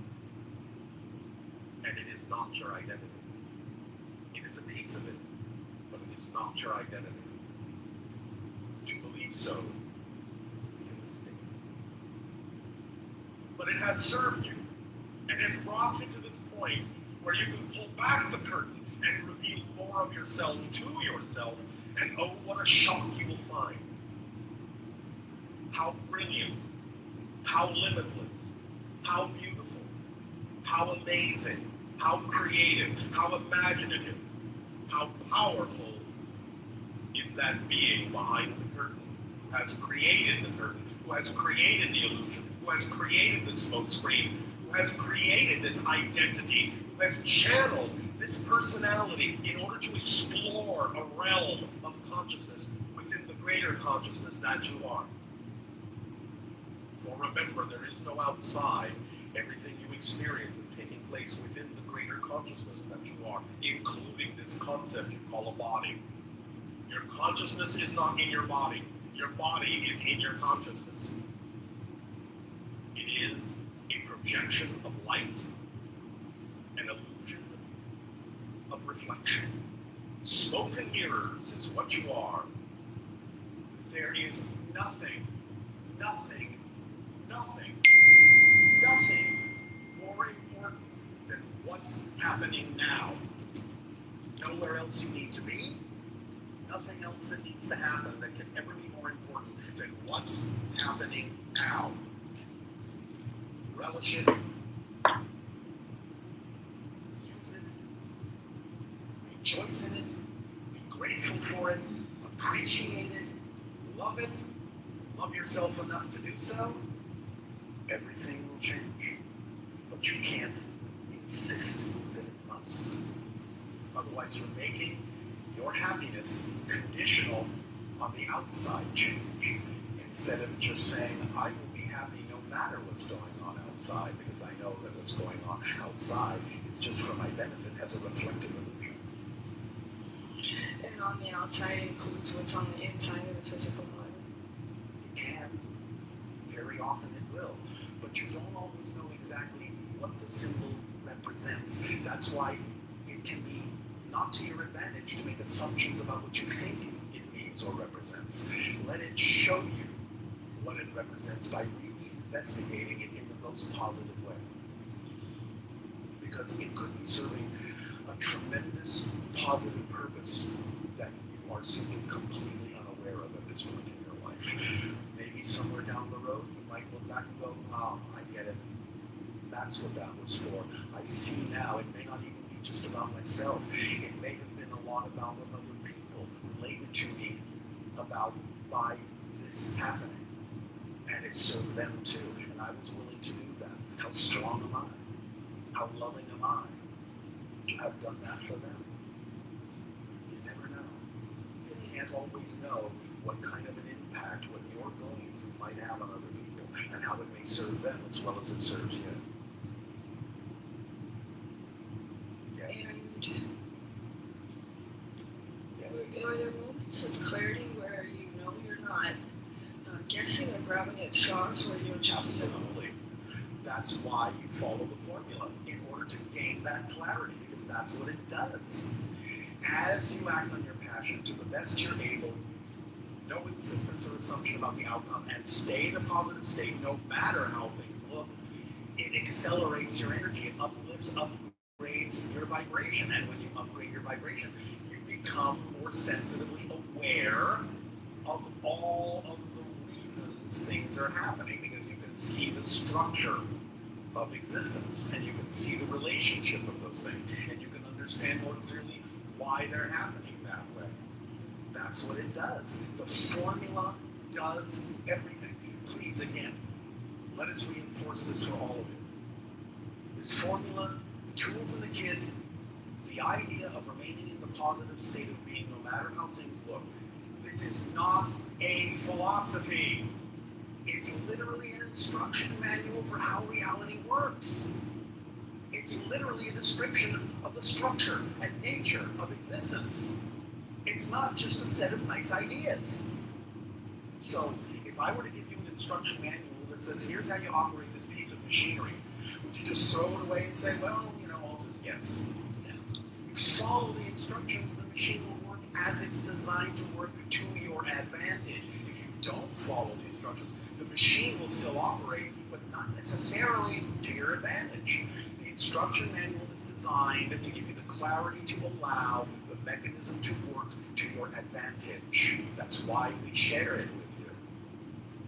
And it is not your identity. It is a piece of it, but it is not your identity. To believe so would be a mistake. But it has served you, and has brought you to this point where you can pull back the curtain and reveal more of yourself to yourself, and oh, what a shock you will find. How brilliant, how limitless, how beautiful, how amazing, how creative, how imaginative, how powerful is that being behind the curtain, who has created the curtain, who has created the illusion, who has created the smoke screen, who has created this identity, who has channeled this personality in order to explore a realm of consciousness within the greater consciousness that you are. For remember, there is no outside. Everything you experience is taking place within the greater consciousness that you are, including this concept you call a body. Your consciousness is not in your body. Your body is in your consciousness. It is a projection of light, an illusion of reflection. Smoke and mirrors is what you are. There is nothing more important than what's happening now. Nowhere else you need to be. Nothing else that needs to happen that can ever be more important than what's happening now. Relish it. Use it. Rejoice in it. Be grateful for it. Appreciate it. Love it. Love yourself enough to do so. Everything will change. But you can't insist that it must. Otherwise, you're making your happiness conditional on the outside change, instead of just saying, I will be happy no matter what's going on outside, because I know that what's going on outside is just for my benefit as a reflective illusion. And on the outside includes what's on the inside of the physical body. It can. Very often it will. But you don't always know exactly what the symbol represents. That's why it can be not to your advantage to make assumptions about what you think it means or represents. Let it show you what it represents by really investigating it in the most positive way. Because it could be serving a tremendous positive purpose that you are simply completely unaware of at this point in your life. Maybe somewhere down the road you might look back and go, oh, I get it. That's what that was for. I see now. It may not even be just about myself. It may have been a lot about what other people related to me about by this happening. And it served them too. And I was willing to do that. How strong am I? How loving am I to have done that for them? You never know. You can't always know what kind of an impact what you're going through might have on other people and how it may serve them as well as it serves you. Are there moments of clarity where you know you're not guessing or grabbing at straws where you're just... Absolutely. That's why you follow the formula, in order to gain that clarity, because that's what it does. As you act on your passion to the best you're able, no insistence or assumption about the outcome, and stay in a positive state no matter how things look, it accelerates your energy. It uplifts, upgrades your vibration. And when you upgrade your vibration, you become more sensitively aware of all of the reasons things are happening, because you can see the structure of existence and you can see the relationship of those things, and you can understand more clearly why they're happening that way. That's what it does. The formula does everything. Please, again, let us reinforce this for all of you. This formula, the tools in the kit, the idea of remaining in the positive state of being no matter how things look, this is not a philosophy. It's literally an instruction manual for how reality works. It's literally a description of the structure and nature of existence. It's not just a set of nice ideas. So, if I were to give you an instruction manual that says, here's how you operate this piece of machinery, would you just throw it away and say, well, I'll just guess? You follow the instructions, the machine will work as it's designed to work to your advantage. If you don't follow the instructions, the machine will still operate, but not necessarily to your advantage. The instruction manual is designed to give you the clarity to allow the mechanism to work to your advantage. That's why we share it with you.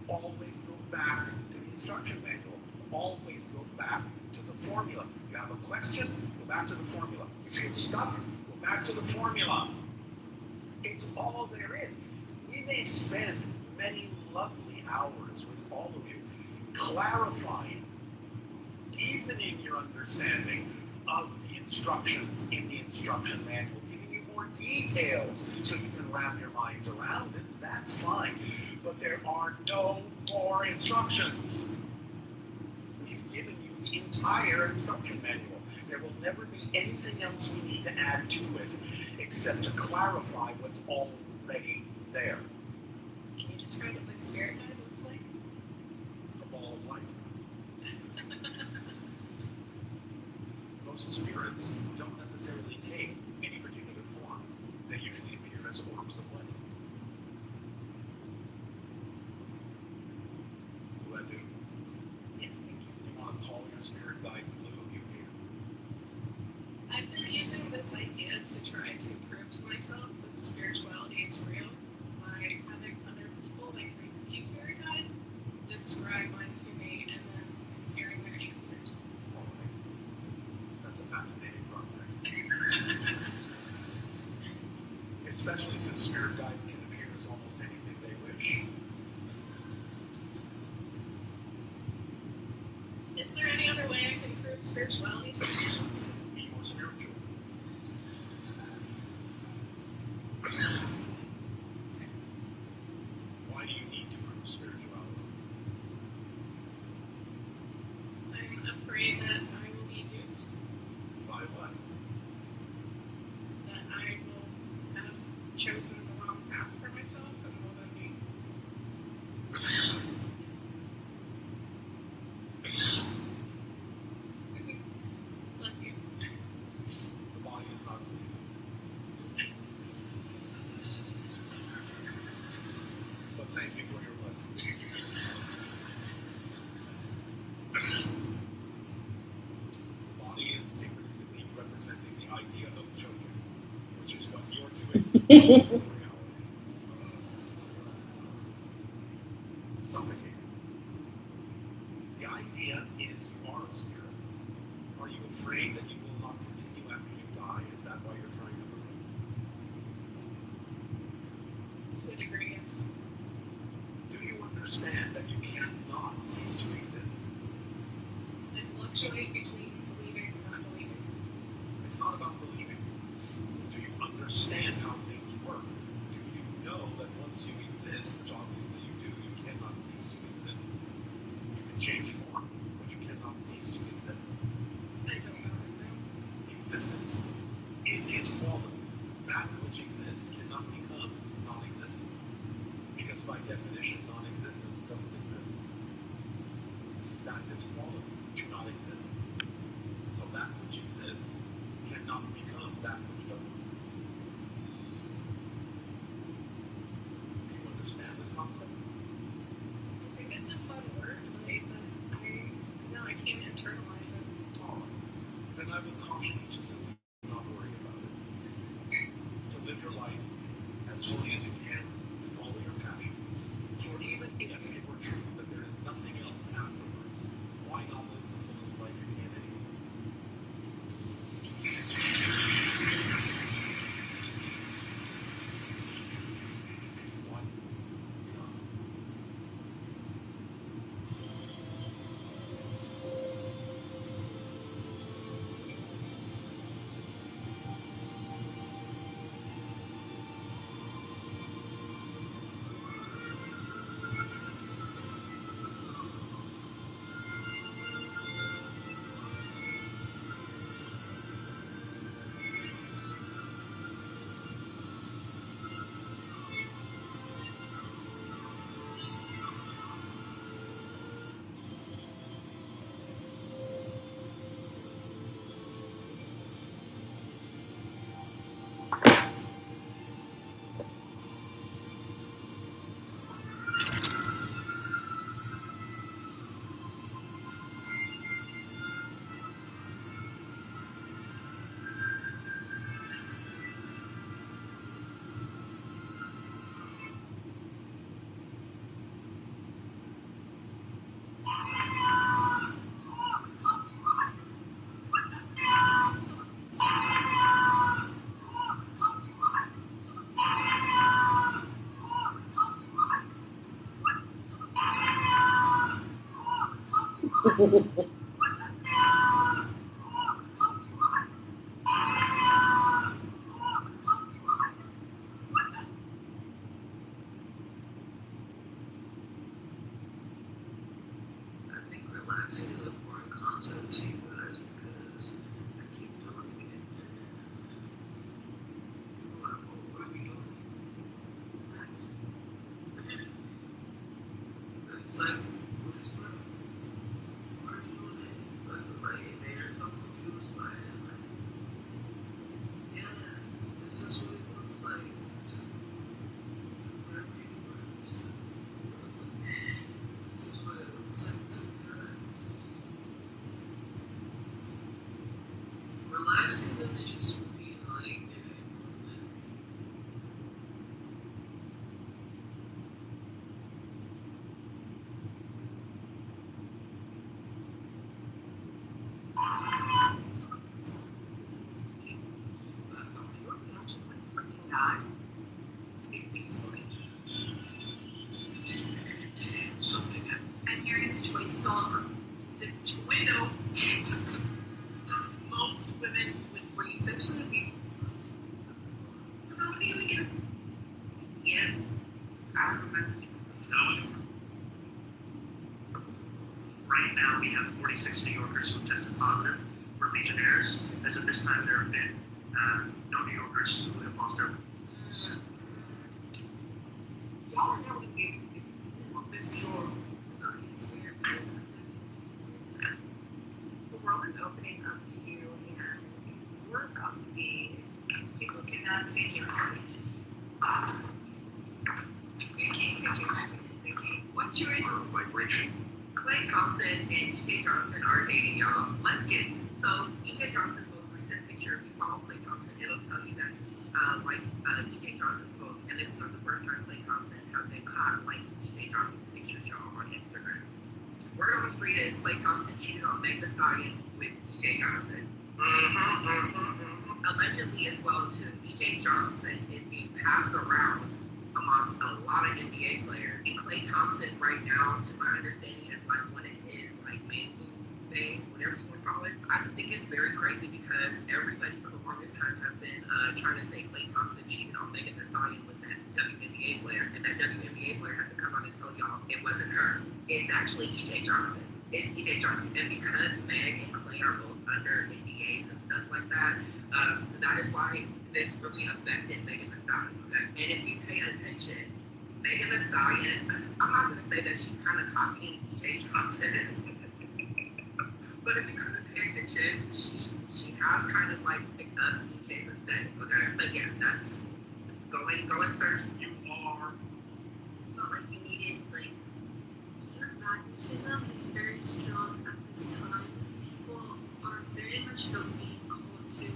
Always go back to the instruction manual. Always go back to the formula. You have a question, go back to the formula. You feel stuck, go back to the formula. It's all there is. We may spend many lovely hours with all of you clarifying, deepening your understanding of the instructions in the instruction manual, giving you more details so you can wrap your minds around it. That's fine. But there are no more instructions. We've given you the entire instruction manual. There will never be anything else we need to add to it except to clarify what's already there. Can you describe what my spirit guide looks like? A ball of light. Most spirits don't necessarily take any particular form. They usually appear as forms of light. Will that do? Yes, thank you. You want to call your spirit guide blue, you can. I've been using this idea to try to prove to myself that spirituality is real by having other people, like 3C spirit guides, describe mine to me and then hearing their answers. All right. That's a fascinating project. Especially since spirit guides can appear as almost anything they wish. Is there any other way I can prove spirituality to myself? Be more spiritual. Why do you need to prove spirituality? I'm afraid that I will be duped, By what? that I will have chosen the wrong path for myself and will then be. Bless you. The body is not sneezing. But thank you for your blessing. The body is secretly representing the idea of choking, which is what you're doing in reality. Suffocating. The idea is you are a spirit. Are you afraid that you will not continue after you die? Is that why you're trying to prove it? To a degree, yes. Do you understand that you cannot cease to exist? I fluctuate between believing and not believing. It's not about believing. Do you understand how things work? Do you know that once you exist, which obviously you do, you cannot cease to exist? You can change form, but you cannot cease to exist. I don't know right now. Existence is its quality. That which exists cannot become non-existent. Because by definition, non-existence doesn't exist. That's its quality, to not exist. So that which exists cannot become that which doesn't. Do you understand this concept? I think it's a fun word, like, but I know I can't internalize it. All right. Then I would caution you to simply not worry about it. To live your life as fully as you can, to follow your passion. For even if it were true that there is nothing else afterwards, why not live the fullest life you can anyway? What? I think relaxing is a foreign concept to you guys because I keep doing it. What are we doing? Relax. It's like, what is love? Why are you doing it? Like, man, so confused by it. Like, yeah, this is what it looks like to whoever you want. This is what it looks like to relax. Relaxing doesn't just mean like, something that I'm hearing the choices all over. The window. Most women would bring sexually abuse. Somebody gonna get yeah. I have a message. Right now, we have 46 New Yorkers who have tested positive for Legionnaires. As of this time, there have been no New Yorkers who have lost their. Y'all are never gonna be able to get this pure. The world is opening up to you, and we're about to be. People cannot take your happiness. They can't take your happiness. They can't. What choice? Vibration. Klay Thompson and E.J. Johnson are dating, y'all. Let's get it. So E.J. Johnson's most recent picture, if you follow Klay Thompson, it'll tell you that E.J. Johnson's post. And this is not the first time Klay Thompson has been caught like E.J. Johnson's pictures, y'all, on Instagram. Word on the street is Klay Thompson cheated on Meg Thee Stallion with E.J. Johnson. Allegedly as well too, E.J. Johnson is being passed around amongst a lot of NBA players. And Klay Thompson right now, to my understanding, is like one of his like main move things, whatever you want to call it. I just think it's very crazy because everybody for the longest time has been trying to say Klay Thompson cheated on Megan Thee Stallion with that WNBA player, and that WNBA player had to come out and tell y'all it wasn't her. It's actually E.J. Johnson. It's E.J. Johnson, and because Meg and Klay are both under NDAs and stuff like that, that is why this really affected Megan Thee Stallion. Okay? And if you pay attention, Megan Thee Stallion, I'm not going to say that she's kind of copying E.J. Johnson, but if you kind of pay attention, she has kind of like picked up E.J.'s aesthetic. Okay, but yeah, that's go and search. You are. Felt like you needed like your magnetism is very strong at this time. People are very much so being called to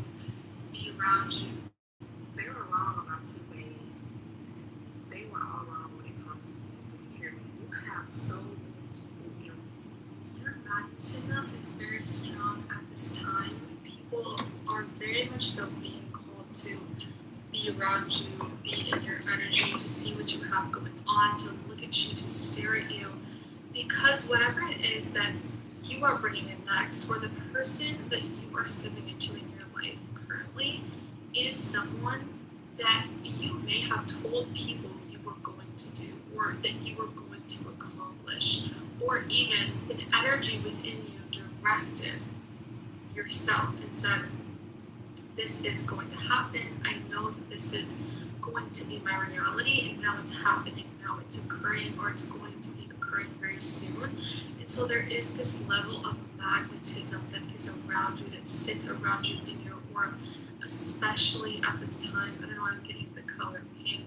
be around you. They were wrong about you, baby. They were all wrong when it comes to you. Hear me? You have so many people. Your magnetism is very strong at this time. People are very much so being called to be around you, be in your energy, to see what you have going on, to look at you, to stare at you. Because whatever it is that you are bringing in next, or the person that you are stepping into in your life currently, is someone that you may have told people you were going to do, or that you were going to accomplish, or even an energy within you directed yourself and said, this is going to happen. I know that this is going to be my reality, and now it's happening, now it's occurring, or it's going to be occurring very soon. And so there is this level of magnetism that is around you, that sits around you in your aura, especially at this time. I don't know, I'm getting the color pink.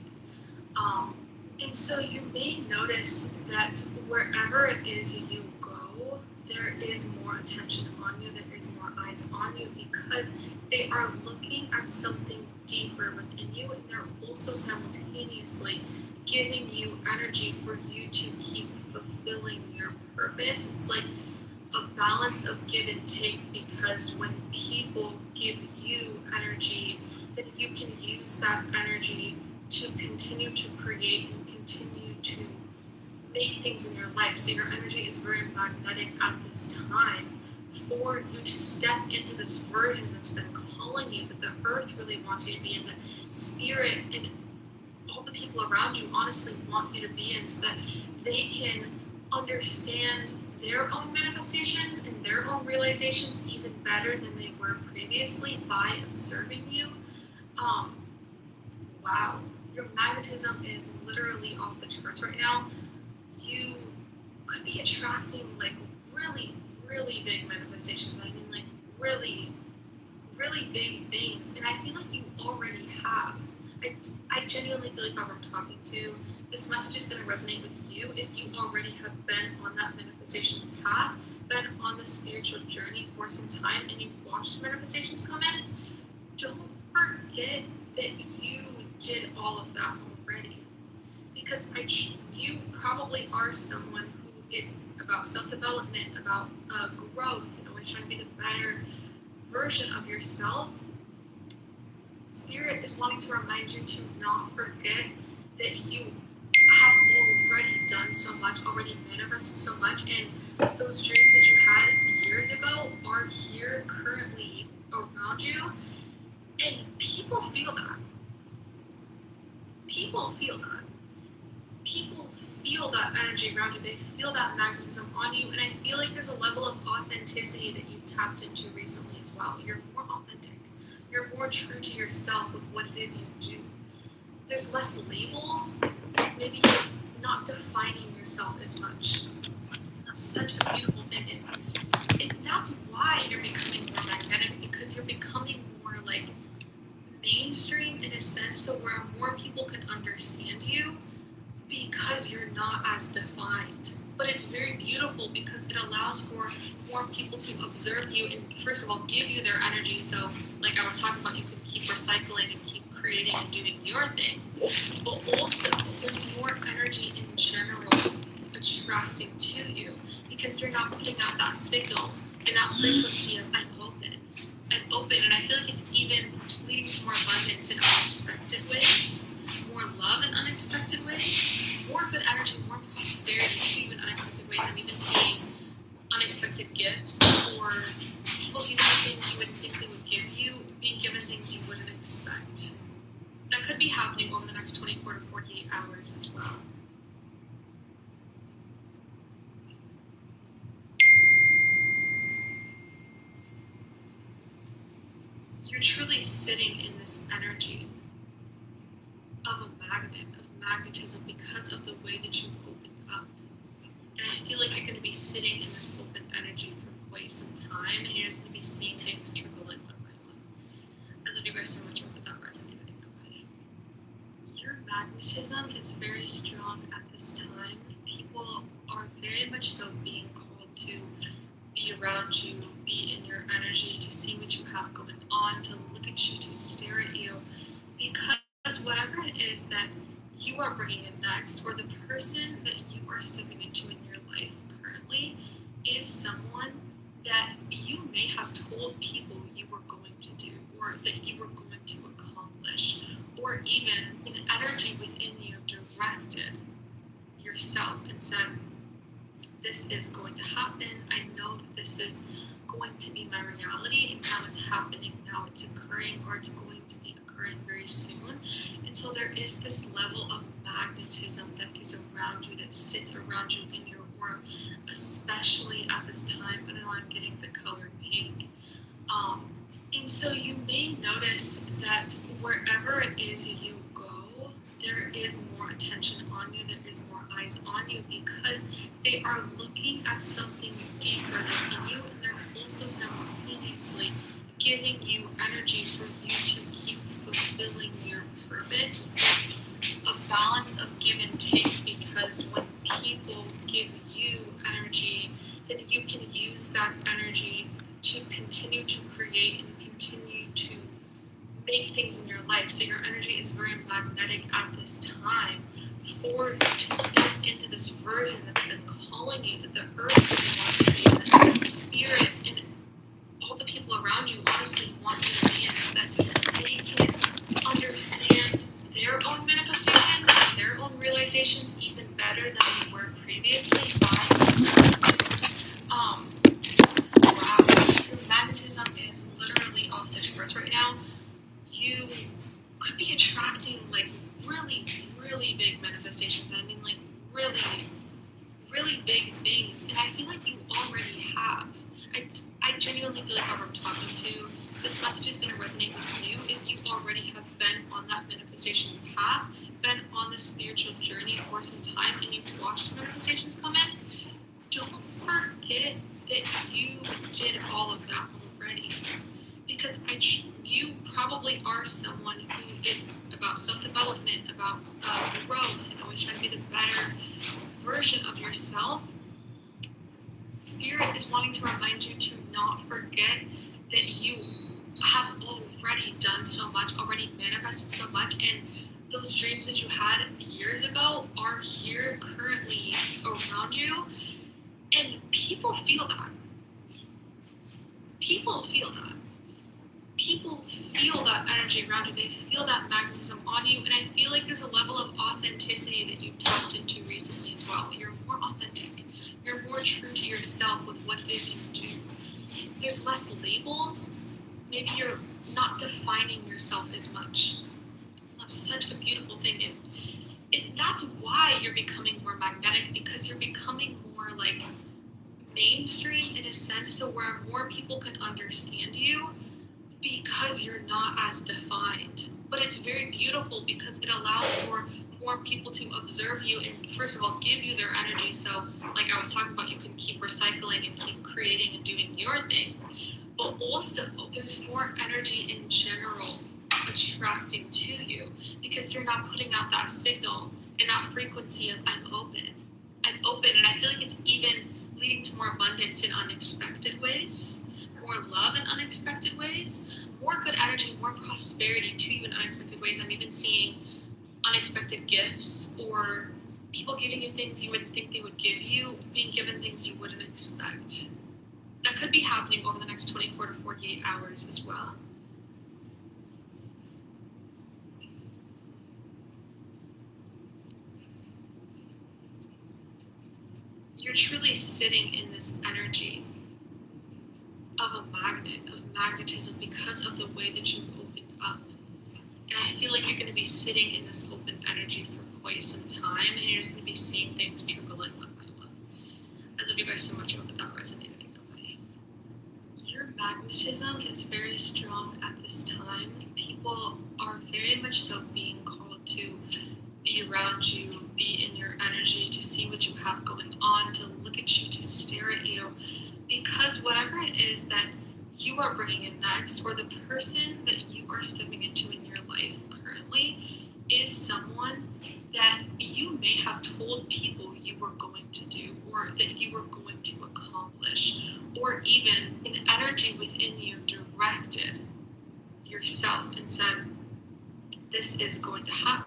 And so you may notice that wherever it is you go, there is more attention on you, there is more eyes on you, because they are looking at something deeper within you, and they're also simultaneously giving you energy for you to keep fulfilling your purpose. It's like a balance of give and take, because when people give you energy, then you can use that energy to continue to create and continue to make things in your life. So your energy is very magnetic at this time for you to step into this version that's been calling you, that the earth really wants you to be in, that spirit and all the people around you honestly want you to be in, so that they can understand their own manifestations and their own realizations even better than they were previously by observing you. Wow, your magnetism is literally off the charts right now. You could be attracting like really, really big manifestations. I mean, like really, really big things. And I feel like you already have. I genuinely feel like whoever I'm talking to, this message is going to resonate with you if you already have been on that manifestation path, been on the spiritual journey for some time, and you've watched manifestations come in. Don't forget that you did all of that already. Because you probably are someone who is about self-development, about growth, and always trying to be the better version of yourself. Spirit is wanting to remind you to not forget that you have already done so much, already manifested so much, and those dreams that you had years ago are here currently around you, and people feel that. People feel that. People feel that energy around you. They feel that magnetism on you, and I feel like there's a level of authenticity that you've tapped into recently as well. You're more authentic. You're more true to yourself with what it is you do. There's less labels. Maybe you're not defining yourself as much. That's such a beautiful thing. And that's why you're becoming more magnetic, because you're becoming more like mainstream in a sense to where more people can understand you because you're not as defined. But it's very beautiful because it allows for more people to observe you and, first of all, give you their energy. So, like I was talking about, you can keep recycling and keep creating and doing your thing. But also, there's more energy in general attracting to you because you're not putting out that signal and that frequency of I'm open. I'm open, and I feel like it's even leading to more abundance in unexpected ways, more love in unexpected ways, more good energy, more prosperity too in unexpected ways. I'm even seeing unexpected gifts or people giving you things you wouldn't think they would give you, being given things you wouldn't expect. That could be happening over the next 24 to 48 hours as well. You're truly sitting in this energy of a magnet, of magnetism, because of the way that you've opened up. And I feel like you're going to be sitting in this open energy for quite some time, and you're just going to be seeing things trickle in one by one. I love you guys so much. I hope that resonated. Your magnetism is very strong at this time. People are very much so being called to be around you, be in your energy, to see what you have going on, to look at you, to stare at you, because whatever it is that you are bringing in next, or the person that you are stepping into in your life currently, is someone that you may have told people you were going to do, or that you were going to accomplish, or even an energy within you directed yourself and said, this is going to happen. I know that this is going to be my reality, and now it's happening, now it's occurring, or it's going to be occurring very soon. And so there is this level of magnetism that is around you, that sits around you in your aura, especially at this time. I don't know, I'm getting the color pink. And so you may notice that wherever it is you go, there is more attention on you, there is more eyes on you, because they are looking at something deeper in you, and they're also simultaneously giving you energy for you to keep fulfilling your purpose. It's like a balance of give and take, because when people give you energy, then you can use that energy to continue to create and continue to make things in your life. So your energy is very magnetic at this time for you to step into this version that's been calling you, that the earth really wants you to be in, that spirit and all the people around you honestly want you to be in, that they can understand their own manifestation, their own realizations even better than they were previously. Wow, your magnetism is literally off the charts right now. You could be attracting like really, really big manifestations. I mean, like really, really big things. And I feel like you already have. I genuinely feel like whoever I'm talking to, this message is going to resonate with you if you already have been on that manifestation path, been on the spiritual journey for some time, and you've watched manifestations come in. don't forget that you did all of that already. Because you probably are someone who is about self-development, about growth, and always trying to be the better version of yourself. Spirit is wanting to remind you to not forget that you have already done so much, already manifested so much, and those dreams that you had years ago are here currently around you, and people feel that. People feel that. People feel that energy around you. They feel that magnetism on you, and I feel like there's a level of authenticity that you've tapped into recently as well. You're more authentic. You're more true to yourself with what it is you do. There's less labels. Maybe you're not defining yourself as much. That's such a beautiful thing. And that's why you're becoming more magnetic, because you're becoming more like mainstream in a sense to where more people can understand you because you're not as defined. But it's very beautiful because it allows for more people to observe you and first of all give you their energy. So like I was talking about, you can keep recycling and keep creating and doing your thing. But also there's more energy in general attracting to you because you're not putting out that signal and that frequency of I'm open. I'm open, and I feel like it's even leading to more abundance in unexpected ways, more love in unexpected ways, more good energy, more prosperity to you in unexpected ways. I'm even seeing unexpected gifts or people giving you things you wouldn't think they would give you, being given things you wouldn't expect. That could be happening over the next 24 to 48 hours as well. You're truly sitting in this energy of a magnet, of magnetism, because of the way that you've opened up. And I feel like you're going to be sitting in this open energy for quite some time, and you're just going to be seeing things trickle in one by one. I love you guys so much. I hope that resonated in a way. Your magnetism is very strong at this time. People are very much so being called to be around you, be in your energy, to see what you have going on, to look at you, to stare at you. Because whatever it is that you are bringing in next, or the person that you are stepping into in your life currently, is someone that you may have told people you were going to do, or that you were going to accomplish, or even an energy within you directed yourself and said, this is going to happen.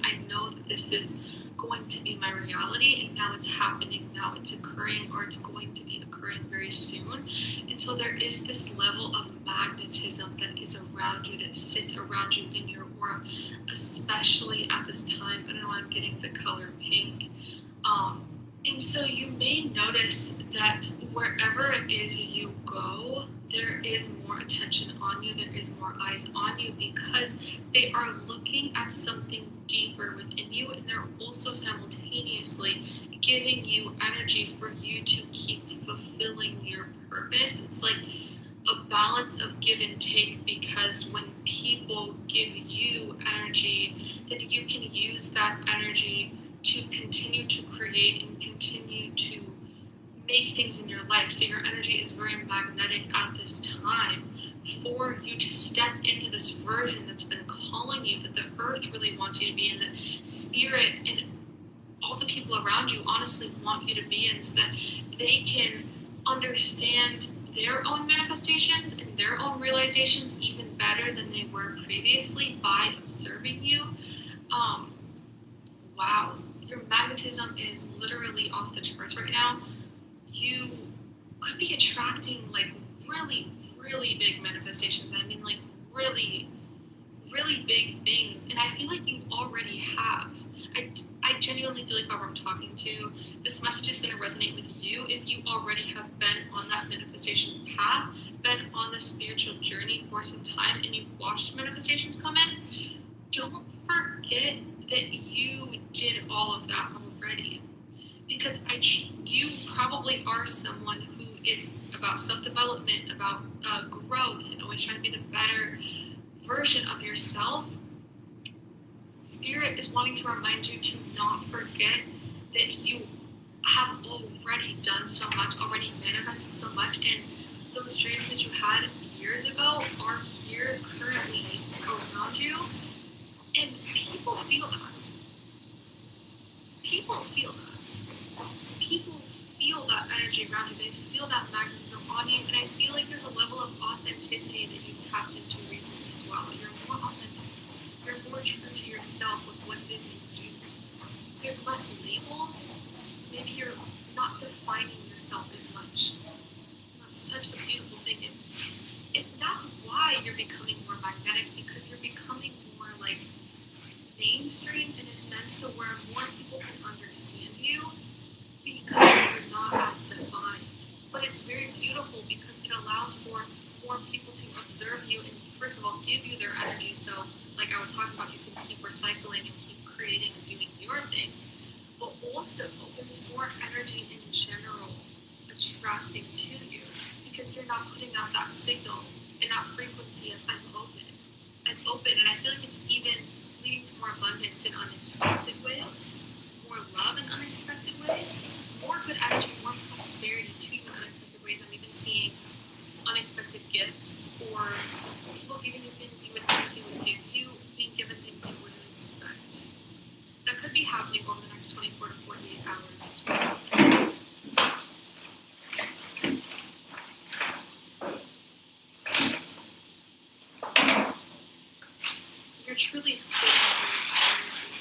I know that this is going to be my reality, and now it's happening, now it's occurring, or it's going to be occurring very soon. And so there is this level of magnetism that is around you, that sits around you in your aura, especially at this time. I don't know why I'm getting the color pink. And so you may notice that wherever it is you go, there is more attention on you, there is more eyes on you, because they are looking at something deeper within you, and they're also simultaneously giving you energy for you to keep fulfilling your purpose. It's like a balance of give and take, because when people give you energy, then you can use that energy to continue to create and continue to make things in your life. So your energy is very magnetic at this time for you to step into this version that's been calling you, that the earth really wants you to be in, that spirit and all the people around you honestly want you to be in, so that they can understand their own manifestations and their own realizations even better than they were previously by observing you. Wow, your magnetism is literally off the charts right now. You could be attracting like really, really big manifestations. I mean, like really, really big things. And I feel like you already have. I genuinely feel like whoever I'm talking to, this message is going to resonate with you if you already have been on that manifestation path, been on the spiritual journey for some time, and you've watched manifestations come in. Don't forget that you did all of that already. Because you probably are someone who is about self-development, about growth, and always trying to be the better version of yourself. Spirit is wanting to remind you to not forget that you have already done so much, already manifested so much, and those dreams that you had years ago are here currently around you, and people feel that. People feel that. People feel that energy around you. They feel that magnetism on you, and I feel like there's a level of authenticity that you've tapped into recently as well. You're more authentic. You're more true to yourself with what it is you do. There's less labels. Maybe you're not defining yourself as much. That's such a beautiful thing. And that's why you're becoming more magnetic, because you're becoming more like mainstream in a sense to where more people can understand you because you're not as defined. But it's very beautiful because it allows for more people to observe you and first of all give you their energy. So like I was talking about, you can keep recycling and keep creating and doing your thing. But also there's more energy in general attracting to you because you're not putting out that signal and that frequency of I'm open. I'm open, and I feel like it's even leading to more abundance in unexpected ways, more love in unexpected ways, more good energy, more prosperity to you in unexpected ways. I'm even seeing unexpected gifts or people giving you things you would think they would give you, being given things you wouldn't expect. That could be happening over the next 24 to 48 hours as well. You're truly sitting in the energy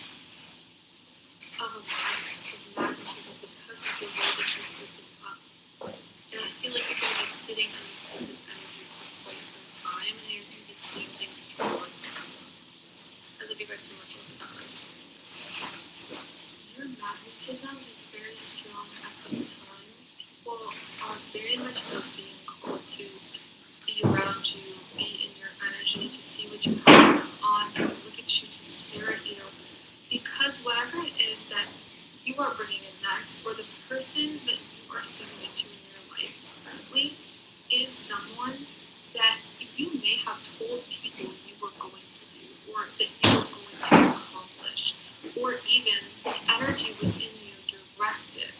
of alignment, of magnetism, because of the way that you're open up. And I feel like you're going to be sitting in this open energy for quite some time, and you're going to be seeing things transform. I love you guys so much. Your magnetism is very strong at this time. People are very much so being called to be around you, be in your energy, to see what you have on, to look at you, to stare at you. Because whatever it is that you are bringing in next, or the person that you are stepping into in your life currently, is someone that you may have told people you were going to do, or that you were going to accomplish, or even the energy within you directed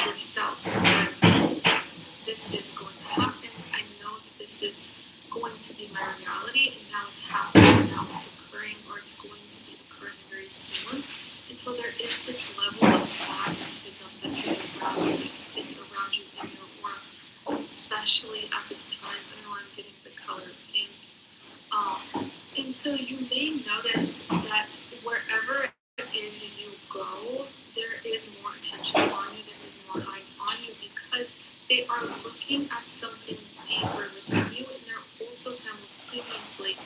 yourself and said, this is going to happen. I know that this is going to be my reality, and now it's happening, now it's occurring, or it's going to be occurring very soon. And so there is this level of magnetism that is around you, that sits around you in your aura, especially at this time. I know I'm getting the color pink. And so you may notice that wherever it is you go, there is more attention on you, there is more eyes on you, because they are looking at something deeper within you, and they're also simultaneously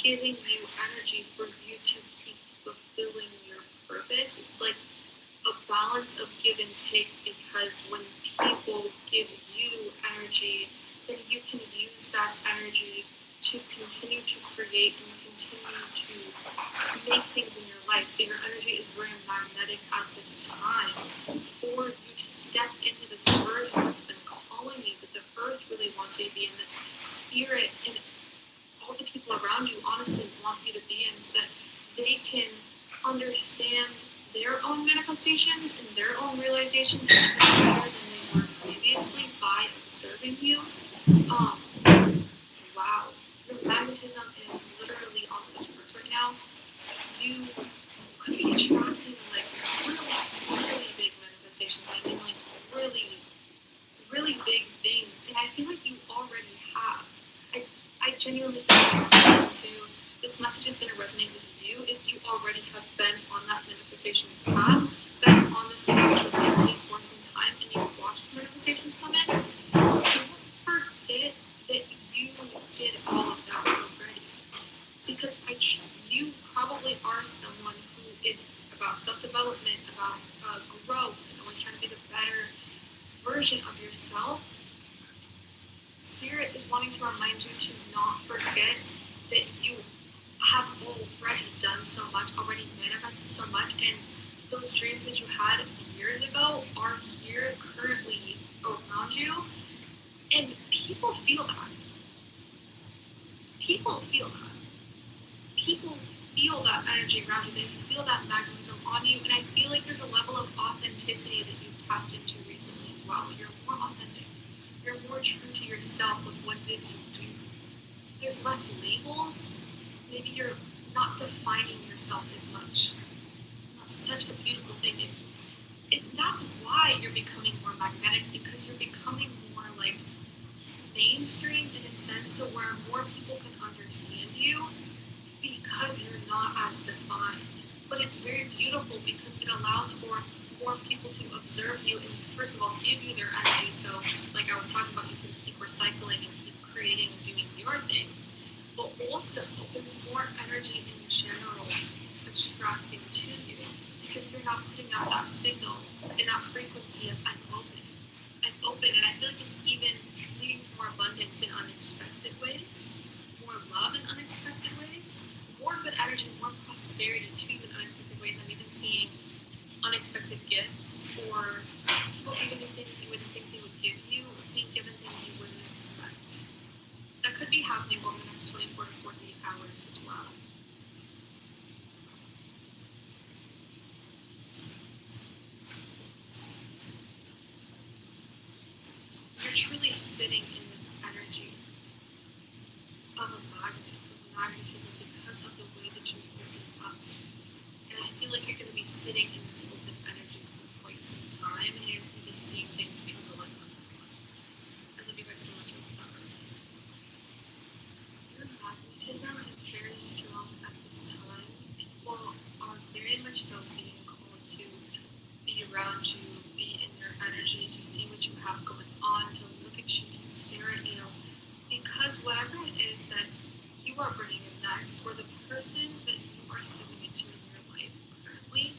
giving you energy for you to keep fulfilling your purpose. It's like a balance of give and take, because when people give you energy, then you can use that energy to continue to create and continue to make things in your life. So your energy is very magnetic at this time for you to step into this earth that's been calling you, that the earth really wants you to be in, that spirit and all the people around you honestly want you to be in, so that they can understand their own manifestations and their own realizations even better than they were previously by observing you. Wow. Your magnetism is literally off the charts right now. You could be attracting like really big manifestations. I mean like really big things. And I feel like you already have. I genuinely think this message is going to resonate with you if you already have been on that manifestation path, been on this spiritual journey for some time, and you've watched manifestations come in. Don't forget that you did all of that already, because you probably are someone who is about self-development, about growth, and always trying to be the better version of yourself. Spirit is wanting to remind you to not forget that you have already done so much, already manifested so much, and those dreams that you had years ago are here currently around you, and people feel that. People feel that. People feel that energy around you. They feel that magnetism on you, and I feel like there's a level of authenticity that you've tapped into recently as well. You're more authentic. You're more true to yourself with what it is you do. There's less labels. Maybe you're not defining yourself as much. That's such a beautiful thing. That's why you're becoming more magnetic, because you're becoming more like mainstream in a sense to where more people can understand you because you're not as defined. But it's very beautiful because it allows for more people to observe you and first of all give you their energy. So like I was talking about, you can keep recycling and keep creating and doing your thing. But also there's more energy in general attracting to you because you're not putting out that signal and that frequency of I'm open. I'm open, and I feel like it's even leading to more abundance in unexpected ways, more love in unexpected ways, more good energy, more prosperity too in unexpected ways. I'm even seeing unexpected gifts or people giving you things you wouldn't think they would give you, or being given things you wouldn't expect. That could be happening over the next 24 to 48 hours as well. You're truly sitting in this energy of a magnet, of magnetism, because of the way that you open up. And I feel like you're going to be sitting in this open energy for quite some time, and you're going to be seeing things trickle in. I love you guys so much. Your magnetism is very strong at this time. People are very much so being called to be around you, be in your energy, to see what you have going on, to look at you, to stare at you. Because whatever it is that you are bringing in next, or the person that you are stepping into in your life currently,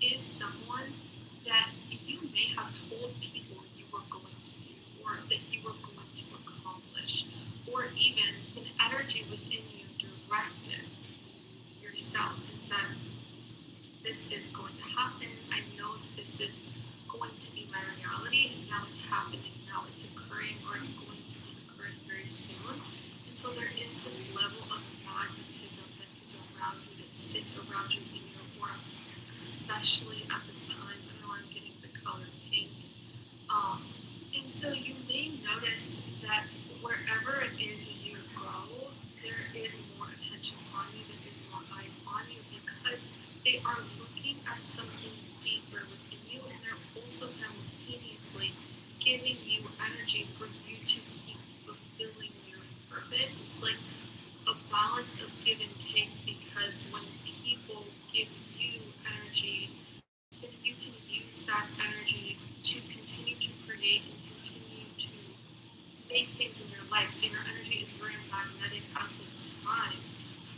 is someone that you may have told people you were going to do, or that you were going to accomplish, or even an energy within you directed yourself and said, this is going to happen. I know that this is going to be my reality, and now it's happening, now it's occurring, or it's going to be occurring very soon. And so there is this level of magnetism that is around you, that sits around you in your aura, especially at this time. I know I'm getting the color pink. And so you may notice that wherever it is you go, there is more attention on you, there is more eyes on you, because they are looking at something deeper within you, and they're also simultaneously giving you energy for you to keep fulfilling your purpose. It's like a balance of give and take, because when people give you energy, then you can use that energy to continue to create and continue to make things in your life. So your energy is very magnetic at this time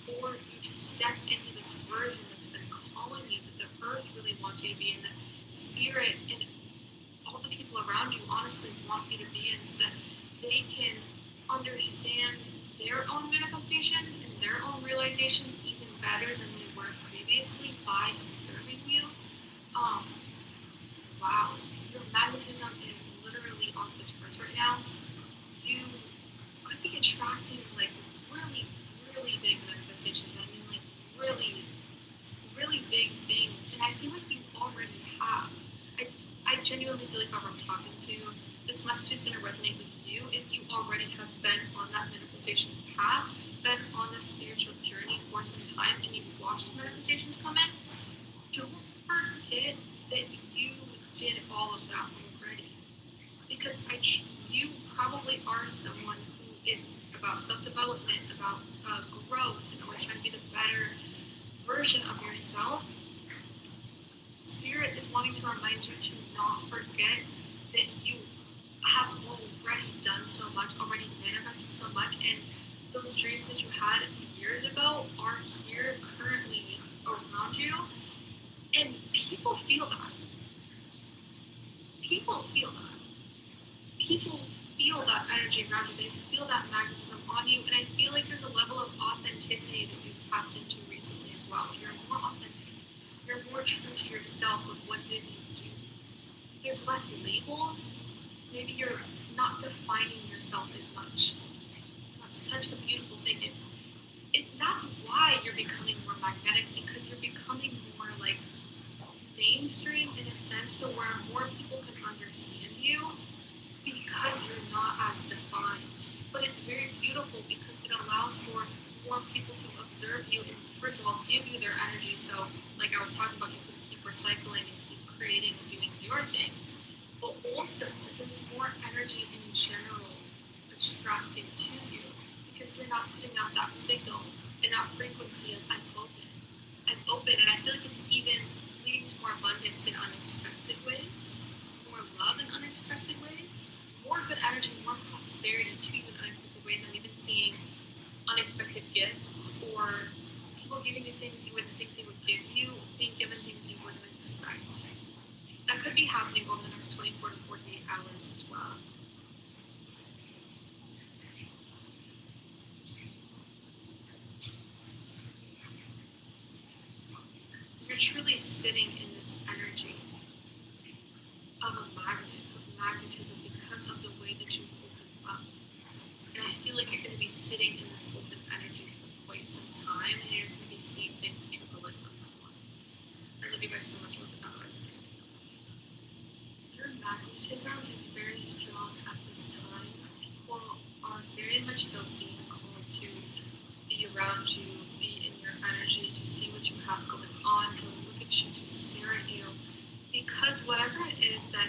for you to step into this version that's been calling you, that the earth really wants you to be in, that spirit and all the people around you honestly want you to be in, so that they can understand their own manifestations and their own realizations even better than they were previously by observing you. Wow, your magnetism is literally off the charts right now. You could be attracting like really, really big manifestations. I mean, like really, really big things. And I feel like you already have. I genuinely feel like whoever I'm talking to, this message is going to resonate with you if you already have been on that manifestation path, been on this spiritual journey for some time, and you've watched manifestations come in. Don't forget that you did all of that already. Because you probably are someone who is about self-development, about growth, and always trying to be the better version of yourself. Spirit is wanting to remind you to not forget that you have already done so much, already manifested so much, and those dreams that you had years ago are here currently around you, and people feel that. People feel that. People feel that energy around you. They feel that magnetism on you, and I feel like there's a level of authenticity that you've tapped into recently as well. You're more authentic. You're more true to yourself with what it is you do. There's less labels. Maybe you're not defining yourself as much. That's such a beautiful thing. That's why you're becoming more magnetic, because you're becoming more like mainstream in a sense to where more people can understand you because you're not as defined. But it's very beautiful because it allows for more people to observe you and, first of all, give you their energy. So, like I was talking about, you can keep recycling and keep creating and doing your thing. But also, there's more energy in general attracting to you because you're not putting out that signal and that frequency of I'm open. I'm open, and I feel like it's even leading to more abundance in unexpected ways, more love in unexpected ways, more good energy, more prosperity to you in unexpected ways. I'm even seeing unexpected gifts or people giving you things you wouldn't think they would give you, being given things you wouldn't expect. That could be happening over the next 24 to 48 hours as well. You're truly sitting in this energy of a magnet, of magnetism, because of the way that you open up. And I feel like you're going to be sitting in this open energy for quite some time, and you're going to be seeing things trickle in on that one. I love you guys so much. I love the numbers. Your magnetism is very strong at this time. People are very much so being called to be around you, be in your energy, to see what you have going on, to look at you, to stare at you. Because whatever it is that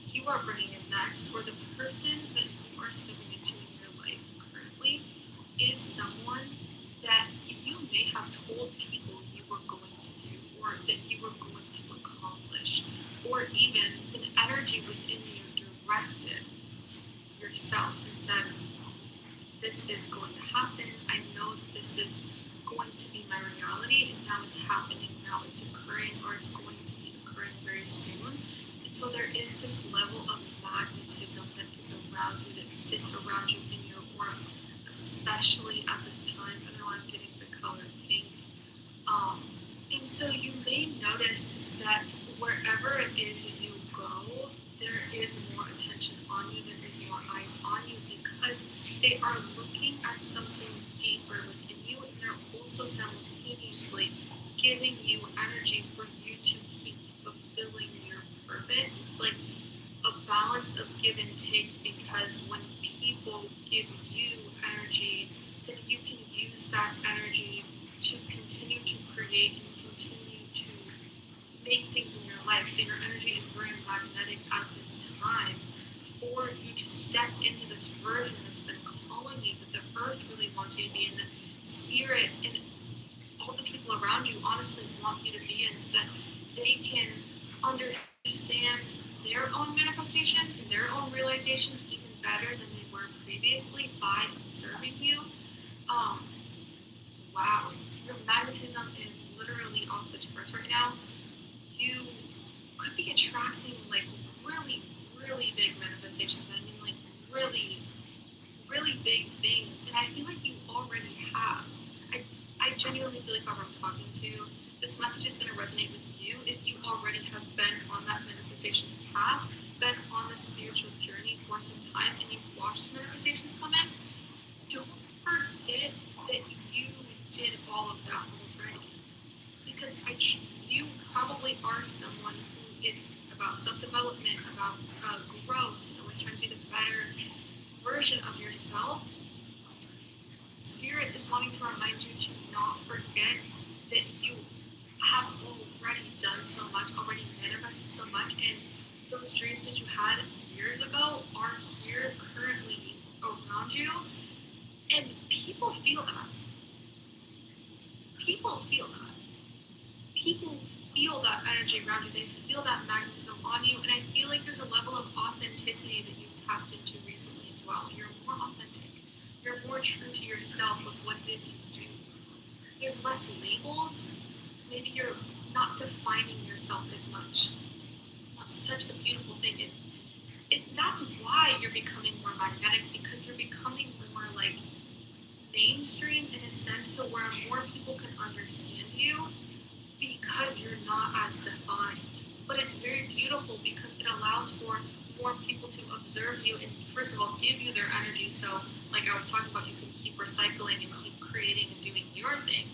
you are bringing in next, or the person that you are stepping into in your life currently, is someone that you may have told people you were going to do, or that you were going to accomplish, or even an energy within you directed yourself and said, this is going to happen. I know that this is going to be my reality, and now it's happening, now it's occurring, or it's going to be occurring very soon. And so there is this level of magnetism that is around you, that sits around you in your aura, especially at this time. I know I'm getting the color pink. And so you may notice that wherever it is that you go, there is more attention on you, there is more eyes on you, because they are looking at something deeper within you, and they're also simultaneously giving you energy for you to keep fulfilling your purpose. It's like a balance of give and take, because when people give you energy, then you can use that energy to continue to create and continue to make things in your life. So your energy is very magnetic at this time for you to step into this version that's been calling you, that the earth really wants you to be in, the spirit and all the people around you honestly want you to be in, so that they can understand their own manifestations and their own realizations even better than they were previously by observing you. Wow, your magnetism is literally off the charts right now. You could be attracting like really, really big manifestations. I mean, like really, really big things. And I feel like you already have. I genuinely feel like whoever I'm talking to, this message is going to resonate with you if you already have been on that manifestation path, been on the spiritual journey for some time, and you've watched manifestations come in. Don't forget that you did all of that already. Because you probably are someone who is about self-development, about growth, always trying to be the better version of yourself. Spirit is wanting to remind you to not forget that you have already done so much, already manifested so much, and those dreams that you had years ago are here currently around you, and people feel that. People feel that. People feel that energy around you. They feel that magnetism on you, and I feel like there's a level of authenticity that you've tapped into recently as well. You're more authentic. You're more true to yourself with what it is you do. There's less labels. Maybe you're not defining yourself as much. That's such a beautiful thing. And that's why you're becoming more magnetic, because you're becoming more like mainstream in a sense to where more people can understand you, because you're not as defined. But it's very beautiful because it allows for more people to observe you and, first of all, give you their energy. So, like I was talking about, you can keep recycling and keep creating and doing your thing.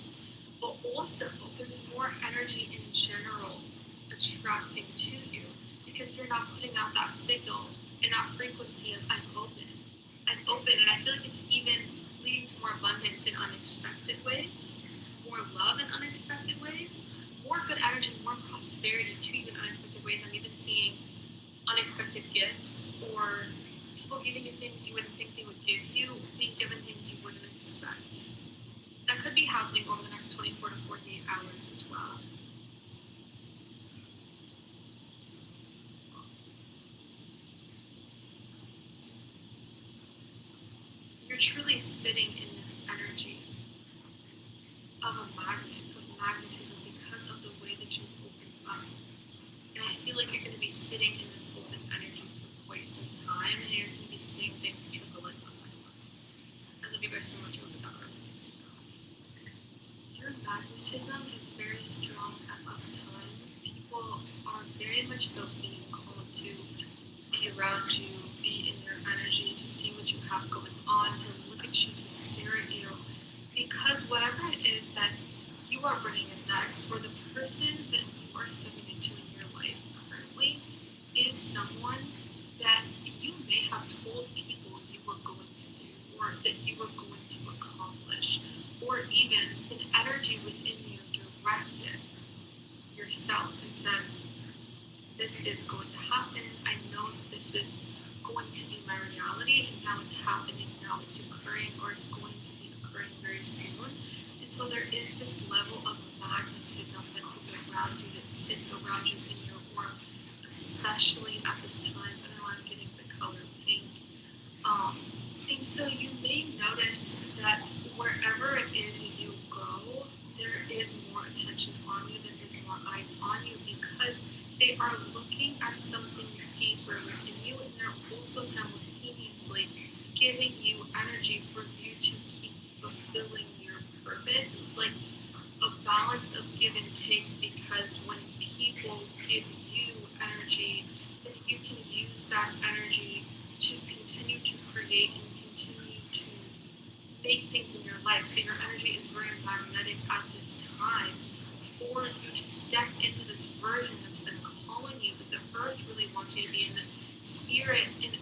But also, there's more energy in general attracting to you, because you're not putting out that signal and that frequency of I'm open. I'm open, and I feel like it's even leading to more abundance in unexpected ways, more love in unexpected ways, more good energy, more prosperity to even unexpected ways. I'm even seeing unexpected gifts or people giving you things you wouldn't think they would give you, being given things you wouldn't expect. That could be happening over the next 24 to 48 hours as well. You're truly sitting in this energy of a magnet, of magnetism, because of the way that you open up. And I feel like you're going to be sitting in this open energy for quite some time, and you're going to be seeing things trickle in one by one. I love you guys so much. I love that person. Your magnetism is very strong at this time. People are very much so being called to be around you, be in your energy, to see what you have going on, to look at you, to stare at you. Because whatever it is that you are bringing in next, or the person that you are stepping into in your life currently, is someone that you may have told people you were going to do, or that you were going to accomplish, or even an energy within you directed yourself and said, this is going to happen. I know that this is going to be my reality, and now it's happening, now it's occurring, or it's going to be occurring very soon. And so there is this level of magnetism that is around you, that sits around you in your aura, especially at this time. I know I'm getting the color pink. And so you may notice that wherever it is you go, there is more attention on you, there is more eyes on you, because they are looking at something deeper within you, and they're also simultaneously giving you energy for you to keep fulfilling your purpose. It's like a balance of give and take, because when people give you energy, then you can use that energy to continue to create and continue to make things in your life. So your energy is very magnetic at this time for you to step into this version that's been calling you, that the earth really wants you to be in, the spirit and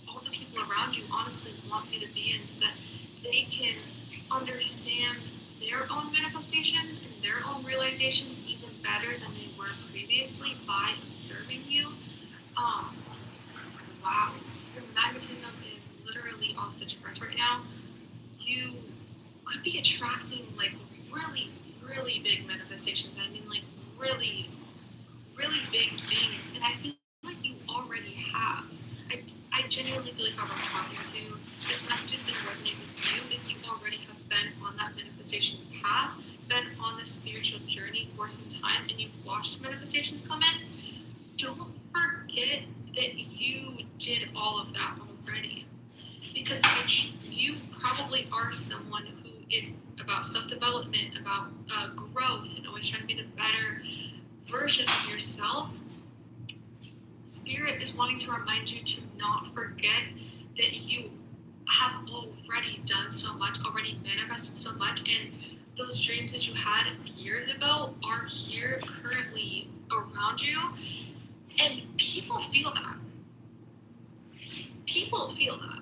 all the people around you honestly want you to be in, so that they can understand their own manifestations and their own realizations even better than they were previously by observing you. Wow, your magnetism is literally off the charts right now. You could be attracting like really, really big manifestations. I mean, like really, really big things. And I feel like you already have. I genuinely feel like whoever I'm talking to, this message is going to resonate with you if you already have been on that manifestation path, been on this spiritual journey for some time, and you've watched manifestations come in. Don't forget that you did all of that already. Because you probably are someone who is about self-development, about growth, and always trying to be the better version of yourself. Spirit is wanting to remind you to not forget that you have already done so much, already manifested so much, and those dreams that you had years ago are here currently around you, and people feel that. People feel that.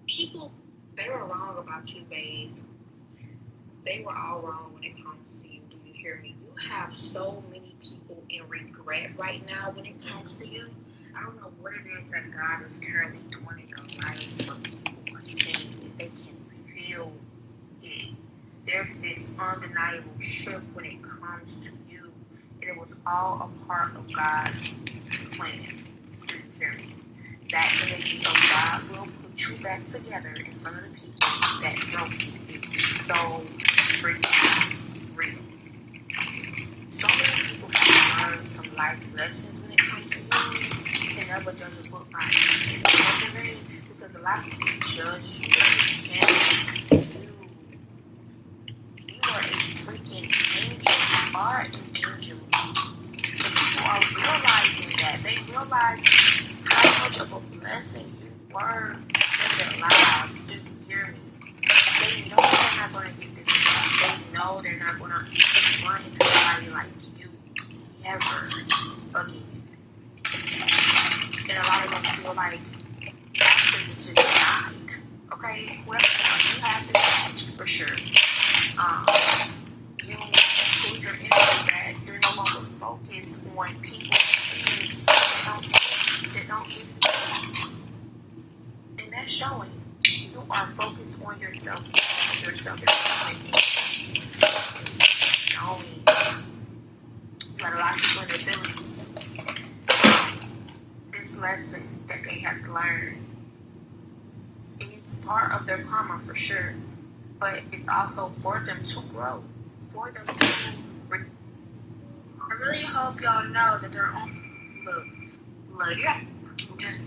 People, they were wrong about you, babe. They were all wrong when it comes to you. Do you hear me? You have so many people in regret right now when it comes to you. I don't know what it is that God is currently doing in your life, but people are saying that they can feel it. There's this undeniable shift when it comes to you, and it was all a part of God's plan. Do you hear me? That energy of God will put you back together in front of the people that broke you. It's so freaking real. So many people have learned some life lessons when it comes to you. You can never judge a book by its cover, because a lot of people judge you as you are a freaking angel. You are an angel. And people are realizing that. They realize how much of a blessing you were in their lives. Do you hear me? They know they're not going to get this back. They know they're not going to run into somebody like you ever again. And a lot of them feel like access is just denied. Okay, well, you have the badge for sure. You include your energy that you're no longer focused on people and things that don't give you peace. And that's showing. You are focused on yourself improvement. Showing. You got a lot of people in their feelings. This lesson that they have to learn is part of their karma for sure, but it's also for them to grow, for them to. I really hope y'all know that they're on. Look, yeah, just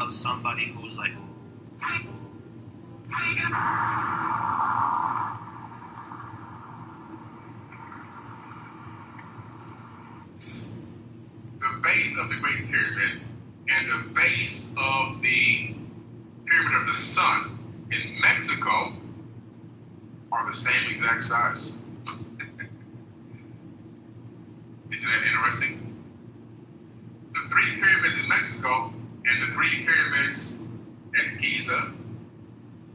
somebody who's like. The base of the Great Pyramid and the base of the Pyramid of the Sun in Mexico are the same exact size. Isn't that interesting? The 3 pyramids in Mexico and the 3 pyramids at Giza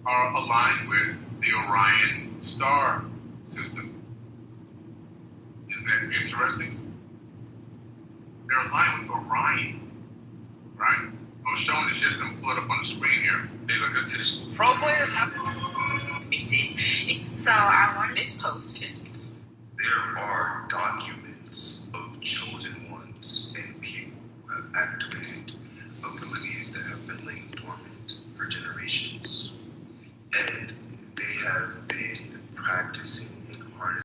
are aligned with the Orion star system. Isn't that interesting? They're aligned with Orion, right? I was showing this yesterday. I'm pull it up on the screen here. They look good to this. Pro players have. So I wanted this post is. There are documents of chosen ones and people who have activated abilities that have been laying dormant for generations. And they have been practicing